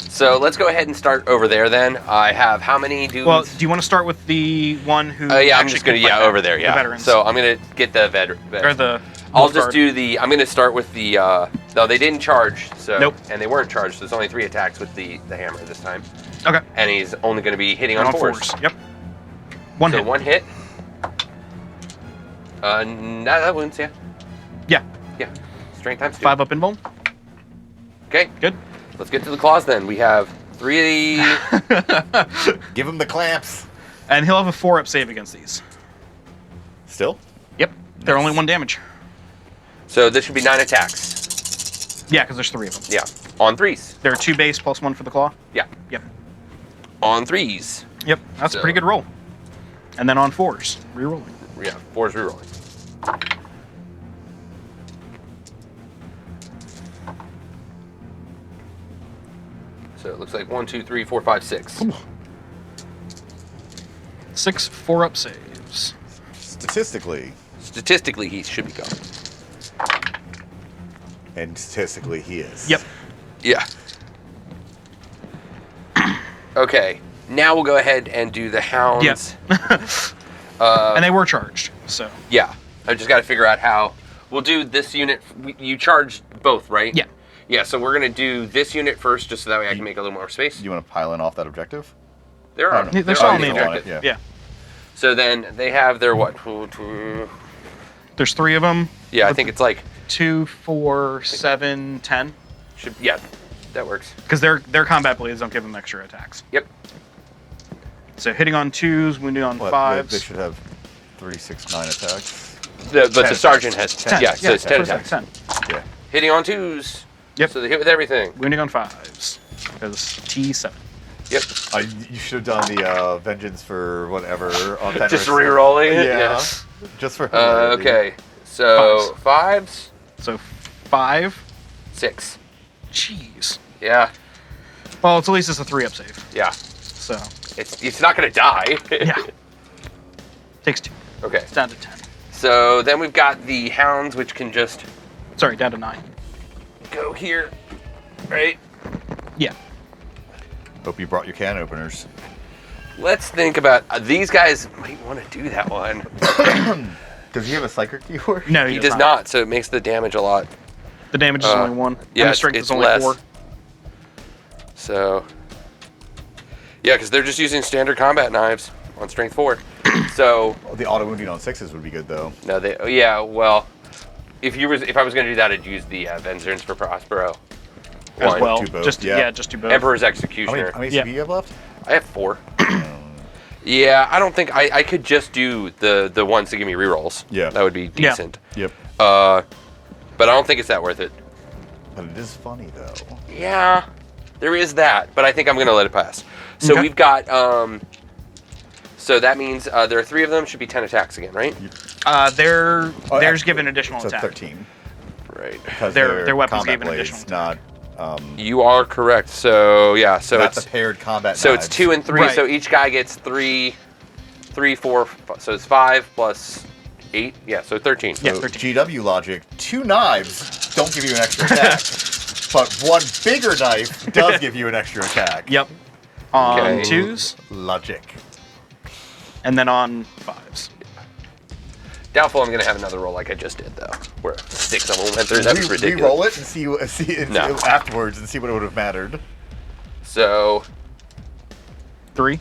A: So let's go ahead and start over there then. I have how many dudes?
B: Well, do you want to start with the one who?
A: Yeah, I'm
B: actually
A: just gonna
B: can fight
A: over there.
B: the
A: Yeah.
B: veterans.
A: So I'm gonna get the
B: or the.
A: I'll
B: wolf
A: just
B: guard.
A: do the. I'm gonna start with the. No, they didn't charge. So.
B: Nope.
A: And they weren't charged. So there's only 3 attacks with the hammer this time.
B: Okay.
A: And he's only gonna be hitting
B: On
A: on 4s.
B: Yep. 1
A: So
B: hit.
A: 1 hit. That wounds, yeah.
B: Yeah.
A: Yeah. Strength times 2.
B: 5 up invuln.
A: Okay.
B: Good.
A: Let's get to the claws then. We have 3.
D: Give him the clamps.
B: And he'll have a 4 up save against these.
D: Still?
B: Yep. They're
D: Nice.
B: only 1 damage.
A: So this should be 9 attacks.
B: Yeah, because there's 3 of them.
A: Yeah. On 3s.
B: There are 2 base plus 1 for the claw.
A: Yeah.
B: Yep.
A: On 3s.
B: Yep. That's
A: So-
B: a pretty good roll. And then on 4s, rerolling.
A: Yeah. 4s rerolling. So it looks like 1, 2, 3, 4, 5, 6.
B: 6 4 up saves.
D: Statistically,
A: Statistically, he should be gone.
D: and statistically he is.
B: Yep.
A: Yeah. Okay. Now we'll go ahead and do the hounds.
B: Yes. And they were charged, so.
A: Yeah. I just got to figure out how. We'll do this unit. You charged both, right?
B: Yeah.
A: Yeah, so we're going to do this unit first, just so that way I can make a little more space.
D: You want to pile in off that objective?
A: There
D: I
A: are.
D: don't know.
B: They're still on the
D: you don't want
B: objective.
D: it,
B: Yeah.
A: So then they have their what?
B: There's 3 of them.
A: Yeah, I think it's like
B: 2, 4, 7, 10.
A: should. Yeah, that works.
B: Because their combat blades don't give them extra attacks.
A: Yep.
B: So hitting on 2s, wounding on
D: Well,
B: 5s.
D: They should have 3, 6, 9 attacks.
A: But
D: 10
A: the sergeant has
B: 10.
A: Yeah, so it's 10
B: that's what I
A: attacks.
B: said, 10.
D: Yeah.
A: Hitting on 2s.
B: Yep.
A: So they hit with everything.
B: Wounding on 5s. Because T7.
A: Yep.
D: You should have done the vengeance for whatever on Fenris.
A: Just re-rolling it.
D: Yeah. Just for
A: Okay. So 5s,
B: So 5.
A: 6.
B: Jeez.
A: Yeah.
B: Well, it's at least it's a 3 up save.
A: Yeah.
B: So,
A: It's not gonna die.
B: yeah. Takes 2.
A: Okay.
B: It's down to 10.
A: So then we've got the hounds, which can just
B: Sorry, down to 9.
A: go here, right?
B: Yeah.
D: Hope you brought your can openers.
A: Let's think about these guys. Might want to do that one.
D: Does he have a psychic keyword?
B: No,
A: He does not, so it makes the damage a lot.
B: The damage is only 1.
A: Yeah,
B: and the strength
A: it's
B: is only
A: less.
B: 4.
A: So, yeah, because they're just using standard combat knives on strength 4. So
D: Oh, the auto wounding on 6s would be good though.
A: no, they. Yeah, well, if I was going to do that, I'd use the Venzerns for Prospero.
B: As
A: One.
B: well.
D: Do both,
B: Just
D: yeah.
B: just do both.
A: Emperor's
D: How
A: Executioner.
D: many
B: Yeah.
D: CP you have left?
A: I have 4. Yeah, I don't think I could just do the ones that give me rerolls.
D: Yeah.
A: That would be
B: Yeah.
A: decent.
D: Yep.
A: But I don't think it's that worth it.
D: But it is funny though.
A: Yeah, there is that, but I think I'm gonna let it pass. So
B: Okay.
A: we've got so that means there are 3 of them, should be 10 attacks again, right?
B: They're
D: Oh,
B: theirs
D: actually,
B: give an additional
D: So
B: attack.
D: 13.
A: Right.
D: Because
B: Their weapons
D: combat
B: gave an
D: blades,
B: additional
D: not
A: You are correct. So yeah, so
D: not
A: it's
D: the paired combat
A: so
D: knives.
A: it's 2 and 3.
B: Right.
A: So each guy gets 3, 4. So it's 5 plus 8. Yeah, so 13.
B: Yeah.
D: So
B: 13.
D: GW logic, 2 knives don't give you an extra attack, but 1 bigger knife does give you an extra attack.
B: Yep. On
A: Okay.
B: 2s,
D: Logic.
B: and then on 5s.
A: Doubtful I'm gonna have another roll like I just did though, where 6 of them went through. That was ridiculous.
D: Re-roll it and see
A: No.
D: afterwards and see what it would have mattered.
A: So
B: 3.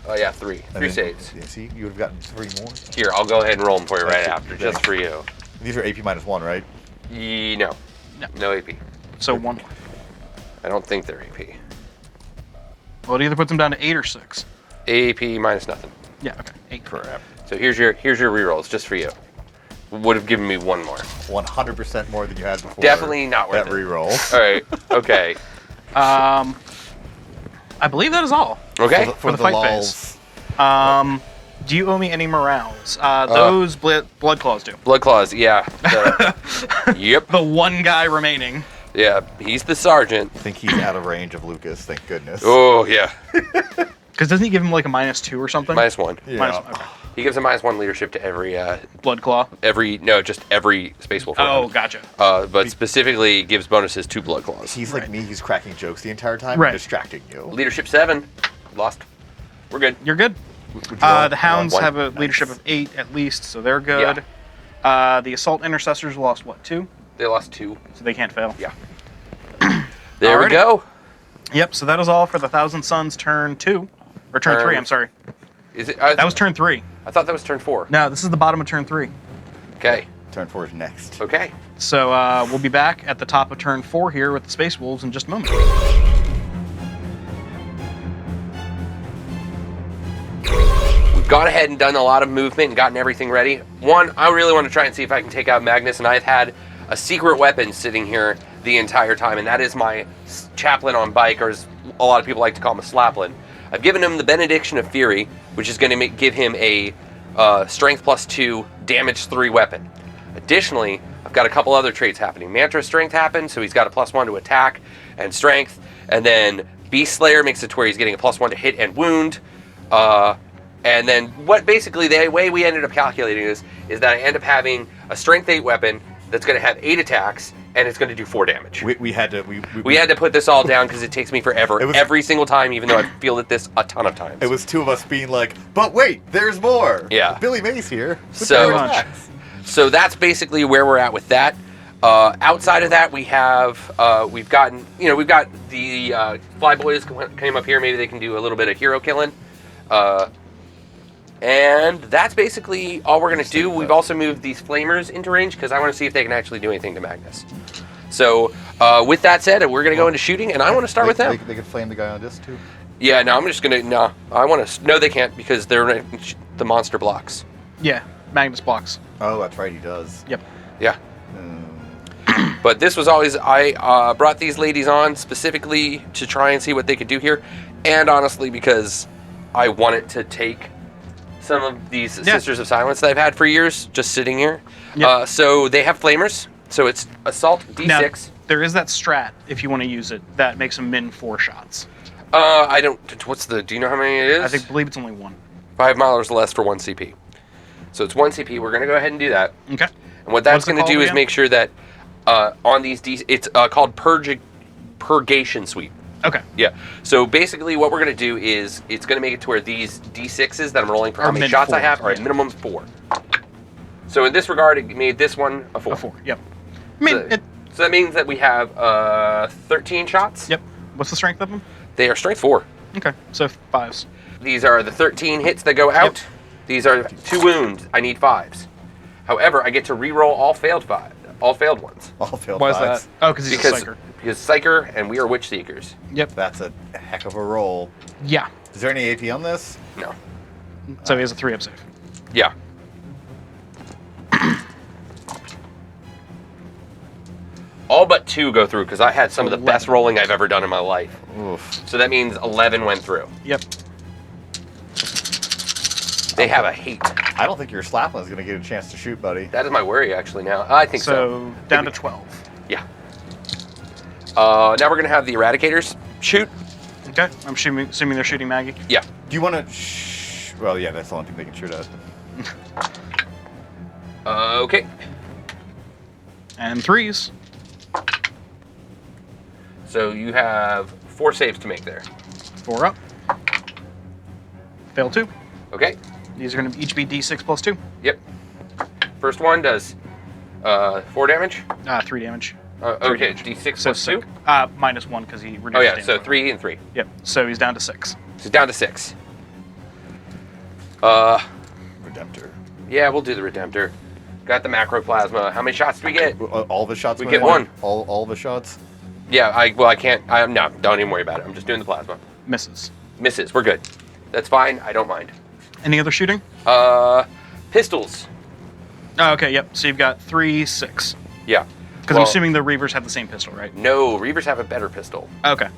A: oh yeah, 3
D: And
A: 3
D: then-
A: saves.
D: Yeah, see, you would have gotten 3 more.
A: Here, I'll go ahead and roll them for you right
D: Actually,
A: after,
D: yeah.
A: just for you.
D: These are AP -1, right?
A: No.
B: No.
A: No AP.
B: So 1.
A: I don't think they're AP.
B: Well, it either puts them down to 8 or 6.
A: AP minus nothing.
B: Yeah, okay. 8.
D: Crap.
A: So here's your rerolls just for you. Would have given me 1 more.
D: 100% more than you had before.
A: Definitely not worth
D: that
A: it.
D: reroll.
A: All right. Okay.
B: I believe that is all.
A: Okay.
D: For
B: the
D: the
B: fight
D: lulls.
B: Do you owe me any morales? Those blood claws do.
A: Blood claws. Yeah. Yep.
B: The one guy remaining.
A: Yeah. He's the sergeant.
D: I think he's out of range of Lucas, thank goodness.
A: Oh yeah.
B: Because doesn't he give him like a -2 or something?
A: -1.
D: Yeah.
B: -1, okay.
A: He gives a -1 leadership to every
B: Blood claw.
A: just every Space Wolf.
B: Oh,
A: round.
B: gotcha.
A: But specifically gives bonuses to blood claws.
D: He's like me, he's cracking jokes the entire time
B: Right.
D: and distracting you.
A: Leadership 7. Lost. We're good.
B: You're good.
D: Would you roll?
B: The hounds
A: One.
B: have a leadership of 8 at least, so they're good. The assault intercessors lost what, 2?
A: They lost 2.
B: So they can't fail.
A: Yeah. There we
B: Alrighty.
A: go.
B: Yep. So that is all for the Thousand Suns turn 2, or turn 3. I'm sorry.
A: Is it?
B: That was turn 3.
A: I thought that was turn 4.
B: No, this is the bottom of turn 3.
A: Okay.
D: Turn 4 is next.
A: Okay.
B: So we'll be back at the top of turn 4 here with the Space Wolves in just a moment.
A: We've gone ahead and done a lot of movement and gotten everything ready. One, I really want to try and see if I can take out Magnus, and I've had a secret weapon sitting here the entire time, and that is my chaplain on bike, or as a lot of people like to call him, a slaplin. I've given him the Benediction of Fury, which is going to give him a strength +2, damage 3 weapon. Additionally, I've got a couple other traits happening. Mantra strength happens, so he's got a +1 to attack and strength, and then Beast Slayer makes it to where he's getting a +1 to hit and wound. And then what basically the way we ended up calculating this is that I end up having a strength 8 weapon that's going to have 8 attacks, and it's going to do 4 damage.
D: We had to
A: put this all down because it takes me forever every single time, even though I've fielded this a ton of times.
D: It was two of us being like, but wait, there's more.
A: Yeah.
D: Billy Mays here.
A: So that's basically where we're at with that. Outside of that, we've got the Flyboys came up here. Maybe they can do a little bit of hero killing. And that's basically all we're going to do. We've also moved these flamers into range because I want to see if they can actually do anything to Magnus. So with that said, we're going to go into shooting, and I want to start with them.
D: They could flame the guy on this too?
A: Yeah, no, I'm just going to... No, I want to... No, they can't because they're the monster blocks.
B: Yeah, Magnus blocks.
D: Oh, that's right, he does.
B: Yep.
A: Yeah. But this was always... I brought these ladies on specifically to try and see what they could do here, and honestly because I wanted to take some of these Sisters of Silence that I've had for years just sitting here. Yep. So they have flamers. So it's assault D6.
B: Now, there is that strat if you want to use it that makes them min 4 shots.
A: I don't. Do you know how many it is?
B: believe it's only 1.
A: 5 miles less for 1 CP. So it's 1 CP. We're gonna go ahead and do that.
B: Okay.
A: And what that's gonna do is make sure that on these it's called Purgation Sweep.
B: Okay.
A: Yeah. So basically, what we're gonna do is it's gonna make it to where these D6s that I'm rolling for how many shots I have are at minimum 4. So in this regard, it made this one a 4.
B: A 4. Yep. I mean,
A: so that means that we have 13 shots.
B: Yep. What's the strength of them?
A: They are strength 4.
B: Okay. So 5s.
A: These are the 13 hits that go out. Yep. These are 2 wounds. I need 5s. However, I get to re-roll all failed ones.
D: All failed
B: Why
D: 5s.
B: is that? Oh, because he's a Psyker.
A: Because Psyker and we are Witch Seekers.
B: Yep.
D: That's a heck of a roll.
B: Yeah.
D: Is there any AP on this?
A: No.
B: So he has a 3-up save.
A: Yeah. All but 2 go through because I had some of the best rolling I've ever done in my life.
D: Oof.
A: So that means 11 went through.
B: Yep.
A: They have a hate.
D: I don't think your Slaplin's going to get a chance to shoot, buddy.
A: That is my worry actually now. I think so.
B: So down to 12.
A: Yeah. Now we're going to have the Eradicators shoot.
B: Okay. I'm assuming they're shooting Maggie.
A: Yeah.
D: Do you want to... Well, yeah, that's the only thing they can shoot at.
A: Okay.
B: And 3s.
A: So you have 4 saves to make there.
B: 4 up. Fail 2.
A: Okay.
B: These are going to each be D6 plus 2.
A: Yep. First one does 4 damage.
B: 3 damage.
A: Okay, D6 plus 2?
B: Minus 1 because he reduced
A: Oh yeah,
B: damage.
A: so 3 and 3.
B: Yep, so he's down to 6.
A: So down to 6.
D: Redemptor.
A: Yeah, we'll do the Redemptor. Got the Macroplasma. How many shots do we get?
D: All the shots?
A: We get 1.
D: All the shots?
A: Yeah, I can't. No, don't even worry about it. I'm just doing the plasma.
B: Misses.
A: Misses. We're good. That's fine. I don't mind.
B: Any other shooting?
A: Pistols.
B: Oh, okay, yep. So you've got 3, 6.
A: Yeah.
B: Because I'm assuming the Reavers have the same pistol, right?
A: No, Reavers have a better pistol.
B: Okay.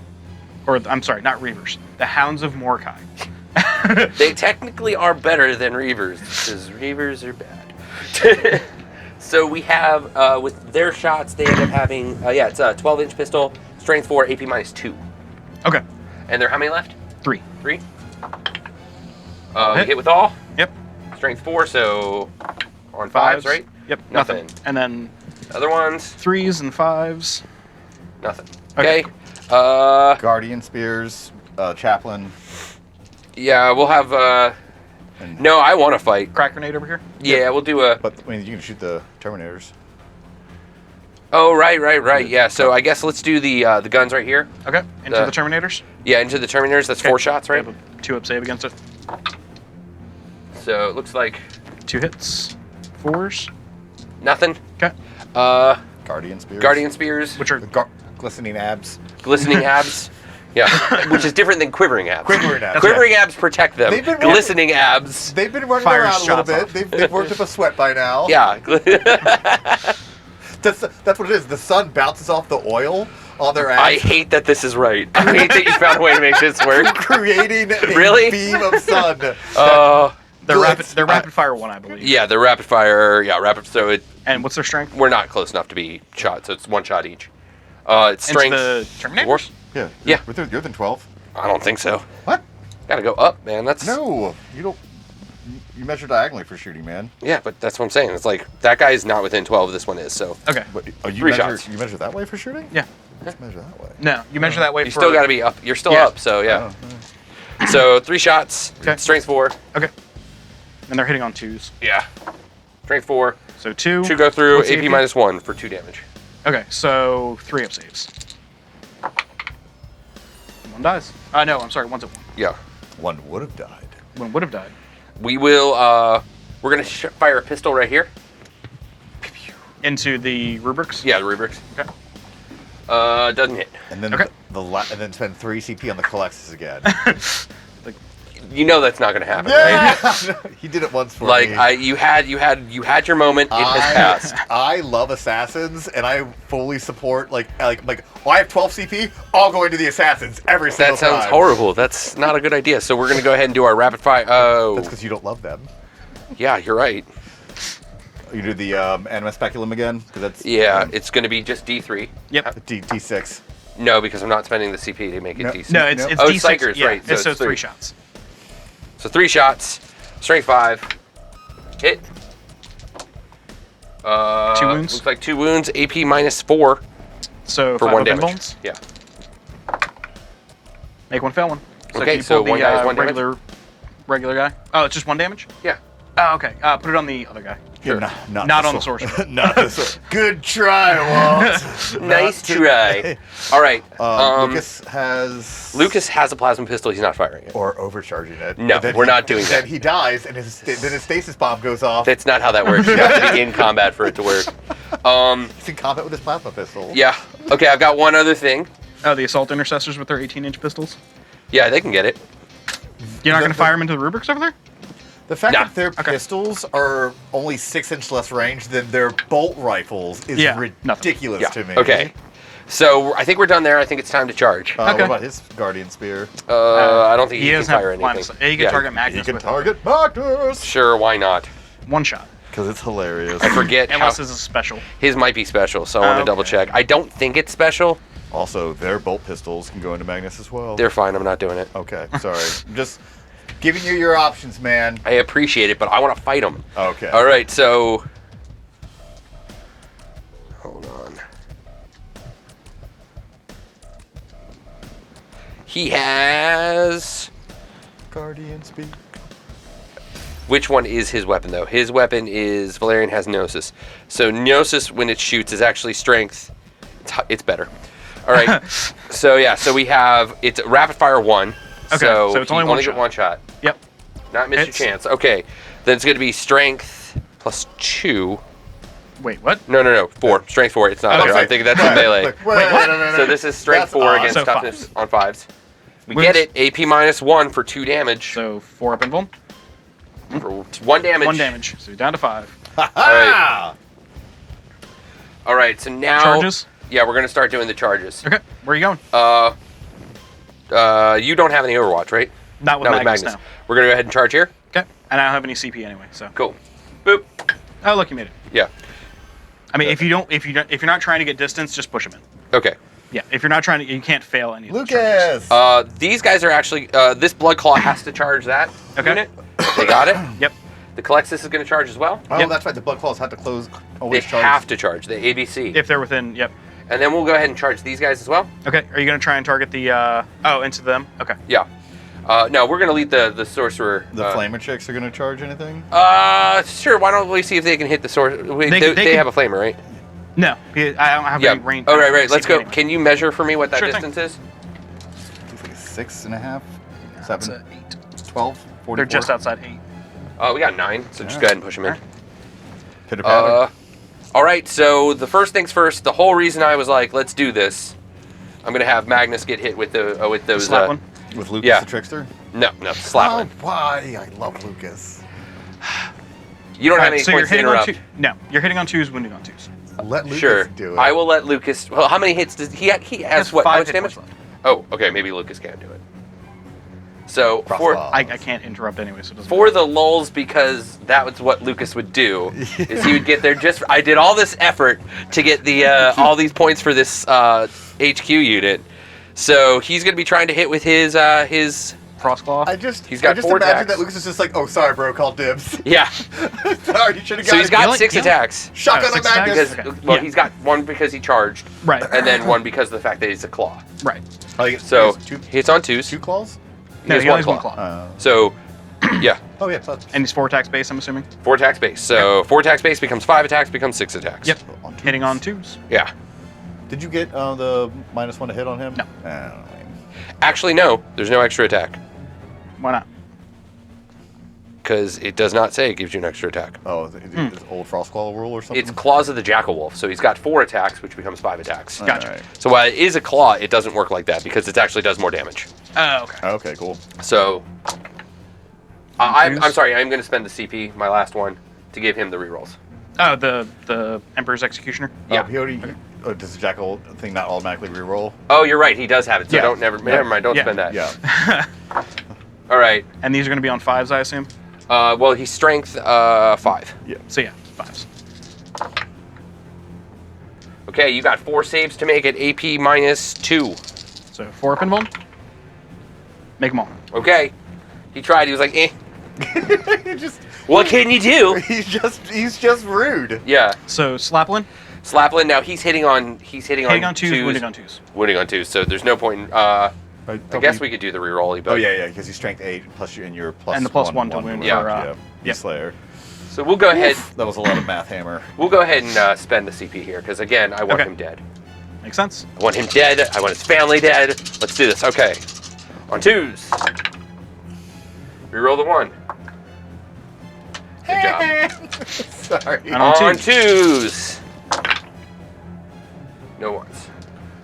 B: Or, I'm sorry, not Reavers. The Hounds of Mordecai.
A: They technically are better than Reavers, because Reavers are bad. So we have, with their shots, they end up having, it's a 12-inch pistol, strength 4, AP minus 2.
B: Okay.
A: And they're how many left?
B: 3.
A: 3? Hit with all?
B: Yep.
A: Strength 4, so on 5s, right?
B: Yep,
A: Nothing.
B: And then
A: Other ones?
B: 3s and 5s.
A: Nothing.
B: Okay.
D: Guardian Spears, Chaplain.
A: Yeah, we'll have, no, I want to fight.
B: Crack grenade over here?
A: Yeah, we'll do a...
D: But I mean, you can shoot the Terminators.
A: Oh, right. Yeah, so I guess let's do the guns right here.
B: Okay. Into the Terminators?
A: Yeah, into the Terminators. That's 4 shots, right?
B: They have a 2-up save against it.
A: So it looks like...
B: 2 hits. 4s.
A: Nothing.
B: Okay.
D: Guardian Spears.
A: Guardian Spears.
B: Which are
D: Glistening abs.
A: Glistening abs. Yeah, which is different than quivering abs.
D: Quivering abs.
A: Quivering abs protect them.
D: They've been
A: Glistening abs.
D: They've been running
B: Fires
D: around a little
B: shots
D: bit.
B: off.
D: They've worked up a sweat by now.
A: Yeah.
D: That's what it is. The sun bounces off the oil on their abs.
A: I hate that this is right. I hate that you found a way to make this work.
D: Creating a
A: Really?
D: beam of sun.
B: they're
D: Glitz-
B: rapid fire one, I believe.
A: Yeah, the rapid fire. Yeah, rapid. So
B: And what's their strength?
A: we're not close enough to be shot. So it's one shot each. It's strength.
B: Into the Terminators?
D: Yeah.
A: Yeah.
D: You're than 12.
A: I don't think so.
D: What?
A: Gotta go up, man. That's
D: No, you don't. You measure diagonally for shooting, man.
A: Yeah, but that's what I'm saying. It's like that guy is not within 12. This one is. So
B: Okay.
D: But you
A: 3
D: measure,
A: shots.
D: You measure that way for shooting?
B: Yeah.
D: Let's measure that way.
B: No, you measure that way
A: you
B: for...
A: still got to be up. You're still
B: Yeah.
A: up. So yeah.
D: Oh,
A: So 3 shots.
B: Okay.
A: Strength 4.
B: Okay. And they're hitting on 2s.
A: Yeah. Strength 4.
B: So 2.
A: 2 go through.
B: What's the
A: AP
B: AP?
A: minus 1 for 2 damage.
B: Okay, so 3 up saves. 1 dies. No, I'm sorry, 1's at 1.
A: Yeah.
D: one would have died.
B: 1 would have died.
A: We will. We're gonna fire a pistol right here.
B: Into the rubrics?
A: Yeah, the rubrics.
B: Okay.
A: Doesn't hit.
D: And then
B: Okay.
D: and then spend 3 CP on the Colexis again.
A: You know that's not gonna happen, right?
D: He did it once for
A: Like
D: me.
A: you had your moment. It has passed.
D: I love assassins, and I fully support like I have 12 CP. I'll go into the assassins every single
A: That sounds
D: time.
A: horrible. That's not a good idea. So we're gonna go ahead and do our rapid fire. Oh,
D: That's because you don't love them.
A: yeah, you're right.
D: You do the anima speculum again, because that's
A: Yeah, it's gonna be just D3.
B: Yep.
D: D6.
A: No, because I'm not spending the CP to make it
D: No.
A: D6.
B: No, it's
D: Oh,
B: D6.
A: Psychers,
B: yeah,
A: right, so
B: so
A: it's
B: it's 3
A: 3.
B: shots.
A: So 3 shots. Strength 5. Hit.
B: 2 wounds.
A: Looks like 2 wounds. AP minus 4
B: So
A: for
B: 5
A: 1
B: up
A: damage.
B: invulns.
A: Yeah.
B: Make 1 fail 1. So
A: Okay,
B: can you
A: so
B: pull
A: one
B: the
A: guy is 1 damage?
B: regular guy? Oh, it's just 1 damage?
A: Yeah.
B: Oh, okay. Put it on the other guy.
A: Sure.
D: Yeah,
B: Not on the sorcerer.
D: Not the sorcerer. Good try, Walt.
A: Nice
D: Not
A: try.
D: today.
A: All right.
D: Lucas
A: has a plasma pistol. He's not firing it.
D: or overcharging it.
A: No,
D: And then
A: we're not doing
D: Then
A: that.
D: he dies, and then his stasis bomb goes off.
A: That's not how that works. You have to be in combat for it to work.
D: He's in combat with his plasma pistol.
A: Yeah. Okay, I've got one other thing.
B: Oh, the assault intercessors with their 18-inch pistols?
A: Yeah, they can get it.
B: You're not going to fire them into the rubrics over there?
D: The fact
A: Nah.
D: that their pistols are only 6 inch less range than their bolt rifles is
B: Yeah,
D: ridiculous
A: Yeah.
D: to me.
A: Okay. So I think we're done there. I think it's time to charge.
D: What
B: Okay.
D: about his guardian spear?
A: I don't think he can
B: doesn't have
A: fire
B: line of
A: anything.
B: sight. He can target Magnus
D: You can
B: with
D: target Magnus!
A: Sure, why not?
B: 1 shot.
D: Because it's hilarious.
A: I forget how
B: Unless it's a special.
A: his might be special, so I want to
B: Okay.
A: double check. I don't think it's special.
D: Also, their bolt pistols can go into Magnus as well.
A: They're fine. I'm not doing it.
D: Okay, sorry. I'm just giving you your options, man.
A: I appreciate it, but I want to fight him.
D: Okay.
A: All right, so hold on. He has.
D: Guardian speak.
A: Which one is his weapon, though? His weapon is Valerian has Gnosis. So Gnosis, when it shoots, is actually strength. It's better. All right. So yeah, so we have it's rapid fire 1.
B: Okay, so it's
A: he
B: only one
A: get
B: shot.
A: 1 shot.
B: Yep.
A: Not miss
B: Hits.
A: your chance. Okay. Then it's going to be strength plus 2.
B: Wait, what?
A: No. 4. Strength 4. It's not
B: Oh,
A: there.
B: okay.
A: I'm thinking that's in melee.
D: Wait, what?
A: So this is strength
D: That's
A: 4
D: odd.
A: against
B: So
A: toughness on 5s. We
B: Wounds.
A: get it. AP minus 1 for 2 damage.
B: So 4 up invuln.
A: For 1 damage.
B: 1 damage. So down to 5.
D: Ah!
A: All right. So now.
B: Charges?
A: Yeah, we're going to start doing the charges.
B: Okay. Where are you going?
A: You don't have any Overwatch, right?
B: Not with
A: Not
B: Magnus,
A: with Magnus. We're going to go ahead and charge here.
B: Okay. And I don't have any CP anyway, so.
A: Cool. Boop.
B: Oh, look, you made it.
A: Yeah.
B: I mean, if you're not trying to get distance, just push him in.
A: Okay.
B: Yeah. If you're not trying to, you can't fail any of those charges.
D: Lucas!
A: These guys are actually. This Blood Claw has to charge that
B: Okay.
A: unit. They got it.
B: Yep.
A: The Colexis is going to charge as well.
D: Oh,
B: Yep.
D: that's right. The blood claws have to close.
A: They
D: Always charge.
A: have to charge the ABC.
B: If they're within, yep.
A: And then we'll go ahead and charge these guys as well.
B: Okay. Are you going to try and target the? Into them? Okay.
A: Yeah. No, we're going to lead the sorcerer.
D: The flamer chicks are going to charge anything?
A: Sure. Why don't we see if they can hit the sorcerer? They
B: can-
A: have a flamer, right?
B: No, I don't have
A: Yeah.
B: any range.
A: Oh, right. Let's
B: CP
A: go.
B: anyway.
A: Can you measure for me what that
B: Sure thing.
A: distance is?
D: It's like 6.5,
B: That's
D: 7,
B: 8.
D: 12, 44.
B: They're just outside 8.
A: We got 9. So just
D: Yeah.
A: go ahead and push them in.
D: Pitter patter.
A: All right, so the first things first. The whole reason I was like, let's do this. I'm gonna have Magnus get hit with those.
B: Slap one.
D: With Lucas
A: Yeah.
D: the Trickster?
A: No, slap one.
D: Why? I love Lucas.
A: You don't have any
B: So you're
A: points to
B: hitting on
A: interrupt.
B: two. No, you're hitting on twos, wounding on twos.
D: Let Lucas
A: Sure,
D: do it.
A: I will let Lucas. Well, how many hits does he? He has what? How
B: 5
A: much
B: hit
A: damage?
B: points left.
A: Oh, okay. Maybe Lucas can do it. So for
D: Crossbow.
B: I can't interrupt anyway, so it doesn't
A: for
B: matter.
A: the lulls, because that was what Lucas would do. Is he would get there just. I did all this effort to get the all these points for this HQ unit. So he's going to be trying to hit with his
B: Crossclaw.
A: He's got
D: I just
A: 4
D: imagine
A: attacks.
D: that Lucas is just like, oh, sorry, bro, call dibs.
A: Yeah.
D: Sorry, you should have got
A: So he's
D: it.
A: got
B: Really?
A: 6
B: Yeah.
A: attacks.
D: Shotgun
B: Oh,
D: on
B: 6 attacks?
D: Magnus.
A: Because
B: Okay.
A: well,
B: Yeah.
A: he's got 1 because he charged,
B: Right.
A: and then 1 because of the fact that he's a claw.
B: Right.
A: So
D: two
A: hits on 2s.
D: claws?
B: No,
A: has
B: he only has
A: one
B: one claw.
A: So yeah,
D: Oh, yeah. Plus.
B: And he's 4 attacks base, I'm assuming.
A: 4 attacks base. So 4 attacks base becomes 5 attacks becomes 6 attacks.
B: Yep.
D: On twos.
B: Hitting on twos.
A: Yeah.
D: Did you get the -1 to hit on him?
B: No.
D: Oh,
A: Actually, no. There's no extra attack
B: Why not?
A: because it does not say it gives you an extra attack.
D: oh, is it old Frostclaw rule or something?
A: It's Claws of the Jackal Wolf, so he's got 4 attacks, which becomes 5 attacks.
B: Gotcha.
D: Alright.
A: So while it is a claw, it doesn't work like that because it actually does more damage.
B: Oh, okay.
D: Okay, cool.
A: So I'm
B: Twos?
A: sorry, I'm going to spend the CP, my last one, to give him the rerolls.
B: Oh, the Emperor's Executioner.
A: Yeah.
D: He already, does the Jackal thing not automatically reroll?
A: Oh, you're right. He does have it. So
D: Yeah.
A: never
D: Yeah.
A: mind. Don't
B: Yeah.
A: spend that.
D: Yeah.
A: All right.
B: And these are going to be on 5s, I assume.
A: Well, he's strength 5.
B: So yeah, 5s.
A: Okay, you got 4 saves to make it AP -2.
B: So 4 up and 1. Make them all.
A: Okay. He tried. He was like, eh.
D: He just,
A: What can you do?
D: he's just rude.
A: Yeah.
B: So Slapwin,
A: Slaplin. Now he's hitting on
B: hitting on 2s, wounding on 2s.
A: Wounding on 2s. So there's no point. In, I guess we could do the reroll. But
D: Oh yeah, because he's strength 8 plus you and your plus
B: And the plus one to wound
A: Yeah.
B: for,
D: yeah. Slayer.
A: So we'll go ahead.
D: That was a lot of math hammer.
A: We'll go ahead and spend the CP here because again, I want
B: Okay.
A: him dead.
B: Makes sense.
A: I want him dead. I want his family dead. Let's do this. Okay. On 2s. Reroll the 1. Good job.
D: Sorry.
B: And on
A: On
B: 2s.
A: 2s. No 1s.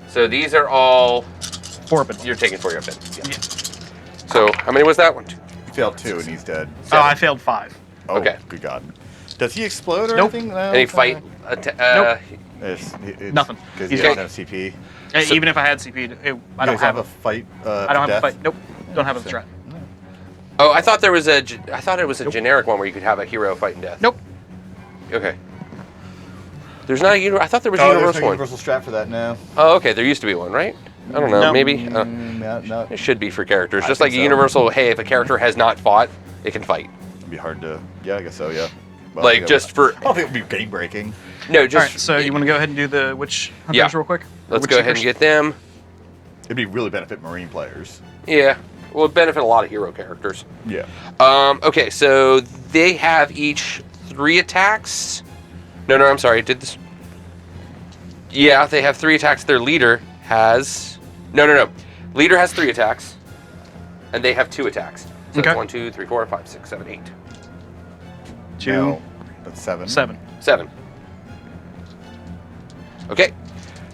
A: So these are all
B: 4 up and 1.
A: you're taking for your offense. Yeah.
B: Yeah.
A: So how many was that one?
D: He failed 2 and he's dead.
B: Oh, I failed 5.
D: Oh,
A: Okay.
D: Good God. Does he explode or
B: Nope.
D: anything? No,
A: Any fight?
B: Nope.
D: It's
B: Nothing.
D: Because he
A: He's
D: doesn't
A: got-
D: have CP.
A: So-
B: Even if I had CP, I
D: You
B: don't
D: guys
B: have
D: a fight.
B: I don't have a fight. Nope. Don't have a threat.
A: Oh, I thought there was I thought it was a generic one where you could have a hero fighting death.
B: Nope.
A: Okay. There's not a I thought there was a
D: Oh, there's
A: universal
D: no
A: one.
D: universal strat for that now.
A: Oh, okay. There used to be one, right? I don't know.
B: No.
A: Maybe.
D: No,
A: It should be for characters.
D: I
A: Just
D: think
A: like a
D: so.
A: universal, hey, if a character has not fought, it can fight.
D: It'd be hard to. Yeah, I guess so. Yeah. Well,
A: Like,
D: yeah,
A: just for-
D: I don't think it would be game breaking.
A: No,
B: All
A: just.
B: right. So you want to go ahead and do the witch hunters
A: Yeah.
B: real quick?
A: Let's
B: Witch
A: go ahead and
B: seekers?
A: get them.
D: It'd be really benefit Marine players.
A: Yeah. Well, it benefit a lot of hero characters.
D: Yeah.
A: Okay, so they have each 3 attacks. No, I'm sorry. Did this? Yeah, they have 3 attacks. Their leader has. No. Leader has 3 attacks, and they have 2 attacks. So
B: Okay.
A: it's 1, 2, 3, 4, 5, 6, 7, 8.
B: 2,
D: No, that's 7.
B: 7.
A: 7. Okay.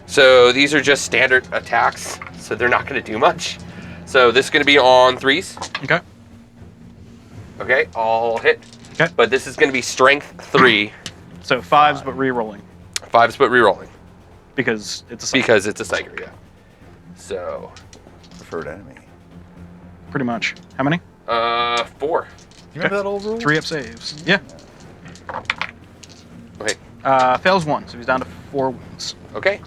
A: So these are just standard attacks, so they're not going to do much. So this is going to be on 3s.
B: Okay.
A: Okay, all hit.
B: Okay.
A: But this is going to be strength 3,
B: So 5s, but re-rolling
A: 5s but rerolling
B: because it's a cycle,
A: because it's a psyker, yeah. So,
D: Preferred enemy.
B: pretty much. How many?
A: 4.
D: You remember that old rule?
B: 3 up saves. Yeah.
A: Okay.
B: Fails 1, so he's down to 4 wounds.
A: Okay.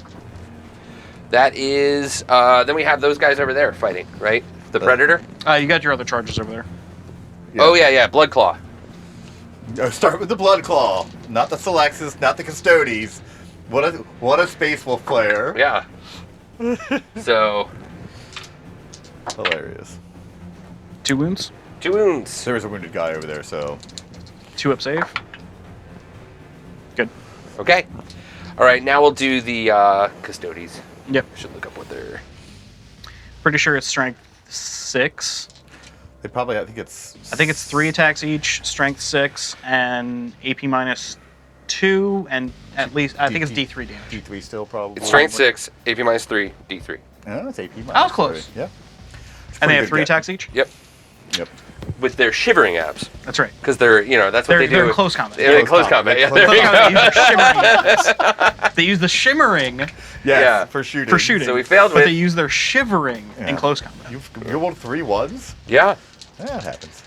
A: That is. Then we have those guys over there fighting, right? The predator.
B: You got your other charges over there.
D: Yeah.
A: Oh yeah, Blood Claw.
D: Start with the Blood Claw, not the Selexis, not the Custodes. What a Space Wolf player.
A: Yeah. So
D: Hilarious.
B: 2 wounds.
A: 2 wounds.
D: There was a wounded guy over there, so
B: 2 up save. Good.
A: Okay. All right. Now we'll do the Custodes.
B: Yep.
A: I should look up what they're.
B: Pretty sure it's strength 6.
D: they probably. I think it's
B: 3 attacks each, strength 6, and AP minus 2 and at least I think it's D3 damage.
D: D3 still probably.
A: It's strength 6, AP minus 3, D3.
D: Oh, it's AP minus
B: I was close.
D: 3. Yeah.
B: And they have
D: Pretty
B: 3
D: good
B: attacks each.
A: Yep.
D: Yep.
A: With their shivering abs,
B: That's right.
A: because they're that's what they do.
B: They're in close combat.
A: They're in close combat. Yeah, there
B: Close
A: you
B: combat,
A: go.
B: they use their shimmering abs. They use the shimmering
D: Yes,
A: Yeah.
D: for shooting.
B: for shooting.
A: So we failed
B: but
A: with-
B: they use their shivering in
D: Yeah.
B: close combat.
D: You rolled 3 ones?
A: Yeah.
D: Yeah, it happens.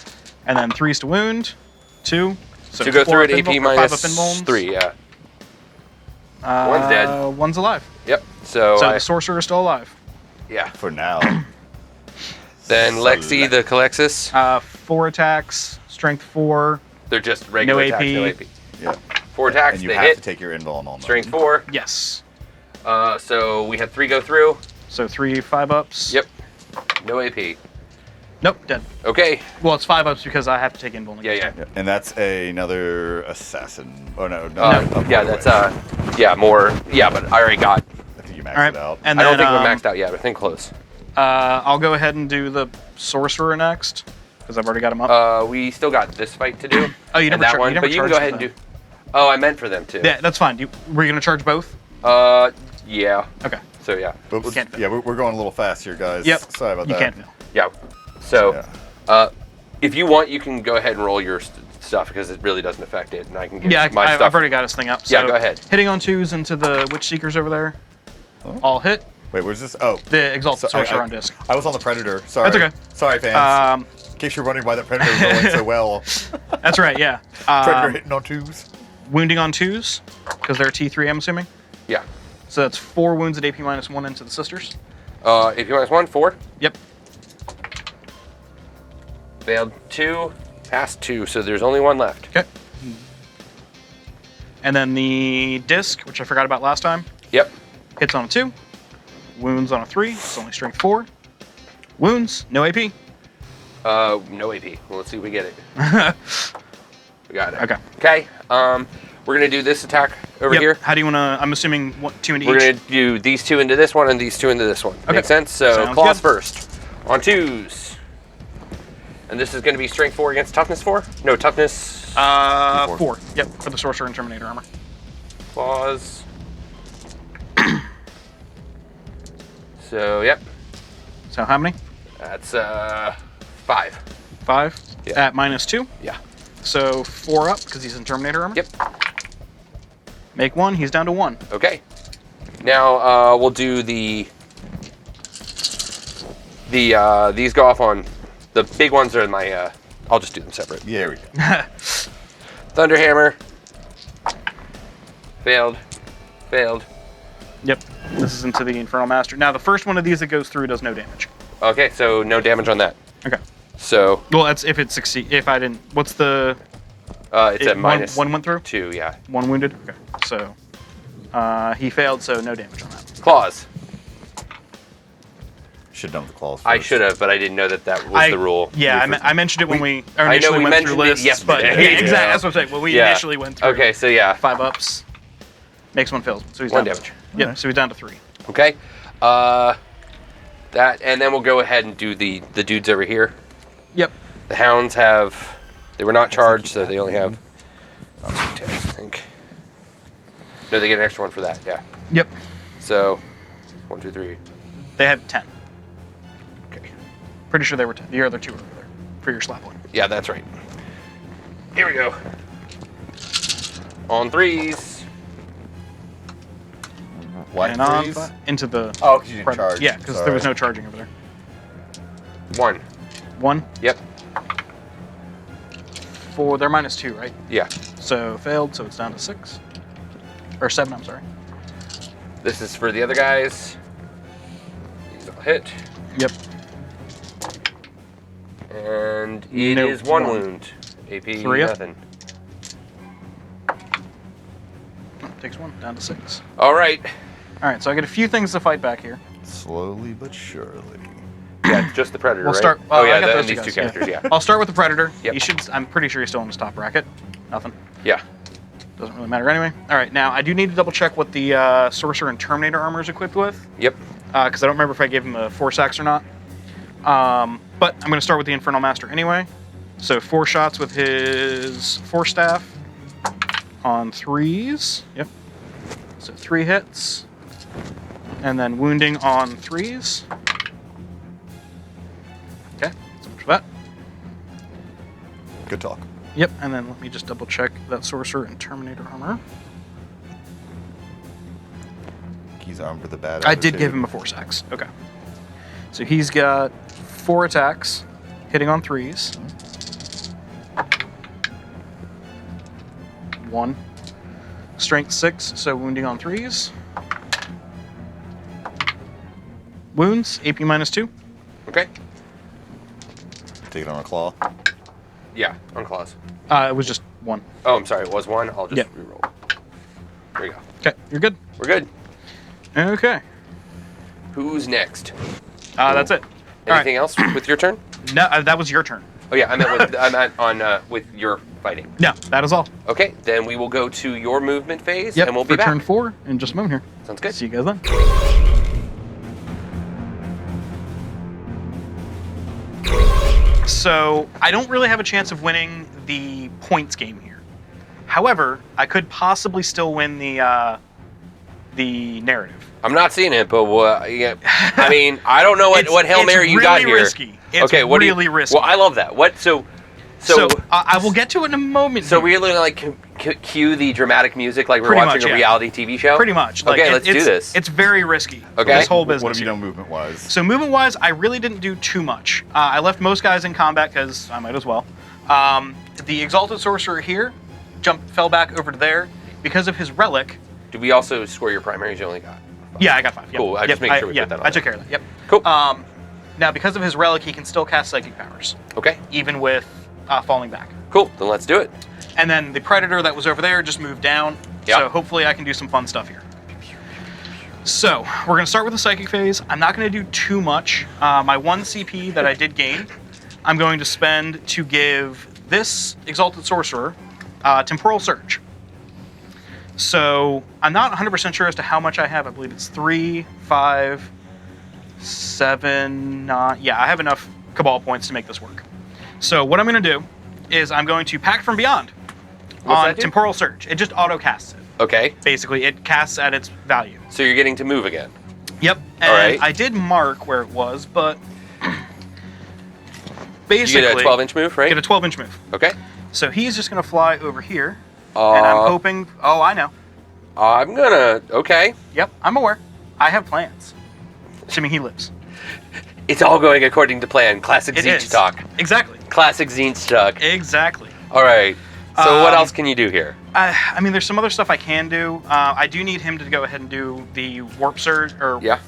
B: And then 3s to wound, 2. So
A: To go
B: 4
A: through
B: up
A: at AP
B: invul- or 5 up
A: minus
B: invulns.
A: 3. Yeah. One's dead.
B: One's alive.
A: Yep. So,
B: So the sorcerer is still alive.
A: yeah.
D: For now.
A: Then Lexi, the Calexis,
B: 4 attacks, strength 4.
A: they're just regular
B: No
A: attacks,
B: AP.
A: no AP.
D: Yeah.
A: 4 attacks,
D: And you
A: they
D: have
A: hit.
D: to take your invul on them.
A: Strength 4.
B: Yes.
A: So we have 3 go through.
B: So 3 5 ups.
A: Yep. No AP.
B: Nope, dead.
A: Okay.
B: Well, it's 5 ups because I have to take invuln.
A: Yeah, yeah.
D: Yeah. And that's another assassin. Oh, no.
A: Yeah, that's more. Yeah, but I already got.
D: I think you maxed
B: All right.
D: it out.
B: And
A: I
B: then,
A: don't think we're maxed out yet. I think close.
B: I'll go ahead and do the sorcerer next because I've already got him up.
A: We still got this fight to do.
B: Oh, you
A: and
B: never
A: that
B: char-
A: one,
B: you never
A: but you can
B: charged
A: go ahead
B: for
A: and do. Oh, I meant for them too.
B: Yeah, that's fine. Were you gonna charge both?
A: Yeah.
B: Okay.
A: So yeah.
D: Oops.
B: can't fail.
D: Yeah, we're going a little fast here, guys.
B: Yep.
D: Sorry about
B: You
D: that.
B: can't fail.
A: Yeah. So,
D: Yeah.
A: if you want, you can go ahead and roll your stuff because it really doesn't affect it, and I can get
B: Yeah,
A: my stuff.
B: I've already got his thing up.
A: Yeah,
B: So
A: go ahead.
B: Hitting on 2s into the Witch Seekers over there.
D: Oh.
B: All hit.
D: Wait, where's this? Oh.
B: The Exalted
D: So-
B: Sorcerer on disc.
D: I was on the Predator. Sorry.
B: That's okay.
D: Sorry, fans.
B: Um,
D: In case you're wondering why the Predator is rolling so well.
B: that's right. Yeah.
D: Predator hitting on 2s.
B: Wounding on 2s because they're T3. I'm assuming.
A: Yeah.
B: So that's 4 wounds at AP minus 1 into the sisters.
A: AP minus 1, 4.
B: Yep.
A: Failed 2. Passed 2. So there's only 1 left.
B: Okay. And then the disc, which I forgot about last time,
A: Yep.
B: hits on a 2. Wounds on a 3. It's only strength 4. Wounds, no AP.
A: No AP. Well, let's see if we get it. We got it.
B: Okay.
A: Okay. We're gonna do this attack over
B: Yep.
A: here.
B: How do you want to? I'm assuming 2 into
A: We're
B: each.
A: gonna do these 2 into this one and these 2 into this one.
B: Okay.
A: Make sense? So
B: Sounds
A: claws
B: good.
A: first. On 2s. And this is gonna be strength 4 against toughness 4? No, toughness.
B: 4. Yep, for the Sorcerer and Terminator armor.
A: Claws. So yep.
B: So how many?
A: That's 5.
B: 5.
A: Yeah.
B: At minus 2.
A: Yeah.
B: So 4 up because he's in Terminator armor.
A: Yep.
B: Make 1. He's down to 1.
A: Okay. Now we'll do these go off on the big ones are my I'll just do them separate.
D: Yeah, there we go.
A: Thunderhammer. Failed. Failed.
B: Yep. This is into the Infernal Master. Now the first one of these that goes through does no damage.
A: Okay, so no damage on that.
B: Okay.
A: So
B: Well, that's if it succeed. If I didn't, what's the?
A: it's at minus
B: one went through.
A: 2, yeah.
B: 1 wounded. Okay. So he failed. So no damage on that.
A: Claws.
D: Should have done the claws first.
A: I should have, but I didn't know that was the rule.
B: Yeah, I mentioned it when we
A: I know
B: initially
A: we
B: went through
A: mentioned it
B: lists, but
A: yesterday.
B: yeah, exactly.
A: Yeah.
B: That's what I'm saying. When we
A: Yeah.
B: initially went through.
A: Okay, so yeah.
B: 5 ups. Makes 1 fail. So he's
A: 1
B: down
A: damage.
B: Yep.
D: Alright.
B: So he's down to 3.
A: Okay. That and then we'll go ahead and do the dudes over here.
B: Yep.
A: The hounds they were not charged, so they only have 10, I think. No, they get an extra 1 for that, yeah.
B: Yep.
A: So 1, 2, 3.
B: They have 10.
A: Okay.
B: Pretty sure they were 10. The other 2 are over there for your slap one.
A: Yeah, that's right. Here we go. On 3s.
D: What?
B: And on
D: Threes?
B: into the.
D: Oh, because you didn't
B: front-
D: charge.
B: Yeah, because there was no charging over there.
A: 1.
B: 1
A: Yep.
B: for they're minus 2, right?
A: Yeah.
B: So failed. So it's down to 6 or 7. I'm sorry.
A: This is for the other guys. These all hit.
B: Yep.
A: And it is
B: Nope,
A: 1
B: 1.
A: wound. AP
B: 3 up.
A: nothing.
B: Oh, takes 1 down to 6.
A: All right.
B: All right. So I get a few things to fight back here.
D: Slowly but surely.
A: Yeah, it's just the predator.
B: We'll
A: right?
B: start.
A: Oh yeah,
B: I got those
A: and these
B: guys,
A: 2 characters. Yeah.
B: I'll start with the Predator.
A: Yep.
B: He should. I'm pretty sure he's still in his top bracket. Nothing.
A: Yeah.
B: Doesn't really matter anyway. All right. Now I do need to double check what the Sorcerer and Terminator armor is equipped with,
A: Yep.
B: because I don't remember if I gave him a Force Axe or not. But I'm going to start with the Infernal Master anyway. So 4 shots with his Force Staff. on 3s. Yep. So 3 hits. And then wounding on 3s. Okay, so much for that.
D: Good talk.
B: Yep, and then let me just double check that Sorcerer and Terminator armor.
D: He's armed with a bad
B: I did
D: attitude.
B: give him a Force Axe. Okay. So he's got 4 attacks, hitting on 3s. 1. Strength 6, so wounding on 3s. Wounds, AP -2.
A: Okay.
D: Take it on a claw.
A: Yeah, on claws.
B: It was just 1.
A: Oh, I'm sorry. It was 1. I'll just
B: Yep.
A: reroll. There you go.
B: Okay, you're good.
A: We're good.
B: Okay.
A: Who's next?
B: That's it. All
A: Anything else with your turn?
B: No, that was your turn.
A: Oh yeah, I meant on with your fighting.
B: No, that is all.
A: Okay, then we will go to your movement phase,
B: Yep,
A: and we'll
B: for
A: be back.
B: turn 4 in just a moment here.
A: Sounds good.
B: See you guys then. So, I don't really have a chance of winning the points game here. However, I could possibly still win the narrative.
A: I'm not seeing it, but yeah, I mean, I don't know what Hail Mary you
B: really
A: got here.
B: Risky. It's
A: okay, what
B: really
A: do you,
B: risky.
A: Well, I love that. What so
B: I will get to it in a moment.
A: So
B: here.
A: we're going to like cue the dramatic music like we're
B: Pretty
A: watching
B: much,
A: a
B: yeah.
A: reality TV show?
B: Pretty much.
A: Okay, let's do this.
B: It's very risky.
A: Okay.
B: This whole business.
D: What have you
B: here.
D: done movement-wise?
B: So movement-wise, I really didn't do too much. I left most guys in combat because I might as well. The Exalted Sorcerer here fell back over to there because of his relic.
A: Did we also score your primaries? You only got 5.
B: Yeah, I got 5. Yep.
A: Cool. I just make sure we put that on
B: I took care of that. Yep.
A: Cool.
B: Now, because of his relic, he can still cast Psychic Powers,
A: Okay.
B: even with falling back.
A: Cool. Then let's do it.
B: And then the Predator that was over there just moved down.
A: Yep.
B: So hopefully I can do some fun stuff here. So we're going to start with the Psychic phase. I'm not going to do too much. My 1 CP that I did gain, I'm going to spend to give this Exalted Sorcerer Temporal Surge. So I'm not 100% sure as to how much I have. I believe it's 3, 5, 7, 9. Yeah, I have enough Cabal points to make this work. So what I'm going to do is I'm going to Pact from Beyond
A: What's
B: on
A: that do?
B: Temporal Surge. It just auto casts it.
A: Okay.
B: Basically, it casts at its value.
A: So you're getting to move again.
B: Yep. And
A: All right.
B: I did mark where it was, but
A: You
B: basically
A: get a 12-inch move, right?
B: Get a 12-inch move.
A: Okay.
B: So he's just going to fly over here, and I'm hoping. Oh, I know.
A: I'm gonna. Okay.
B: Yep, I'm aware. I have plans. Assuming he lives.
A: It's all going according to plan. Classic
B: It
A: Zeech
B: is.
A: talk.
B: Exactly.
A: Classic Zeech talk.
B: Exactly.
A: All right. So what
B: Um,
A: else can you do here?
B: I mean, there's some other stuff I can do. I do need him to go ahead and do the warp surge or
A: Yeah.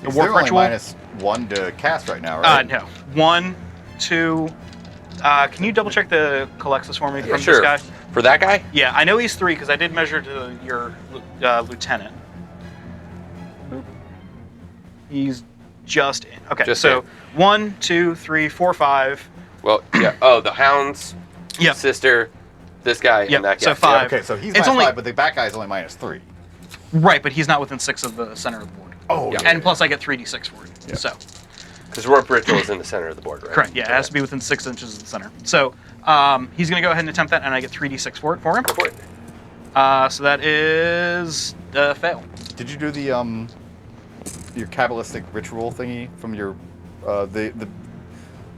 B: the
D: Is
B: warp
D: there only
B: ritual.
D: -1 to cast right now, right?
B: No. 1, 2. Can you double check the Calexis for me
A: Yeah,
B: from
A: sure.
B: this guy?
A: For that guy?
B: Yeah, I know he's 3 because I did measure to your lieutenant. He's just in. Okay,
A: Just
B: so
A: in.
B: 1, 2, 3, 4, 5.
A: Well, yeah. Oh, the hounds,
B: Yep.
A: sister, this guy,
B: Yep,
A: and that guy.
B: so 5.
D: Okay, so he's
B: It's
D: -5,
B: only-
D: but the back guy's only -3.
B: Right, but he's not within 6 of the center of the board.
D: Oh,
A: Yeah.
B: And plus, I get 3d6 for it.
D: Yeah.
B: So,
A: Because warp ritual is in the center of the board, right?
B: correct. Yeah, it has to be within 6 inches of the center. So, he's going to go ahead and attempt that, and I get 3d6 for him.
A: Go for it.
B: So that is a fail.
D: Did you do the your Kabbalistic ritual thingy from your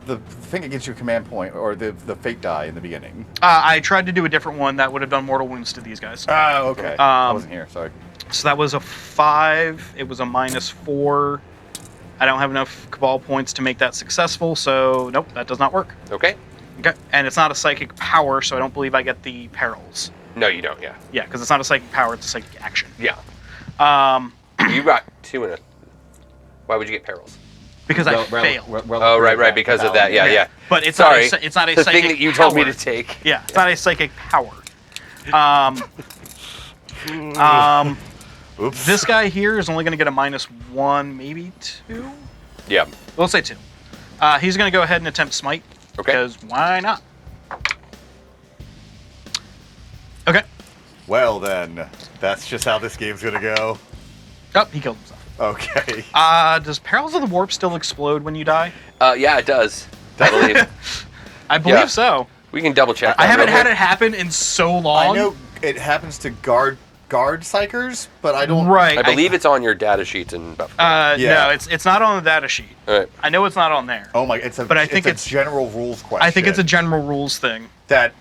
D: the thing that gives you a command point or the fate die in the beginning?
B: I tried to do a different one that would have done mortal wounds to these guys.
D: Oh, okay. I wasn't here. Sorry.
B: So that was a 5. It was a -4. I don't have enough Cabal points to make that successful, so nope, that does not work.
A: Okay.
B: Okay, and it's not a psychic power, so I don't believe I get the perils.
A: No, you don't. Yeah.
B: Yeah, because it's not a psychic power; it's a psychic action.
A: Yeah.
B: Um,
A: You got 2 in it. Why would you get perils?
B: because I failed.
A: Oh, right, because of that. Yeah.
B: But it's
A: Sorry.
B: not. It's not a
A: The
B: psychic
A: thing that you told me
B: power.
A: to take.
B: Yeah, it's not a psychic power.
D: Oops.
B: This guy here is only going to get a -1, maybe 2.
A: Yeah.
B: We'll say 2. He's going to go ahead and attempt smite.
A: Okay.
B: Because why not? Okay.
D: Well then, that's just how this game's gonna go.
B: Oh, he killed himself.
D: Okay.
B: Does Perils of the Warp still explode when you die?
A: Yeah, it does. I believe.
B: I believe
A: Yeah.
B: so.
A: We can double check.
B: I
A: that
B: haven't
A: real
B: had
A: quick.
B: it happen in so long.
D: I know it happens to guard psychers, but I don't.
B: Right.
A: I believe it's on your data sheets in Buffalo.
B: No, it's not on the data sheet.
A: All right.
B: I know it's not on there.
D: Oh my!
B: But I think
D: it's a general rules question.
B: I think it's a general rules thing.
D: that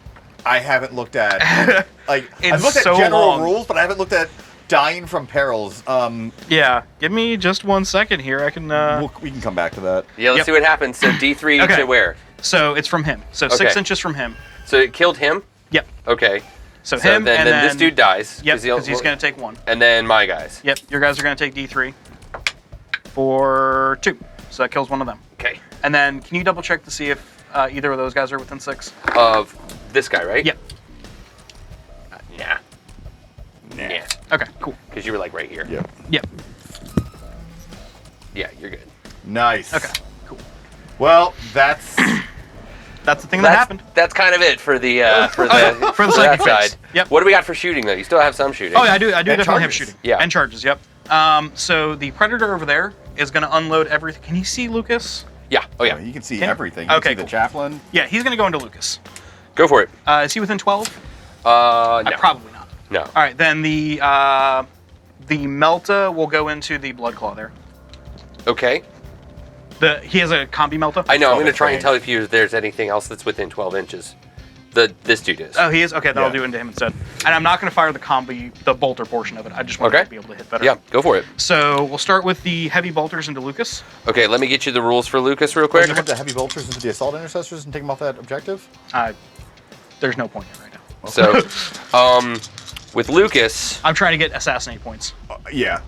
D: I haven't looked at. Like I've
B: It's
D: looked at
B: so
D: general
B: long.
D: rules, but I haven't looked at dying from perils.
B: Yeah. Give me just 1 second here. I can.
D: We can come back to that.
A: Yeah, let's
B: Yep.
A: see what happens. So D3
B: Okay.
A: to where?
B: So it's from him. So 6
A: Okay.
B: inches from him.
A: So it killed him?
B: Yep.
A: Okay.
B: So
A: So
B: him
A: then,
B: and
A: then this dude dies.
B: Yep. Because he's going to take 1.
A: And then my guys.
B: Yep. Your guys are going to take D3 for 2. So that kills one of them.
A: Okay.
B: And then can you double check to see if either of those guys are within 6?
A: Of this guy, right?
B: Yep.
A: Nah. Yeah.
B: Okay. Cool.
A: Because you were like right here.
D: Yep.
B: Yep.
A: Yeah, you're good.
D: Nice.
B: Okay. Cool.
D: Well, that's
B: That's the thing that happened.
A: That's kind of it for the for
B: For the
A: that
B: psychic phase.
A: side.
B: Yep.
A: What do we got for shooting though? You still have some shooting.
B: Oh yeah, I do definitely have
D: charges.
B: shooting.
A: Yeah.
B: And charges. Yep. So the predator over there is going to unload everything. Can you see Lucas?
A: Yeah. Oh yeah.
D: you can see
B: Okay.
D: everything. You
B: Okay,
D: can see
B: cool.
D: the chaplain.
B: Yeah, he's going to go into Lucas.
A: Go for it.
B: Is he within 12?
A: No.
B: Probably not.
A: No.
B: All right, then the Melta will go into the Blood Claw there.
A: Okay.
B: He has a combi Melta.
A: I know. I'm going to
D: that's
A: try and
D: right.
A: tell if there's anything else that's within 12 inches. This dude is.
B: Oh, he is? Okay, then I'll
D: Yeah.
B: do it into him instead. And I'm not going to fire the bolter portion of it. I just want
A: Okay.
B: to be able to hit better.
A: Yeah. Go for it.
B: So we'll start with the heavy bolters into Lucas.
A: Okay. Let me get you the rules for Lucas real
D: Do
A: quick.
D: you want the heavy vultures into the assault intercessors and take them off that objective?
B: There's no point in it right now.
A: So, with Lucas,
B: I'm trying to get assassinate points.
D: Yeah.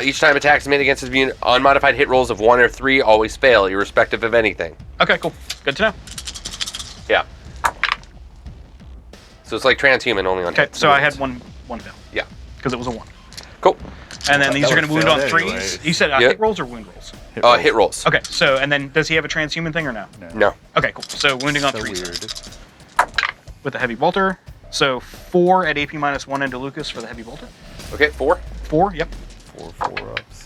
A: each time attacks made against his unit, unmodified hit rolls of 1 or 3 always fail, irrespective of anything.
B: Okay, cool. Good to know.
A: Yeah. So it's like transhuman only on
B: Okay,
A: hits.
B: so I had one fail
A: Yeah.
B: because it was a 1.
A: Cool.
B: And then these
D: That
B: are going to wound
D: would
B: on
D: fail
B: 3s.
D: anyways.
B: You said
A: Yep.
B: hit rolls or wound rolls?
A: Hit rolls.
B: Okay, so and then does he have a transhuman thing or no?
A: No.
B: Okay, cool. So wounding on
D: So
B: 3s
D: weird.
B: with the heavy bolter. So 4 at AP -1 into Lucas for the heavy bolter.
A: Okay. 4.
B: 4, yep.
D: 4 ups.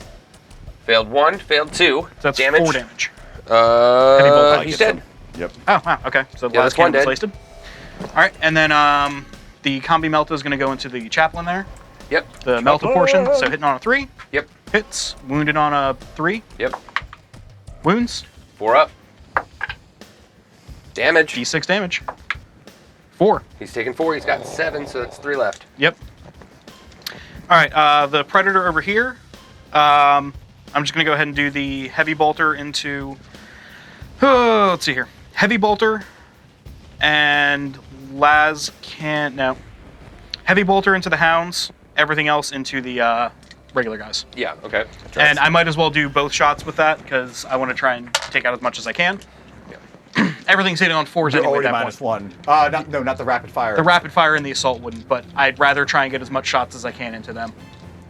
A: Failed 1. Failed 2.
B: So that's
A: damage.
B: 4 damage. Heavy bolt
A: He's
B: gets
A: dead.
D: Yep.
B: Oh, wow. Okay, so the
A: Yeah,
B: last
A: that's one
B: cannon was
A: dead.
B: wasted. All right, and then the combi Melta is going to go into the chaplain there.
A: Yep.
B: The Melta portion. So hitting on a 3.
A: Yep.
B: Hits. Wounded on a 3.
A: Yep.
B: Wounds.
A: 4 up. Damage.
B: D6 damage. 4.
A: He's taken 4. He's got 7, so that's 3 left.
B: Yep. All right, the predator over here. I'm just going to go ahead and do the heavy bolter into. Oh, let's see here. Heavy bolter and Laz can't. No. Heavy bolter into the hounds. Everything else into the regular guys.
A: Yeah. Okay.
B: And I might as well do both shots with that because I want to try and take out as much as I can. Everything's hitting on 4s
D: You're
B: anyway.
D: already
B: At that point.
D: -1. Not the rapid fire.
B: The rapid fire and the assault wouldn't, but I'd rather try and get as much shots as I can into them.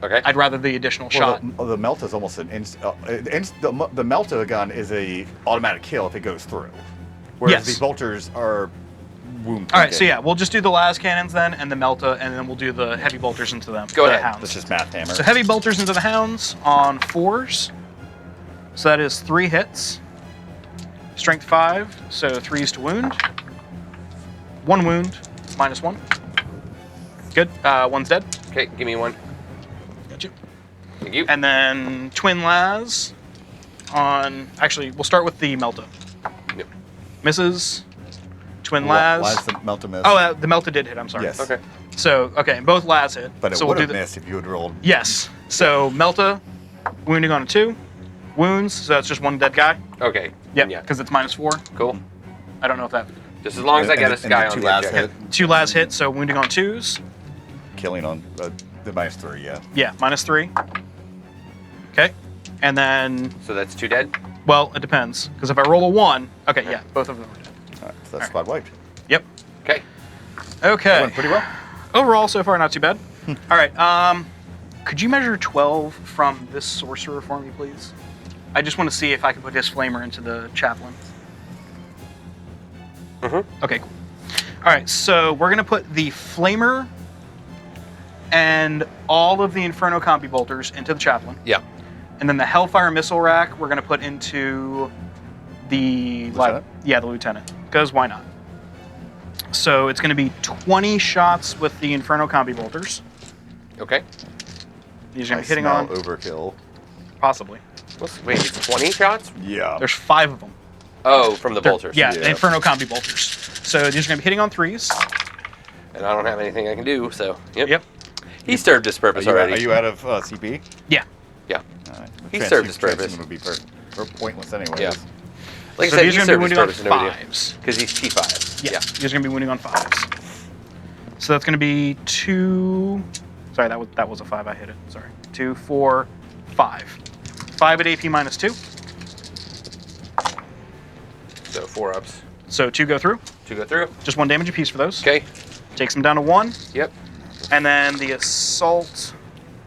A: Okay.
B: I'd rather the additional
D: Well,
B: shot.
D: the Melta is almost an the Melta gun is a automatic kill if it goes through, whereas
B: Yes.
D: the bolters are wound.
B: All right, so yeah, we'll just do the las cannons then, and the Melta, and then we'll do the heavy bolters into them.
A: Go
B: the
A: ahead.
B: Hounds.
D: That's just math hammer.
B: So heavy bolters into the hounds on 4s. So that is 3 hits. Strength 5, so 3s to wound. 1 wound, -1. Good. 1's dead.
A: Okay. Give me 1.
B: Got you.
A: Thank you.
B: And then twin las on. Actually, we'll start with the Melta.
A: Yep.
B: Misses. Twin
D: Why
B: las.
D: is the Melta miss?
B: Oh, the Melta did hit. I'm sorry.
D: Yes.
A: Okay.
B: So okay, both las hit.
D: But it
B: so
D: would
B: we'll
D: have
B: do the,
D: missed if you had rolled.
B: Yes. So Melta, wounding on a 2, wounds. So that's just 1 dead guy.
A: Okay.
B: Yep.
A: Yeah.
B: Because it's -4.
A: Cool.
B: I don't know if that.
A: Just as long as I get
D: And
A: a
D: the
A: guy on
D: 2
A: the
D: last
A: objective.
D: hit,
B: 2 las hit. So wounding on 2s.
D: killing on the -3. Yeah.
B: Yeah, -3. Okay. And then,
A: So that's 2 dead.
B: well, it depends. Because if I roll a 1, okay, yeah, both of them are dead.
D: All right, so that's squad wiped.
B: Yep.
A: Okay.
B: Okay.
D: Went pretty well.
B: Overall, so far, not too bad. All right. Could you measure 12 from this sorcerer for me, please? I just want to see if I can put his flamer into the chaplain. Okay, cool. All right, so we're going to put the flamer and all of the Inferno Combi bolters into the chaplain.
A: Yeah.
B: And then the Hellfire missile rack we're going to put into the...
D: Lieutenant?
B: Yeah, the lieutenant. Because why not? So it's going to be 20 shots with the Inferno Combi Bolters.
A: Okay.
B: These are going
D: I
B: to be hitting
D: smell
B: on...
D: overkill.
B: Possibly.
A: Wait, it's 20 shots?
D: Yeah.
B: There's 5 of them.
A: Oh, from the bolters.
B: Yeah,
D: Yeah.
B: Inferno Combi Bolters. So these are going to be hitting on 3s.
A: And I don't have anything I can do, so
B: Yep.
A: He served his purpose already.
D: Are you out of CP?
B: Yeah.
A: Yeah.
D: All right.
A: He served his purpose.
D: Would be pointless anyway.
A: Yeah. Like
B: So
A: I said,
B: these
A: he
B: are
A: served
B: going to
A: his
B: be wounding on
A: purpose.
B: 5s.
A: Because he's T5.
B: Yeah. These are going to be wounding on 5s. So that's going to be 2... Sorry, that was a 5. I hit it. Sorry. 2, 4, 5. 5 at AP minus 2.
A: So 4 ups.
B: So 2 go through.
A: 2 go through.
B: Just 1 damage apiece for those.
A: Okay.
B: Takes them down to 1.
A: Yep.
B: And then the Assault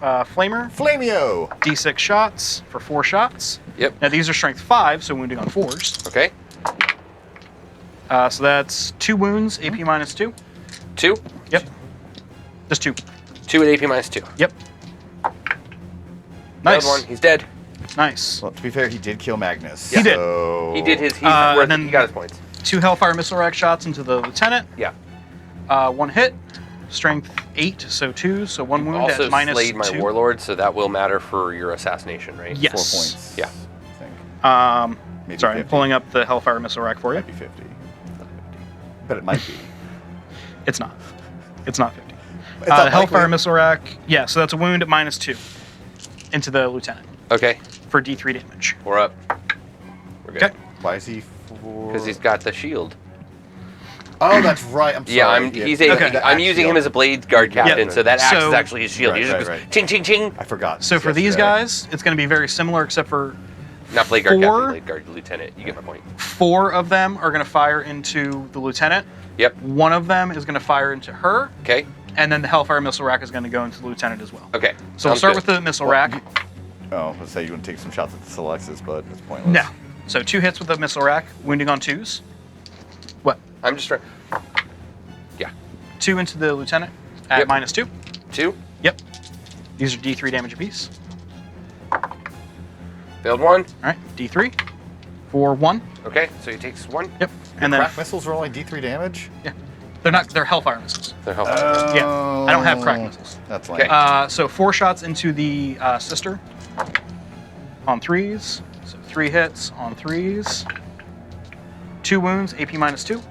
B: Flamer.
D: Flamio!
B: D6 shots for 4 shots.
A: Yep.
B: Now these are strength 5, so wounding on 4s.
A: Okay.
B: So that's 2 wounds, AP minus 2.
A: 2.
B: Yep. Just 2.
A: 2 at AP minus 2.
B: Yep.
A: Failed
B: Nice.
A: one. He's dead.
B: Nice.
D: Well, to be fair, he did kill Magnus.
B: He did.
D: So...
A: He did his. He's
B: And
A: worth it.
B: then-
A: He got his points.
B: 2 Hellfire Missile Rack shots into the Lieutenant.
A: Yeah.
B: 1 hit. Strength 8, so 2. So 1 wound
A: Also
B: at minus
A: slayed my
B: 2.
A: warlord, so that will matter for your assassination, right?
B: Yes.
D: 4 points.
A: Yeah.
D: I think. Maybe
B: Sorry, I'm
D: 50.
B: pulling up the Hellfire Missile Rack for you.
D: Might be 50. But it might be.
B: It's not. It's not 50.
D: It's not
B: Hellfire
D: likely.
B: Missile Rack. Yeah, so that's a wound at minus 2 into the Lieutenant
A: Okay.
B: for D3 damage.
A: We're up. We're good.
B: Okay.
D: Why is he 4?
A: Because he's got the shield.
D: Oh, that's right. I'm sorry.
A: Yeah, I'm using him as a blade guard captain,
B: Yeah.
A: so that axe
B: So-
A: is actually his shield.
D: Right,
A: he just
D: right,
A: goes
D: right.
A: ching ching ching.
D: I forgot.
B: So for these guys, it's going to be very similar, except for
A: Not blade guard
B: 4?
A: captain, blade guard lieutenant. You get my point.
B: 4 of them are going to fire into the Lieutenant.
A: Yep.
B: 1 of them is going to fire into her,
A: Okay.
B: and then the Hellfire Missile Rack is going to go into the Lieutenant as well.
A: Okay.
B: So we'll
A: Sounds
B: start
A: good.
B: with the Missile Rack.
D: Oh, let's say you want to take some shots at the Selectus, but it's pointless.
B: No. So 2 hits with the Missile Rack, wounding on 2s. What?
A: I'm just trying. Yeah.
B: 2 into the Lieutenant at
A: Yep.
B: minus 2.
A: 2.
B: Yep. These are D3 damage apiece.
A: Failed 1.
B: All right, D3 for 1.
A: Okay. So he takes 1.
B: Yep. And then
D: Crack missiles are only D3 damage?
B: yeah, they're Hellfire missiles.
A: So hellfire.
B: Yeah, I don't have crack missiles.
D: That's
A: Okay.
D: lame.
B: So 4 shots into the sister on 3s. So 3 hits on 3s. 2 wounds, AP minus 2.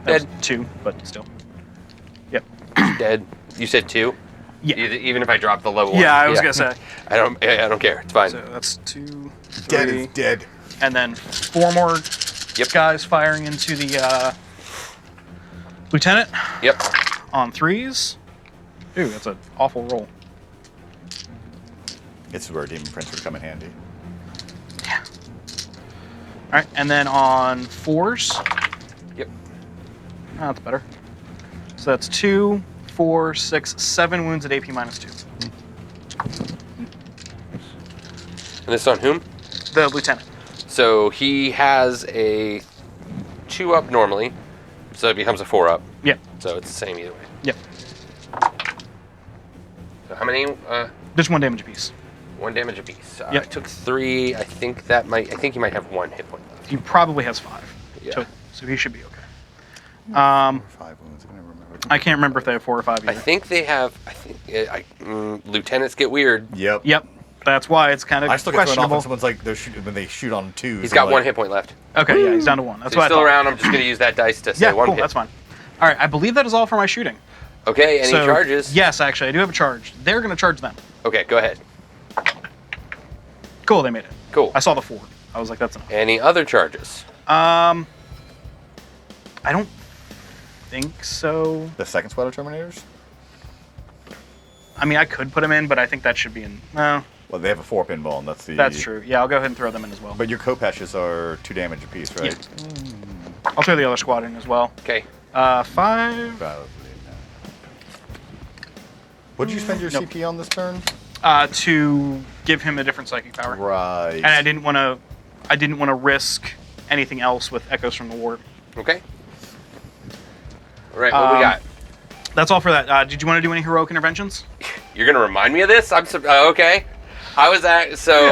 B: That was 2, but still. Yep.
A: Dead. You said 2.
B: Yeah.
A: Even if I drop the low one.
B: Yeah, I was gonna say.
A: I don't care. It's fine.
B: So that's 2,
D: Dead
B: 3,
D: is dead.
B: and then 4 more
A: Yep.
B: guys firing into the Lieutenant
A: Yep.
B: on 3s. Ooh, that's an awful roll.
D: It's where Demon Prince would come in handy.
B: Yeah. All right, and then on 4s.
A: Yep.
B: Oh, that's better. So that's 2, 4, 6, 7 wounds at AP minus 2.
A: And this on whom?
B: The Lieutenant.
A: So he has a 2 up normally, so it becomes a 4 up.
B: Yep.
A: So it's the same either way.
B: Yep.
A: So how many?
B: There's 1 damage apiece.
A: 1 damage apiece.
B: Yep.
A: I took 3. I think he might have 1 hit point left.
B: He probably has 5.
A: Yeah.
B: So he should be okay.
D: 5 wounds. I never remember.
B: I can't remember if they have 4 or 5 either.
A: I think they have. Lieutenants get weird.
D: Yep.
B: Yep. That's why it's kind of
D: I still get thrown off
B: questionable.
D: when someone's like, when they shoot on 2s.
A: He's got 1 hit point left.
B: Okay, yeah, he's down to 1. That's
A: So
B: what
A: he's
B: I
A: still
B: thought.
A: around. I'm just going to use that dice to say
B: Yeah,
A: 1
B: cool.
A: hit.
B: That's fine. All right, I believe that is all for my shooting.
A: Okay. Any
B: So,
A: charges?
B: Yes, actually, I do have a charge. They're going to charge them.
A: Okay. Go ahead.
B: Cool, they made it.
A: Cool.
B: I saw the 4. I was like, that's enough.
A: Any other charges?
B: I don't think so.
D: The second squad of Terminators?
B: I mean, I could put them in, but I think that should be in. No,
D: Well, they have a 4 pinball, and that's the...
B: that's true. Yeah, I'll go ahead and throw them in as well.
D: But your Kopeshes are 2 damage apiece, right?
B: I'll throw the other squad in as well.
A: Okay.
B: 5.
D: Probably not. What did you spend your
B: Nope.
D: CP on this turn?
B: To give him a different psychic power.
D: Right.
B: And I didn't want to risk anything else with Echoes from the Warp.
A: Okay. All right. What we got?
B: That's all for that. Did you want to do any heroic interventions?
A: You're going to remind me of this? Okay. I was at. So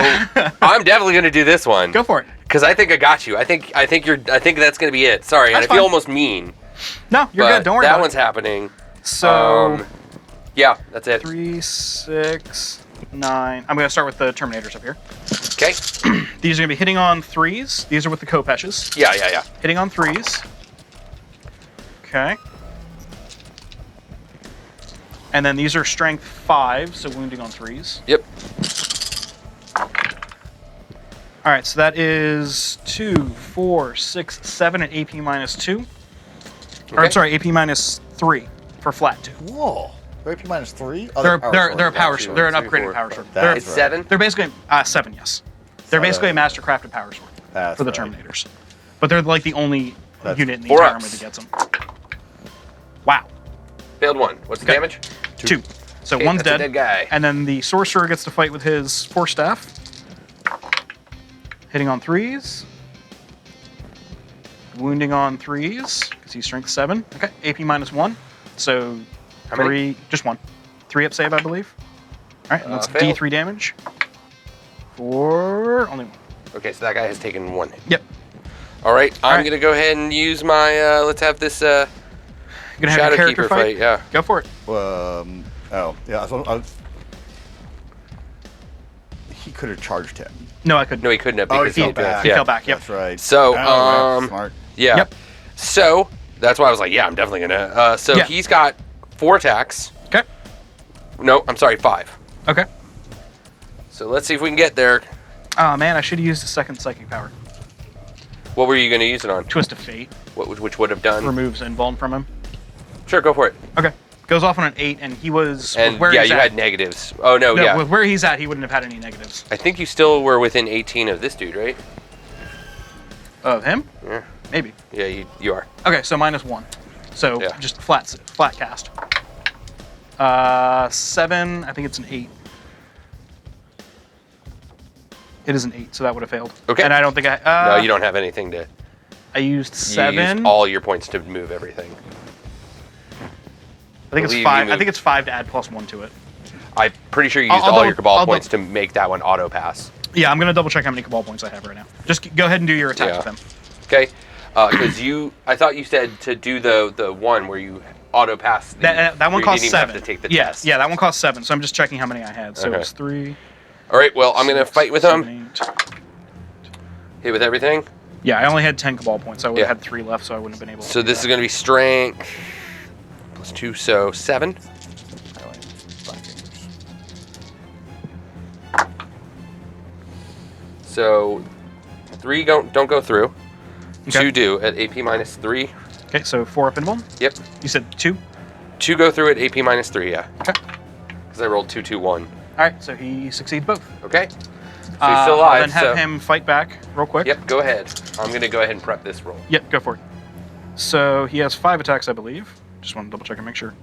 A: I'm definitely going to do this one.
B: Go for it.
A: Because I think I got you. I think that's gonna be it. Sorry,
B: That's
A: and I feel
B: fine.
A: almost mean.
B: No, you're
A: but
B: good. Don't worry
A: that
B: about
A: one's
B: it.
A: happening.
B: So,
A: Yeah, that's it.
B: 3, 6, 9. I'm going to start with the Terminators up here.
A: Okay.
B: These are going to be hitting on 3s. These are with the Kopeshes.
A: Yeah.
B: Hitting on 3s. Okay. And then these are strength 5, so wounding on 3s.
A: Yep.
B: All right, so that is 2, 4, 6, 7 at AP minus 2. Or I'm
A: Okay.
B: sorry, AP minus 3 for flat 2.
D: Whoa. AP minus 3? Oh,
B: They're a
D: sword.
B: power
D: That's
B: sword. They're an
A: two,
B: upgraded
A: four.
B: power sword.
D: That's
A: It's
D: right.
A: 7.
B: They're basically 7, yes. They're basically a mastercrafted power sword
D: That's
B: for the
D: right.
B: Terminators. But they're like the only
D: That's
B: unit in the
A: 4
B: entire
A: ups.
B: army that gets them. Wow.
A: Failed 1. What's the
B: Okay.
A: damage?
B: 2. So
A: Okay,
B: one's
A: that's a
B: dead.
A: dead guy.
B: And then the sorcerer gets to fight with his 4 staff. Hitting on 3s. Wounding on 3s, because he's strength 7. Okay, AP minus 1. So
A: How many?
B: 3, just 1. 3 up save, I believe. All right, and that's
A: failed.
B: D3 damage. For only 1.
A: Okay, so that guy has taken 1 hit.
B: Yep.
A: All right, I'm
B: right.
A: gonna go ahead and use my. Let's have this
B: You're gonna have your character
A: Shadowkeeper
B: fight?
A: Yeah.
B: Go for it.
D: Yeah. He could have charged him.
B: No, I couldn't.
A: No, he couldn't have
D: Oh,
A: because
D: he fell
A: he
D: back.
B: He fell back. Yep.
D: That's right.
A: So,
D: right, smart.
A: Yeah.
B: Yep.
A: So that's why I was like, yeah, I'm definitely gonna. So
B: Yeah.
A: he's got 4 attacks.
B: Okay.
A: No, I'm sorry, 5.
B: Okay.
A: So let's see if we can get there.
B: Oh man, I should have used a second psychic power.
A: What were you gonna use it on?
B: Twist of Fate
A: Which would have done?
B: removes invuln from him.
A: Sure, go for it.
B: Okay. Goes off on an 8, and he was
A: And
B: with where
A: yeah,
B: he's
A: you
B: at.
A: had negatives. Oh no,
B: No,
A: yeah.
B: with where he's at, he wouldn't have had any negatives.
A: I think you still were within 18 of this dude, right?
B: Of him?
A: Yeah.
B: Maybe.
A: Yeah, you are.
B: Okay, so minus 1. So
A: Yeah.
B: just flat cast. 7. I think it's an 8. It is an 8, so that would have failed.
A: Okay.
B: And I don't think
A: No, you don't have anything to.
B: I used
A: You
B: 7.
A: used all your points to move everything.
B: I think it's
A: believe
B: 5.
A: you
B: I think it's 5 to add +1 to it.
A: I'm pretty sure you
B: I'll
A: used all
B: double-
A: your Cabal
B: I'll
A: points to make that one auto pass.
B: Yeah, I'm gonna double check how many Cabal points I have right now. Just go ahead and do your attack
A: Yeah.
B: with him.
A: Okay, because I thought you said to do the one where you auto pass.
B: That one
A: where you
B: costs
A: didn't even
B: 7.
A: have to take the
B: yeah,
A: test.
B: yeah, that one costs 7. So I'm just checking how many I had. So
A: Okay.
B: it's 3.
A: All right. Well, I'm gonna
B: 6,
A: fight with him.
B: 7, 8.
A: Hit with everything.
B: Yeah, I only had 10 Cabal points. I would have
A: Yeah.
B: had 3 left, so I wouldn't have been able to.
A: So
B: do
A: this
B: that.
A: is gonna be strength +2, so 7. So 3 don't go through.
B: Okay.
A: 2 do at AP minus 3.
B: Okay, so 4 up in one.
A: Yep.
B: You said 2.
A: 2 go through at AP minus 3. Yeah.
B: Okay.
A: Because I rolled 2, 2, 1.
B: All right, so he succeeds both.
A: Okay. So he's still alive.
B: I'll then have
A: so-
B: him fight back real quick.
A: Yep. Go ahead. I'm gonna go ahead and prep this roll.
B: Yep, go for it. So he has 5 attacks, I believe. Just want to double check and make sure.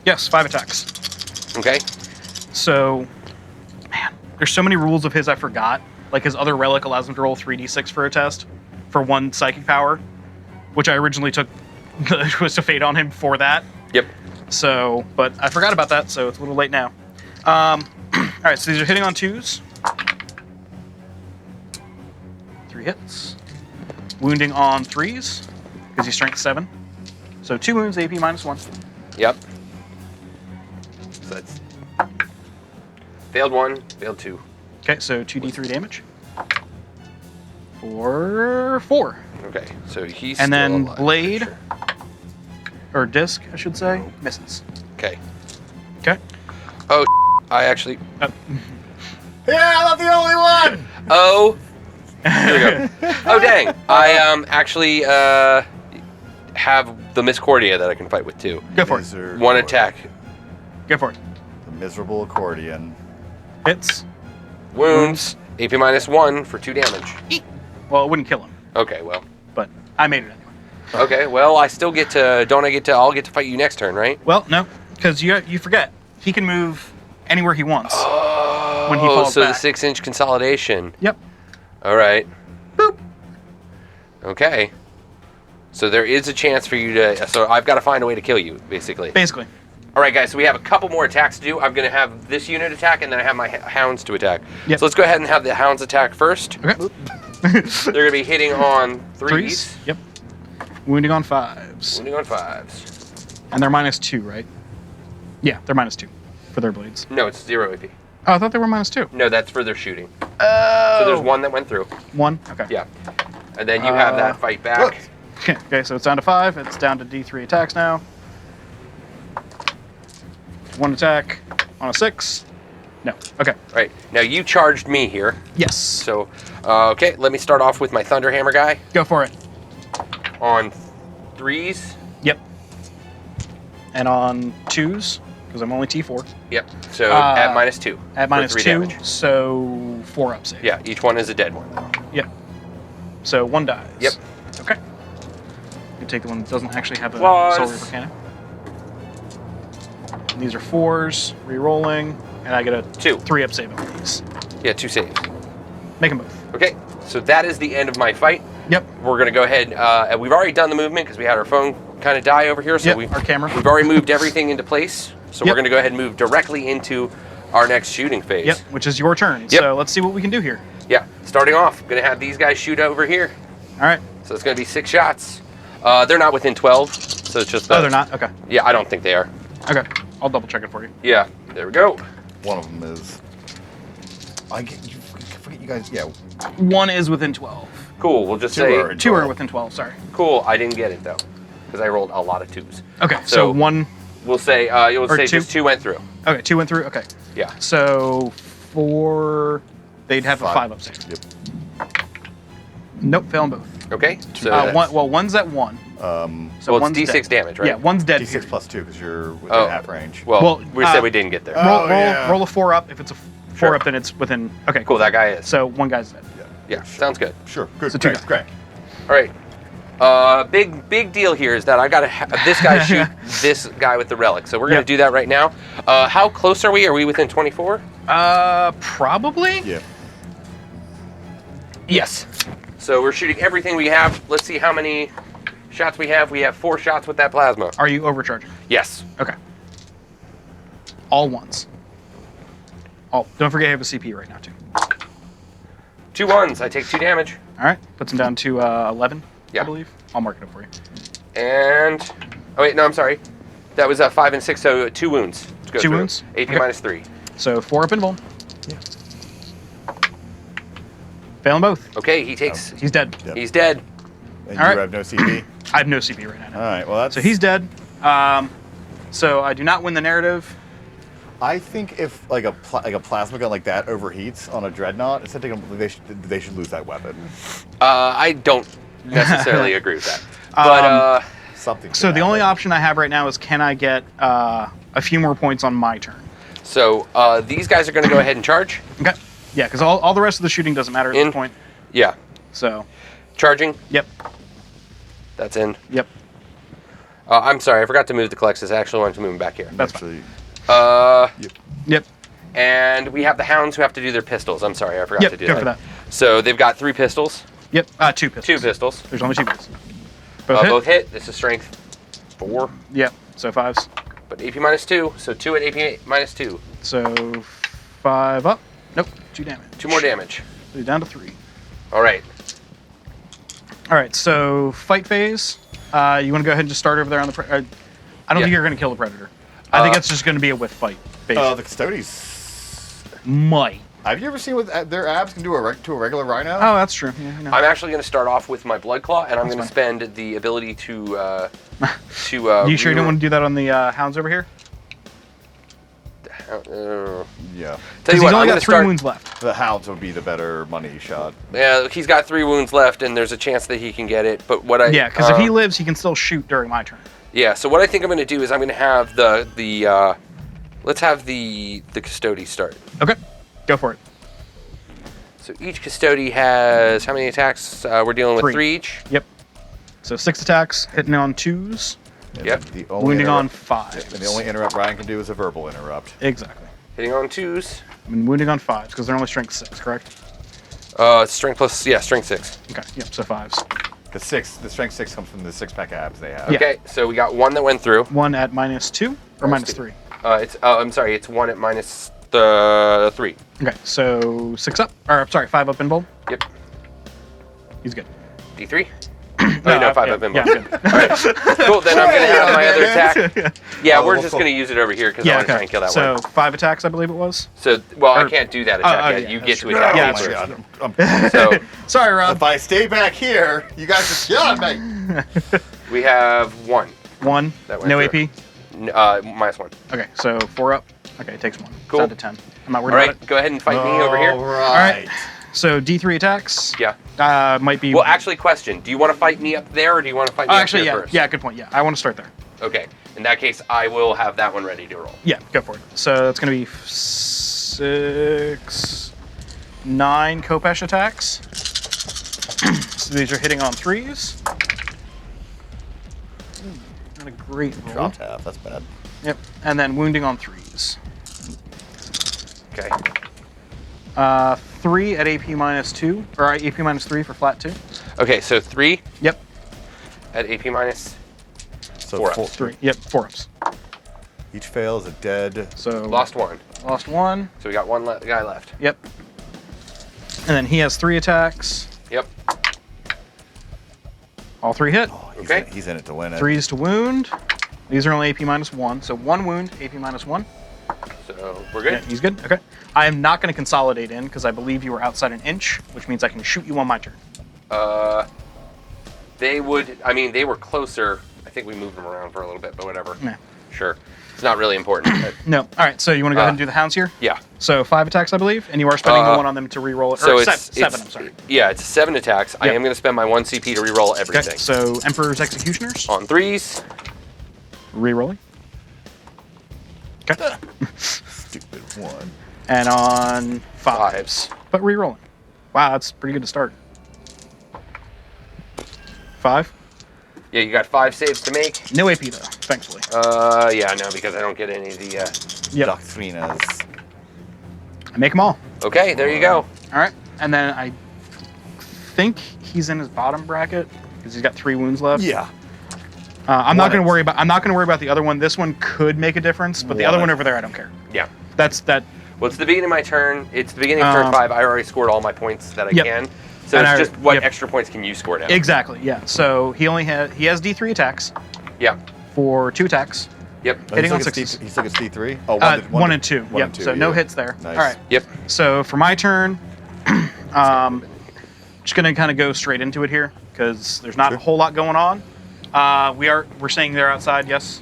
B: Yes, 5 attacks.
A: Okay.
B: So, man, there's so many rules of his I forgot. Like his other relic allows him to roll 3d6 for a test for 1 psychic power, which I originally took was to fade on him for that.
A: Yep.
B: So, but I forgot about that, so it's a little late now. All right, so these are hitting on 2s. 3 hits. Wounding on 3s, because he's strength 7. So 2 wounds, AP minus 1.
A: Yep. So that's failed 1, failed 2.
B: Okay, so 2d3 damage. For 4.
A: Okay, so he's
B: And
A: still
B: then
A: alive,
B: blade,
A: for sure.
B: or disc, I should say, misses.
A: Okay.
B: Okay.
A: Oh, I actually.
D: Yeah, I'm not the only one.
A: Oh. Here we go. Oh dang! I actually have the Miscordia that I can fight with too.
B: Go for it.
A: One attack,
B: Go for it.
D: The miserable accordion.
B: Hits.
A: wounds, AP minus 1 for 2 damage.
B: Well, it wouldn't kill him,
A: Okay, well.
B: but I made it anyway.
A: Okay, well I still get to. Don't I get to? I'll get to fight you next turn, right?
B: Well, no, because you forget he can move anywhere he wants.
A: Oh,
B: When he falls
A: so
B: back.
A: the 6-inch consolidation.
B: Yep.
A: All right.
B: Boop.
A: Okay. So there is a chance for you to. So I've got to find a way to kill you, basically.
B: Basically.
A: All right, guys, so we have a couple more attacks to do. I'm going to have this unit attack, and then I have my hounds to attack.
B: Yep.
A: So let's go ahead and have the hounds attack first.
B: Okay.
A: They're going to be hitting on threes.
B: Yep. Wounding on 5s.
A: Wounding on 5s.
B: And they're -2, right? Yeah, they're -2 for their blades.
A: No, it's 0 AP.
B: Oh, I thought they were -2.
A: No, that's for their shooting.
B: Oh.
A: So there's one that went through.
B: 1? Okay.
A: Yeah. And then you have that fight back.
B: Okay, so it's down to 5. It's down to D3 attacks now. 1 attack on a 6. No. Okay.
A: All right. Now you charged me here.
B: Yes.
A: So, okay, let me start off with my Thunderhammer guy
B: Go for it.
A: on 3s.
B: Yep. And on 2s, because I'm only T4.
A: Yep. So at -2.
B: At
A: for
B: -2,
A: 3 damage.
B: so 4 up save.
A: Yeah, each one is a dead one.
B: Yep. So 1 dies.
A: Yep.
B: Okay. You take the one that doesn't actually have a
A: Claws.
B: Soul Reaper cannon. These are 4s, re-rolling, and I get a
A: 2.
B: 3 up save on these.
A: Yeah, 2 saves.
B: Make them both.
A: Okay, so that is the end of my fight.
B: Yep.
A: We're gonna go ahead. And we've already done the movement because we had our phone kind of die over here. So
B: Yep, our camera.
A: We've already moved everything into place. So
B: Yep.
A: we're gonna go ahead and move directly into our next shooting phase.
B: Yep, which is your turn.
A: Yep.
B: So let's see what we can do here.
A: Yeah. Starting off, I'm gonna have these guys shoot over here.
B: All right.
A: So it's gonna be 6 shots. They're not within 12, so it's just.
B: Oh, they're not? Okay.
A: Yeah, I don't think they are.
B: Okay. I'll double check it for you.
A: Yeah. There we go.
D: One of them is. I forget you guys. Yeah.
B: 1 is within 12.
A: Cool. We'll just
D: 2
A: say.
D: are in
B: 2 are
D: 12.
B: within 12, sorry.
A: Cool. I didn't get it though, because I rolled a lot of 2s.
B: Okay,
A: So-
B: so 1.
A: We'll say. You'll
B: Or
A: say
B: 2?
A: just 2 went through.
B: Okay, 2 went through. Okay.
A: Yeah.
B: So 4. They'd have a 5 up save.
D: Yep.
B: Nope, fail on both.
A: Okay. So. that's-
B: One's at 1. So
A: well,
B: one's
A: it's D6
B: dead.
A: damage, right?
B: Yeah, one's dead.
D: D6
B: period.
D: plus 2 because you're within
A: Oh.
D: half range.
A: Well, we said
B: uh,
A: we didn't get there.
B: Roll,
D: yeah.
B: roll a 4 up. If it's a 4
A: Sure.
B: up, then it's within. Okay,
A: Cool. That guy is.
B: So 1 guy's dead.
A: Yeah. Sounds good.
D: Sure. Good.
B: So 2
D: Great.
B: guys.
D: Great.
A: All right. Big deal here is that I gotta this guy shoot this guy with the relic. So we're gonna
B: Yep.
A: do that right now. How close are we? Are we within 24?
B: Probably.
D: Yeah.
A: Yes. So we're shooting everything we have. Let's see how many shots we have. We have 4 shots with that plasma.
B: Are you overcharging?
A: Yes.
B: Okay. All ones. Oh, don't forget you have a CP right now too.
A: 2 1s. I take 2 damage.
B: All right, puts him down to 11.
A: Yeah.
B: I believe. I'll mark it up for you.
A: And oh wait, no, I'm sorry. That was 5 and 6, so 2 wounds. Let's go
B: 2
A: through.
B: wounds?
A: AP
B: Okay.
A: -3.
B: So 4 up and vuln.
D: Yeah.
B: Failing both.
A: Okay, he takes.
B: He's dead.
D: Yep.
A: He's dead.
D: And
B: All
D: you
B: right.
D: have no CP.
B: I have no CP right now.
D: All right. Well, that's.
B: So he's dead. So I do not win the narrative.
D: I think if like a plasma gun like that overheats on a dreadnought, instead of taking, they should lose that weapon.
A: I don't necessarily agree with that. But
D: Something.
B: So the only option I have right now is can I get a few more points on my turn?
A: so these guys are going to go ahead and charge.
B: Okay. Yeah, because all the rest of the shooting doesn't matter at
A: In.
B: this point.
A: Yeah.
B: So,
A: Charging.
B: yep,
A: That's in.
B: yep.
A: I'm sorry, I forgot to move the Colexus. I actually wanted to move them back here.
B: That's fine.
D: Actually,
B: Yep,
A: And we have the hounds who have to do their pistols. I'm sorry, I forgot
B: yep.
A: to do
B: Go
A: that.
B: for that.
A: So they've got 3 pistols.
B: Yep. 2 pistols.
A: 2 pistols.
B: There's only 2 pistols. Both hit.
A: Both hit. This is strength 4,
B: Yep. So 5s.
A: but AP -2. So 2 at AP -2.
B: So 5 up. Nope. 2 damage.
A: 2 more damage.
B: So you're down to 3.
A: All right.
B: All right. So fight phase. You want to go ahead and just start over there on the. I don't
A: Yeah.
B: think you're going to kill the predator. I think it's just going to be a with fight phase.
D: the Custodes.
B: Might.
D: Have you ever seen what their abs can do to a regular rhino?
B: Oh, that's true. Yeah, I know.
A: I'm actually going to start off with my Blood Claw, and I'm
B: That's
A: going to
B: fine.
A: spend the ability to
B: you sure you don't want to do that on the hounds over here?
D: Yeah.
A: Tell
B: Because
A: you
B: he's
A: what,
B: only
A: I'm going
B: got
A: to
B: 3
A: start.
B: wounds left.
D: The hounds would be the better money shot.
A: Yeah, he's got 3 wounds left, and there's a chance that he can get it. But what I
B: Yeah, because if he lives, he can still shoot during my turn.
A: yeah. So what I think I'm going to do is I'm going to have the let's have the custody start.
B: Okay, go for it.
A: So each custody has how many attacks? We're dealing with
B: 3.
A: 3 each.
B: Yep. So 6 attacks, hitting on 2s,
D: And
A: Yep.
D: The only
B: wounding on
D: interrupt-
B: 5s.
D: And the only interrupt Ryan can do is a verbal interrupt.
B: Exactly.
A: Hitting on 2s.
B: I mean, wounding on 5s because they're only strength 6, correct?
A: Strength plus strength 6.
B: Okay. Yep. So 5s.
D: The strength 6 comes from the 6-pack abs they have.
B: Yeah.
A: Okay, so we got one that went through.
B: 1 at -2 or -3.
A: I'm sorry, it's one at minus the 3.
B: Okay, so 6 up, or sorry, 5 up in bold.
A: Yep.
B: He's good.
A: D3? No, 5
B: yeah,
A: up in
B: yeah,
A: bold.
B: good.
A: All right. Cool, then I'm going to have my other attack. Yeah,
D: Oh,
A: we're
D: well,
A: just
D: cool.
A: going to use it over here because I
B: Yeah,
A: want to try
B: okay.
A: and kill that
B: So
A: one.
B: 5 attacks, I believe it was.
A: So, well, I
B: or-
A: can't do that attack yet.
B: yeah,
A: You
B: that's
A: get to
B: true.
A: attack
B: Yeah,
A: me
B: that's
A: first.
B: true.
A: So,
B: Sorry, Rob.
D: If I stay back here, you guys just yell at me.
A: we have 1.
B: 1.
A: That went
B: No
A: through.
B: AP.
A: -1.
B: Okay, so 4 up. Okay, it takes 1.
A: Cool.
B: It's down to 10. I'm not
A: All
B: worried about
A: right,
B: it.
A: go ahead and fight me over here.
D: All
B: All
D: right.
B: right. So D3 attacks.
A: Yeah.
B: Might be.
A: Well, actually, question: do you want to fight me up there, or do you want to fight me
B: Oh,
A: up
B: actually,
A: here
B: yeah.
A: first?
B: Yeah, good point. Yeah, I want to start there.
A: Okay. In that case, I will have that one ready to roll.
B: Yeah, go for it. So it's going to be 6, 9 Kopesh attacks. So these are hitting on 3s. Not a great roll.
D: Dropped half. That's bad.
B: Yep. And then wounding on 3s.
A: Okay.
B: 3 at AP -2, or AP -3 for flat 2.
A: Okay. So 3
B: Yep.
A: at AP minus.
D: So
A: 4 ups.
B: 3. Yep. 4 ups.
D: Each fail is a dead.
B: So
A: Lost 1.
B: Lost 1.
A: So we got one guy left.
B: Yep. And then he has 3 attacks.
A: Yep.
B: All 3 hit.
D: Oh,
A: Okay.
D: He's in it to win it.
B: 3s to wound. These are only AP -1. So 1 wound, AP -1.
A: So we're
B: Yeah,
A: good.
B: he's good. Okay. I am not going to consolidate in because I believe you were outside an inch, which means I can shoot you on my turn.
A: They would. I mean, they were closer. I think we moved them around for a little bit, but whatever.
B: Yeah.
A: Sure. It's not really important. but-
B: No. All right. So you want to go ahead and do the hounds here?
A: yeah.
B: So 5 attacks, I believe, and you are spending the 1 on them to re-roll it.
A: So
B: Or
A: it's
B: 7. I'm sorry.
A: Yeah, it's 7 attacks. I
B: Yep.
A: am going to spend my 1 CP to re-roll everything.
B: Okay. So Emperor's Executioners.
A: On 3s.
B: Re-rolling. Okay.
D: Stupid one.
B: And on 5s. But re-rolling. Wow, that's pretty good to start. 5.
A: Yeah, you got 5 saves to make.
B: No AP though, thankfully.
A: Yeah, no, because I don't get any of the.
B: Yep.
D: Doctrinas.
B: I make them all.
A: Okay, there you go.
B: All right. And then I think he's in his bottom bracket because he's got 3 wounds left.
D: Yeah.
B: I'm not
D: One
B: going to
D: it.
B: worry about. I'm not going to worry about the other one. This one could make a difference, but the
D: One
B: other
D: it.
B: one over there, I don't care.
A: Yeah.
B: That's that.
A: Well, it's the beginning of my turn. It's the beginning of turn 5. I already scored all my points that I
B: Yep.
A: can. So
B: And
A: it's
B: I-
A: just what
B: yep.
A: extra points can you score now?
B: Exactly. Yeah. So he has D3 attacks
A: Yeah.
B: for 2 attacks.
A: Yep.
B: Hitting on
D: He's like a
B: 6s.
D: He's like a C3? Oh,
B: 1 and 2.
D: one
B: Yep.
D: and two,
B: So no
D: yeah.
B: hits there.
D: Nice.
B: All right.
A: Yep.
B: So for my turn, just gonna kind of go straight into it here because there's not
D: Sure.
B: a whole lot going on. We're saying they're outside. Yes.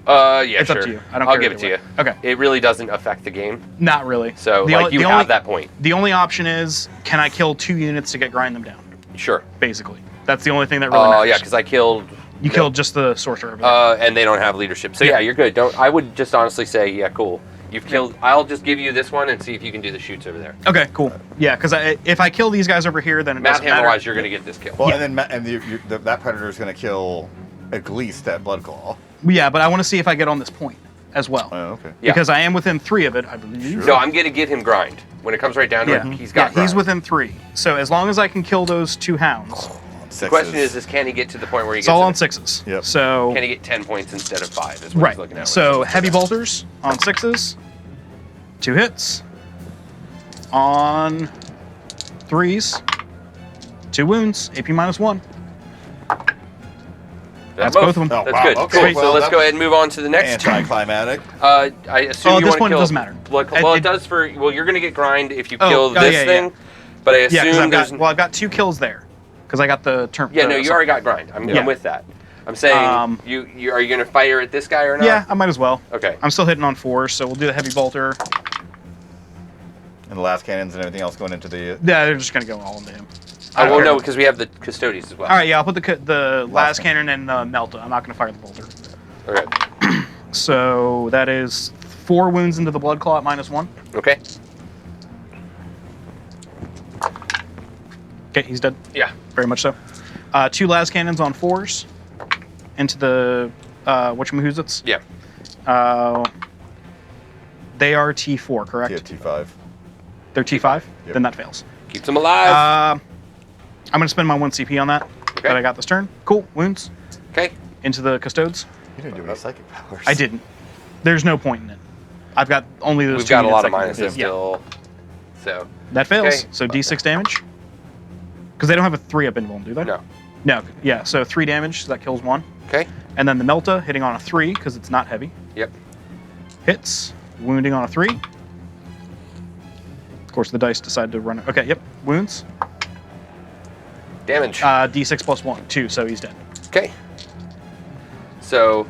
A: Yeah,
B: It's
A: sure.
B: up to you. I don't
A: I'll
B: care
A: give it
B: either
A: to you.
B: way. Okay.
A: It really doesn't affect the game.
B: Not really.
A: So,
B: The
A: like,
B: only-
A: you
B: the
A: have
B: only-
A: that point.
B: The only option is, can I kill 2 units to get grind them down?
A: Sure.
B: Basically, that's the only thing that really
A: Oh,
B: matters.
A: yeah, because I killed.
B: You killed just the sorcerer. Over there.
A: And they don't have leadership. So, yeah, you're good. I would just honestly say, yeah, cool. You've killed. I'll just give you this one and see if you can do the shoots over there.
B: Okay, cool. Yeah, because if I kill these guys over here, then it
A: Math
B: doesn't matter.
A: hammer-wise, you're going to get this kill.
D: Well,
B: Yeah.
D: and then that predator is going to kill at least that blood claw.
B: Yeah, but I want to see if I get on this point as well.
D: Oh, okay.
A: Yeah.
B: Because I am within 3 of it, I believe.
A: So I'm going to give him grind. When it comes right down to
B: Yeah,
A: it, he's got
B: he's
A: grind.
B: within 3. So as long as I can kill those 2 hounds,
A: The question is can he get to the point where he
B: it's
A: gets
B: all
A: it?
B: on 6s.
D: Yep.
B: So
A: Can he get 10 points instead of 5 is what
B: right.
A: he's looking at.
B: So heavy bolters on 6s, 2 hits. On 3s, 2 wounds, AP -1. That's both of them.
D: Oh,
A: That's
D: wow.
A: good.
D: Okay,
A: Cool.
D: well,
A: So let's
D: that
A: go ahead and move on to the next.
D: Anticlimactic.
A: I assume
B: Oh, at
A: you
B: this
A: want to
B: point, it
A: kill.
B: doesn't matter.
A: Well,
B: It-
A: it does for. Well, you're going to get grind if you
B: Oh,
A: kill
B: oh,
A: this
B: yeah,
A: thing.
B: yeah.
A: But I
B: Yeah, because
A: assume there's.
B: I've got 2 kills there. Because I got the term.
A: Yeah, no, you already got grind. I'm
B: Yeah.
A: with that. I'm saying you are you going to fire at this guy or not?
B: Yeah, I might as well.
A: Okay.
B: I'm still hitting on 4s, so we'll do the heavy bolter.
D: And the last cannons and everything else going into the...
B: Yeah, they're just gonna go all into him.
A: Oh, well, no, because we have the custodies as well.
B: All right, yeah, I'll put the last cannon in Melta. I'm not gonna fire the bolter.
A: Okay.
B: So that is 4 wounds into the blood claw at -1.
A: Okay.
B: Okay, he's dead.
A: Yeah.
B: Very much so. 2 last cannons on 4s into the whatchamahoots.
A: Yeah.
B: They are T4, correct?
D: Yeah, T5.
B: They're T5.
D: Yep.
B: Then that fails.
A: Keeps him alive.
B: I'm gonna spend my 1 CP on that. that I got this turn. Cool. Wounds.
A: Okay.
B: Into the custodes.
D: You didn't do any psychic powers.
B: I didn't. There's no point in it. I've got only those
A: We've
B: two
A: got a lot of
B: units I can
A: minuses
B: do. Yeah.
A: still. So.
B: That fails.
A: Okay.
B: So D6 damage. Because they don't have a 3-up invuln, do they?
A: No.
B: No. Yeah. So 3 damage. So that kills 1.
A: Okay.
B: And then the Melta hitting on a 3 because it's not heavy.
A: Yep.
B: Hits. Wounding on a 3. Of course, the dice decide to run. Okay. Yep. Wounds.
A: Damage.
B: D6 plus 1. 2. So he's dead.
A: Okay. So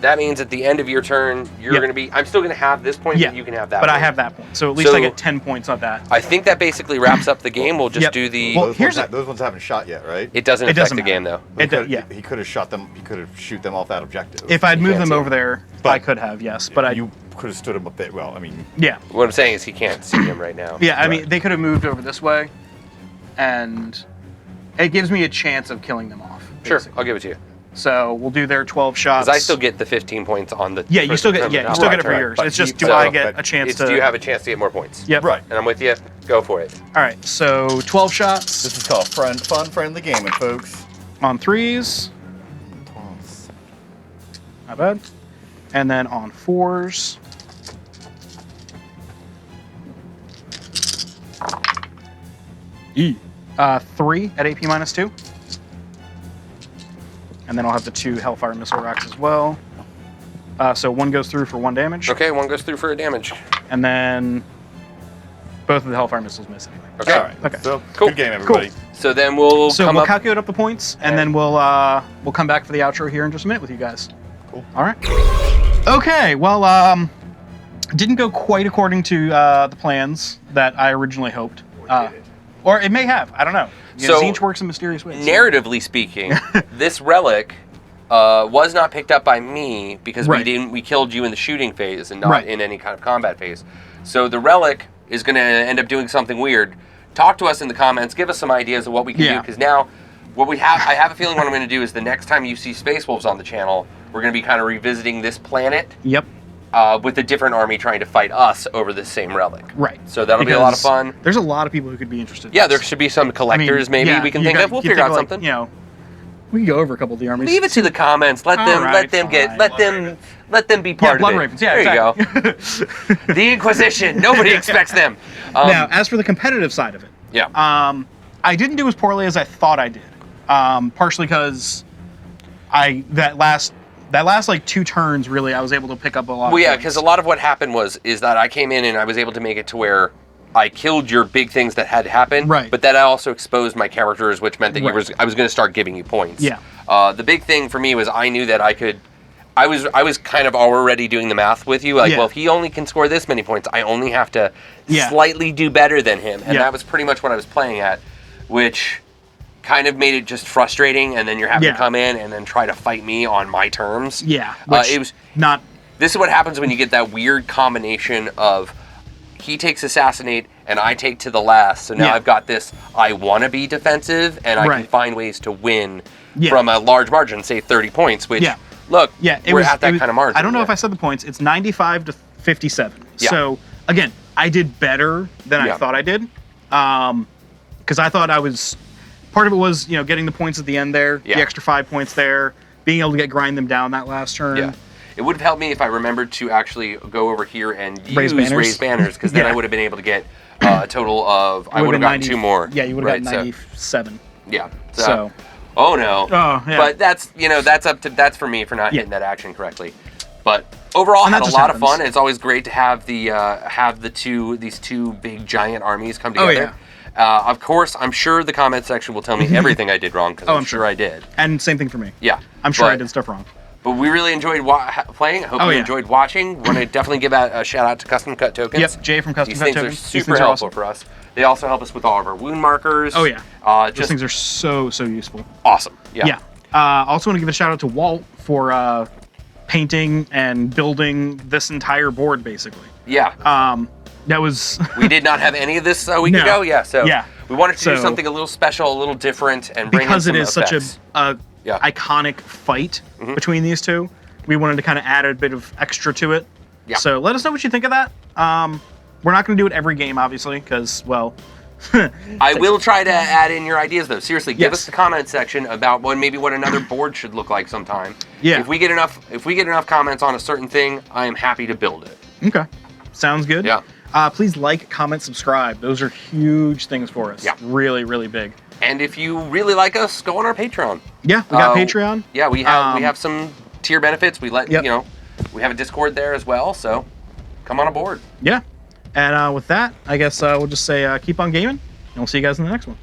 A: that means at the end of your turn, you're
B: Yep.
A: going to be. I'm still going to have this point,
B: Yeah.
A: but you can have that.
B: But I
A: point.
B: have that point. So at least
A: So-
B: I get 10 points on that.
A: I think that basically wraps up the game. We'll just
B: Yep.
A: do the.
B: Well,
D: Those
B: here's
D: ones haven't shot yet, right?
A: it doesn't
B: It
A: affect
B: doesn't
A: the game
B: matter.
A: though.
B: It does, yeah.
D: He could have shot them. He could have shoot them off that objective.
B: If I'd moved
A: can't
B: them
A: see
B: over there,
D: But-
B: I could have, yes. But
D: you could have stood him up there. Well, I mean,
B: yeah.
A: What I'm saying is he can't see him right now.
B: Yeah, I
D: Right.
B: mean, they could have moved over this way, and it gives me a chance of killing them off.
A: Sure,
B: basically.
A: I'll give it to you.
B: So we'll do their 12 shots.
A: Because I still get the 15 points on the.
B: Yeah, you
A: first
B: still get.
A: turn,
B: Yeah,
A: but
B: you still
A: not
B: get it for
A: turn.
B: yours.
D: But
B: It's just, do
A: so-
B: I get
D: but
B: a chance
A: It's
B: to?
A: do you have a chance to get more points?
B: Yep.
D: right.
A: And I'm with you. Go for it.
B: All right. So 12 shots
D: This is called fun, friendly gaming, folks.
B: on 3s. Not bad. And then on 4s. E. 3 at AP -2. And then I'll have the 2 Hellfire Missile Racks as well. So 1 goes through for 1 damage.
A: Okay, one goes through for a damage.
B: And then both of the Hellfire Missiles miss anyway.
A: Okay.
D: All right.
B: Okay.
D: So
A: Cool.
D: good game, everybody.
A: So then we'll
B: So
A: come
B: we'll
A: up.
B: calculate up the points, and then we'll come back for the outro here in just a minute with you guys.
D: Cool.
B: All right. Okay. Well, didn't go quite according to the plans that I originally hoped. Or it may have. I don't know. You know,
A: So,
B: Tzeentch works in mysterious ways.
A: Narratively speaking, this relic was not picked up by me because
B: Right.
A: we killed you in the shooting phase and not
B: Right.
A: in any kind of combat phase. So the relic is going to end up doing something weird. Talk to us in the comments. Give us some ideas of what we can do,
B: Yeah.
A: because now I have a feeling what I'm going to do is the next time you see Space Wolves on the channel, we're going to be kind of revisiting this planet
B: Yep.
A: with a different army trying to fight us over this same relic.
B: Right.
A: So that'll be a lot of
B: Because
A: fun.
B: There's a lot of people who could be interested. in
A: Yeah, there
B: this.
A: should be some
B: I mean,
A: collectors maybe
B: yeah,
A: we can
B: you
A: think
B: got-
A: of. We'll
B: you
A: figure
B: think
A: out
B: like,
A: something.
B: You know, we can go over a couple of the armies.
A: Leave it to the comments. Let
B: All
A: them
B: right, fine.
A: let them be
B: Yeah,
A: part
B: Blood
A: of it.
B: Ravens. Yeah,
A: there
B: exactly.
A: you go. The Inquisition. Nobody expects them.
B: Now, as for the competitive side of it,
A: Yeah.
B: I didn't do as poorly as I thought I did. Partially because that last like 2 turns, really, I was able to pick up a lot.
A: Well, yeah,
B: of
A: because
B: points.
A: a lot of what happened is that I came in and I was able to make it to where I killed your big things that had happened.
B: Right.
A: But that I also exposed my characters, which meant that
B: Right.
A: I was going to start giving you points.
B: Yeah.
A: The big thing for me was I knew that I could. I was kind of already doing the math with you. Like,
B: Yeah.
A: well, if he only can score this many points, I only have to
B: Yeah.
A: slightly do better than him. And
B: Yeah.
A: that was pretty much what I was playing at, which kind of made it just frustrating. And then you're having
B: Yeah.
A: to come in and then try to fight me on my terms.
B: Yeah, which
A: it was.
B: not.
A: This is what happens when you get that weird combination of he takes assassinate and I take to the last. So now
B: Yeah.
A: I've got this. I want to be defensive and I can
B: Right.
A: find ways to win
B: Yeah.
A: from a large margin, say 30 points. Which
B: Yeah.
A: look,
B: Yeah,
A: we're at that kind of margin.
B: I don't know
A: yeah.
B: if I said the points. It's 95 to 57.
A: Yeah.
B: So again, I did better than
A: Yeah.
B: I thought I did, because I thought I was. Part of it was getting the points at the end there,
A: Yeah.
B: the extra 5 points there, being able to grind them down that last turn.
A: Yeah. It would have helped me if I remembered to actually go over here and
B: Raise
A: use
B: banners.
A: raised banners, because then
B: Yeah.
A: I would have been able to get a total of. I would have gotten 2 more.
B: Yeah, you would have
A: right,
B: gotten 97.
A: Yeah.
B: So.
A: Oh no.
B: Oh, yeah.
A: But that's for me for not
B: Yeah.
A: hitting that action correctly. But overall,
B: And
A: had
B: that
A: a
B: just
A: lot of
B: happens.
A: fun. It's always great to have these two big giant armies come together. Of course, I'm sure the comment section will tell me everything I did wrong, because I'm sure I did.
B: And same thing for me.
A: Yeah.
B: I'm sure I
A: but-
B: did stuff wrong.
A: But we really enjoyed playing. I hope
B: Oh,
A: you
B: yeah.
A: enjoyed watching. Want to definitely give out a shout out to Custom Cut Tokens.
B: Yep, Jay from Custom
A: These
B: Cut
A: things
B: Tokens.
A: are
B: These
A: super
B: things are
A: helpful
B: awesome.
A: for us. They also help us with all of our wound markers.
B: Oh, yeah. Those
A: Just
B: things are so useful.
A: awesome. Yeah.
B: Yeah. Also want to give a shout out to Walt for painting and building this entire board, basically.
A: Yeah.
B: That was
A: We did not have any of this a week
B: No.
A: ago. Yeah. So
B: Yeah.
A: we wanted to do
B: So-
A: something a little special, a little different, and bring
B: because
A: in
B: it
A: some
B: is such
A: effects.
B: a
A: Yeah.
B: iconic fight between these two. We wanted to kind of add a bit of extra to it.
A: Yeah.
B: So let us know what you think of that. We're not going to do it every game, obviously, because, well,
A: I will try to add in your ideas, though. Seriously, give
B: Yes.
A: us the comment section about what another board should look like sometime.
B: Yeah.
A: If we get enough comments on a certain thing, I am happy to build it.
B: Okay. Sounds good.
A: Yeah.
B: Please like, comment, subscribe. Those are huge things for us.
A: Yeah.
B: Really, really big.
A: And if you really like us, go on our Patreon.
B: Yeah, we got Patreon.
A: Yeah, we have some tier benefits. We let
B: Yep.
A: we have a Discord there as well. So come on aboard.
B: Yeah. And with that, I guess we'll just say keep on gaming, and we'll see you guys in the next one.